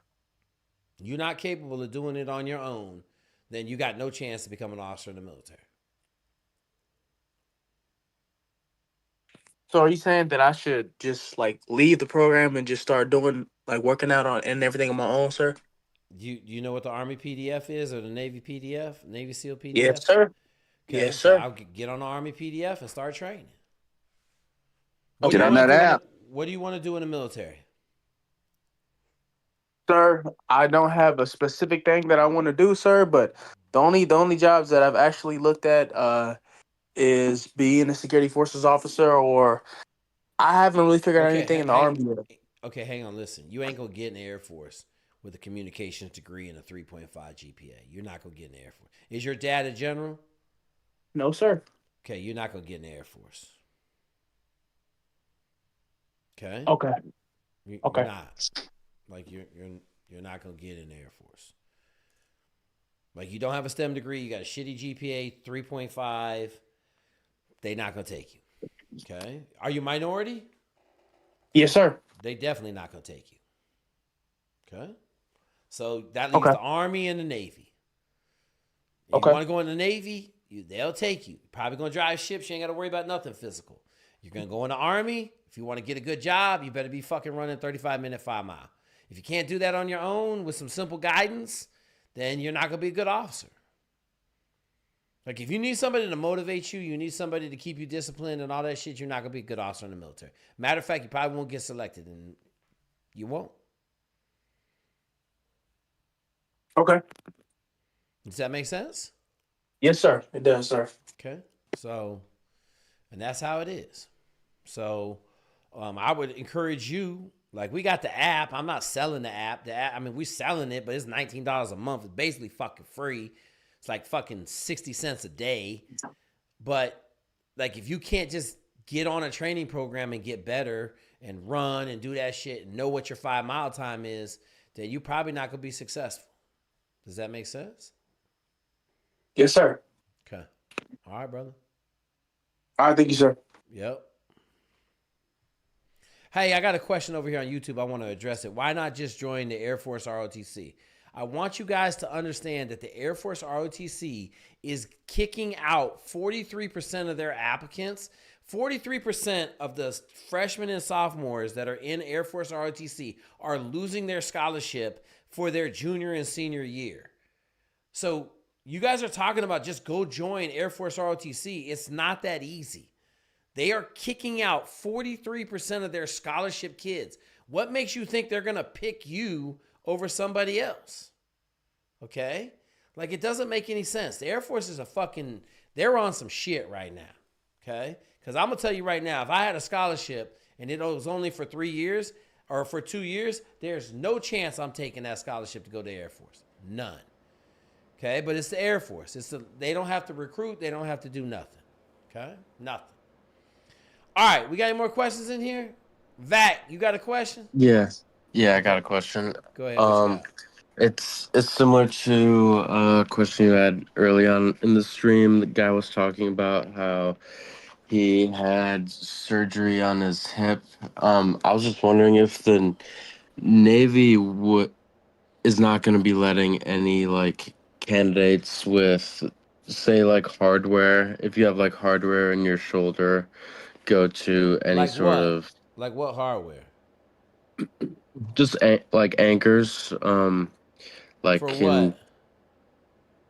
You're not capable of doing it on your own, then you got no chance to become an officer in the military. So are you saying that I should just leave the program and just start doing working out on and everything on my own, sir? You know what the Army PDF is or the Navy PDF, Navy SEAL PDF? Yes, sir. Okay, Yes, so sir. I'll get on the Army PDF and start training. Get on that app. What do you want to do in the military? Sir, I don't have a specific thing that I want to do, sir, but the only jobs that I've actually looked at is being a security forces officer, or I haven't really figured out anything in the Army yet. Okay, hang on. Listen, you ain't gonna get in the Air Force with a communications degree and a 3.5 GPA. You're not gonna get in the Air Force. Is your dad a general? No, sir. Okay, you're not gonna get in the Air Force. Okay. Okay. You're Okay. not. Like you're not gonna get in the Air Force. Like you don't have a STEM degree, you got a shitty GPA, 3.5. They not gonna take you. Okay. Are you minority? Yes, sir. They definitely not gonna take you. Okay. So that leaves the Army and the Navy. If you want to go in the Navy, they'll take you. You're probably gonna drive ships. You ain't gotta worry about nothing physical. You're gonna go in the Army. If you want to get a good job, you better be fucking running 35-minute 5 mile. If you can't do that on your own with some simple guidance, then you're not gonna be a good officer. Like if you need somebody to motivate you, you need somebody to keep you disciplined and all that shit, you're not gonna be a good officer in the military. Matter of fact, you probably won't get selected, and you won't. Okay. Does that make sense? Yes, sir. It does, sir. Okay. So, and that's how it is. So, I would encourage you. Like we got the app. I'm not selling the app. I mean, we're selling it, but it's $19 a month. It's basically fucking free. It's like fucking 60 cents a day. But like, if you can't just get on a training program and get better and run and do that shit and know what your 5 mile time is, then you're probably not gonna be successful. Does that make sense? Yes, sir. Okay. All right, brother. All right, thank you, sir. Yep. Hey, I got a question over here on YouTube. I want to address it. Why not just join the Air Force ROTC? I want you guys to understand that the Air Force ROTC is kicking out 43% of their applicants. 43% of the freshmen and sophomores that are in Air Force ROTC are losing their scholarship for their junior and senior year. So you guys are talking about just go join Air Force ROTC. It's not that easy. They are kicking out 43% of their scholarship kids. What makes you think they're going to pick you over somebody else? Okay? Like, it doesn't make any sense. The Air Force is they're on some shit right now. Okay? Because I'm going to tell you right now, if I had a scholarship and it was only for 3 years or for 2 years, there's no chance I'm taking that scholarship to go to the Air Force. None. Okay? But it's the Air Force. They don't have to recruit. They don't have to do nothing. Okay? Nothing. All right, we got any more questions in here? Vac, you got a question? Yeah, I got a question. Go ahead. What you got? It's similar to a question you had early on in the stream. The guy was talking about how he had surgery on his hip. I was just wondering if the Navy is not going to be letting any like candidates with, say, like hardware. If you have like hardware in your shoulder, go to any Like sort what? of Like what hardware? just like anchors, like For can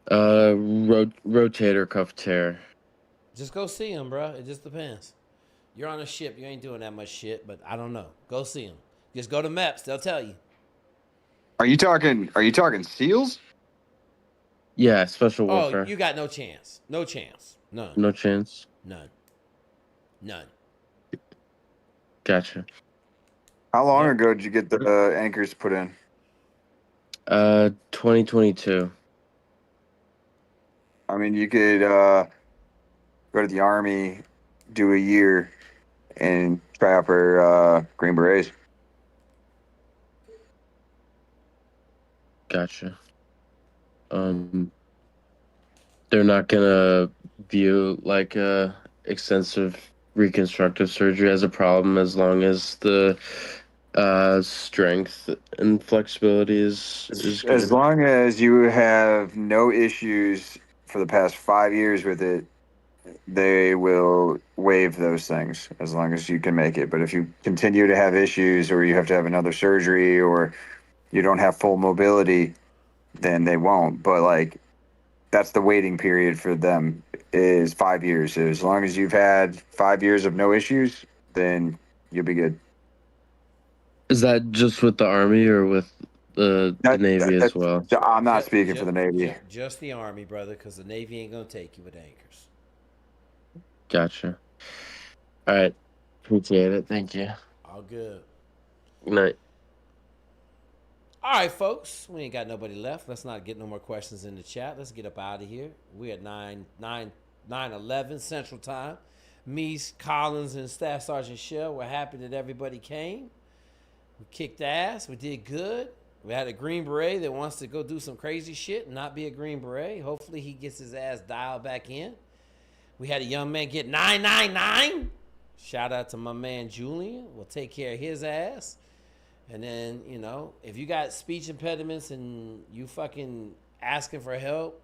what? rotator cuff tear. Just go see him, bro. It just depends. You're on a ship. You ain't doing that much shit, but I don't know. Go see him. Just go to MEPS. They'll tell you. Are you talking SEALs? Yeah, special Oh, warfare. you got no chance. No chance. None. No chance. None. None. Gotcha. How long ago did you get the anchors put in? 2022. I mean, you could go to the Army, do a year, and try out for Green Berets. Gotcha. They're not gonna view like extensive reconstructive surgery as a problem as long as the strength and flexibility is good. As long as you have no issues for the past 5 years with it, they will waive those things as long as you can make it. But if you continue to have issues or you have to have another surgery or you don't have full mobility, then they won't. But like that's the waiting period for them is 5 years. So as long as you've had 5 years of no issues, then you'll be good. Is that just with the Army or with the Navy as well? I'm not speaking for the Navy. Just the Army, brother, because the Navy ain't going to take you with anchors. Gotcha. All right. Appreciate it. Thank you. All good. Good night. All right, folks. We ain't got nobody left. Let's not get no more questions in the chat. Let's get up out of here. We at 9:11 Central Time. Me, Collins, and Staff Sergeant Shell, we're happy that everybody came. We kicked ass. We did good. We had a Green Beret that wants to go do some crazy shit and not be a Green Beret. Hopefully he gets his ass dialed back in. We had a young man get 999. Shout out to my man Julian. We'll take care of his ass. And then, you know, if you got speech impediments and you fucking asking for help,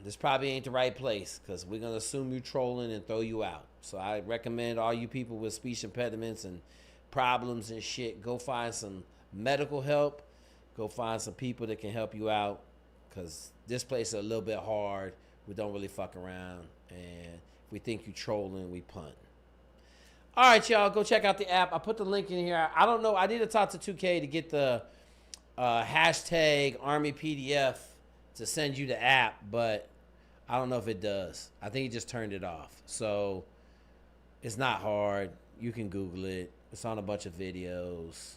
this probably ain't the right place because we're going to assume you trolling and throw you out. So I recommend all you people with speech impediments and problems and shit, go find some medical help. Go find some people that can help you out because this place is a little bit hard. We don't really fuck around. And if we think you trolling, we punt. All right, y'all, go check out the app. I put the link in here. I don't know. I need to talk to 2K to get the hashtag Army PDF to send you the app, but I don't know if it does. I think he just turned it off. So it's not hard. You can Google it. It's on a bunch of videos.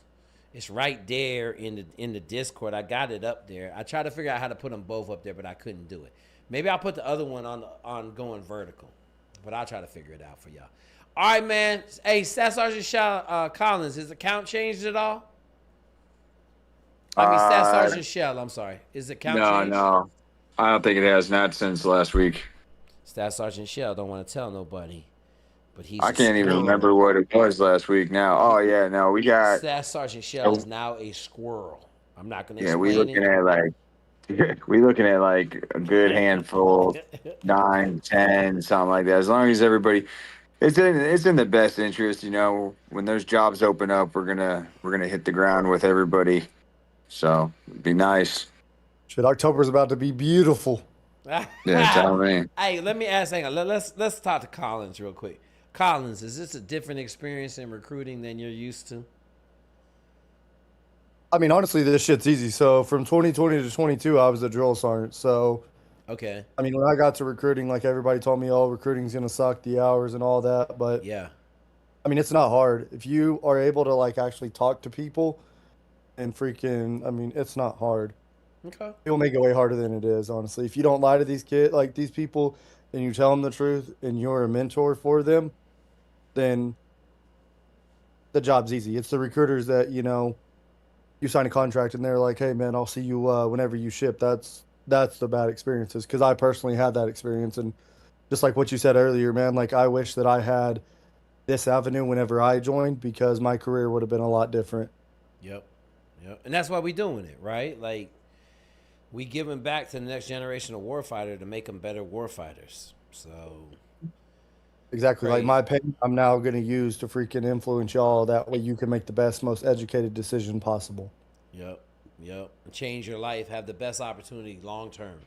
It's right there in the Discord. I got it up there. I tried to figure out how to put them both up there, but I couldn't do it. Maybe I'll put the other one on going vertical, but I'll try to figure it out for y'all. All right, man. Hey, Staff Sergeant Collins, has the count changed at all? I mean, Staff Sergeant Shell, I'm sorry. Is the count changed? No. I don't think it has. Not since last week. Staff Sergeant Shell don't want to tell nobody, but he's. I can't even remember what it was last week now. Oh, yeah, no, we got. Staff Sergeant Shell is now a squirrel. I'm not going to explain we looking at like a good handful, 9, 10, something like that. As long as everybody. It's in the best interest, you know. When those jobs open up, we're gonna hit the ground with everybody. So it'd be nice. Shit, October's about to be beautiful. Yeah, tell me. Hey, let me ask. Hang on. Let's talk to Collins real quick. Collins, is this a different experience in recruiting than you're used to? I mean, honestly, this shit's easy. So from 2020 to 22, I was a drill sergeant. So. Okay. I mean, when I got to recruiting, like everybody told me, oh, recruiting's going to suck, the hours and all that. But yeah, I mean, it's not hard. If you are able to like actually talk to people and freaking, I mean, it's not hard. Okay. It'll make it way harder than it is, honestly. If you don't lie to these kids, like these people, and you tell them the truth and you're a mentor for them, then the job's easy. It's the recruiters that, you know, you sign a contract and they're like, hey, man, I'll see you whenever you ship. That's the bad experiences, because I personally had that experience. And just like what you said earlier, man, like I wish that I had this avenue whenever I joined, because my career would have been a lot different. Yep. And that's why we're doing it, right? Like we giving back to the next generation of warfighter to make them better warfighters. So exactly. Great. Like my pay, I'm now going to use to freaking influence y'all. That way you can make the best, most educated decision possible. Yep. Change your life, have the best opportunity long term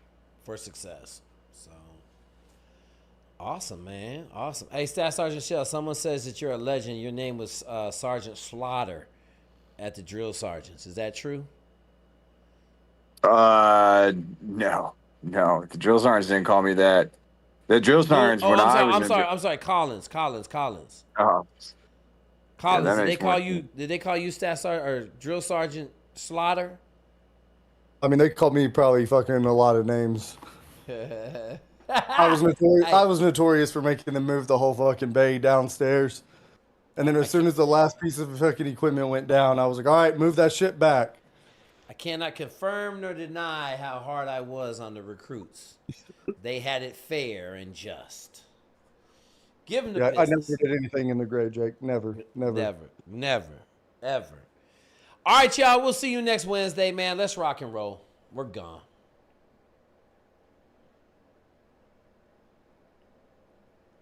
for success. So awesome, man. Awesome. Hey, Staff Sergeant Shell, someone says that you're a legend. Your name was Sergeant Slaughter at the drill sergeants. Is that true? No. The drill sergeants didn't call me that. The drill sergeants I'm sorry. Collins. Oh. Collins, Yeah, did they call you Staff Sergeant or Drill Sergeant Slaughter? I mean, they called me probably fucking a lot of names. I was notorious for making them move the whole fucking bay downstairs. And then as soon as the last piece of fucking equipment went down, I was like, all right, move that shit back. I cannot confirm nor deny how hard I was on the recruits. They had it fair and just. Give them the business. I never did anything in the grade, Jake. Never. Ever. All right, y'all. We'll see you next Wednesday, man. Let's rock and roll. We're gone.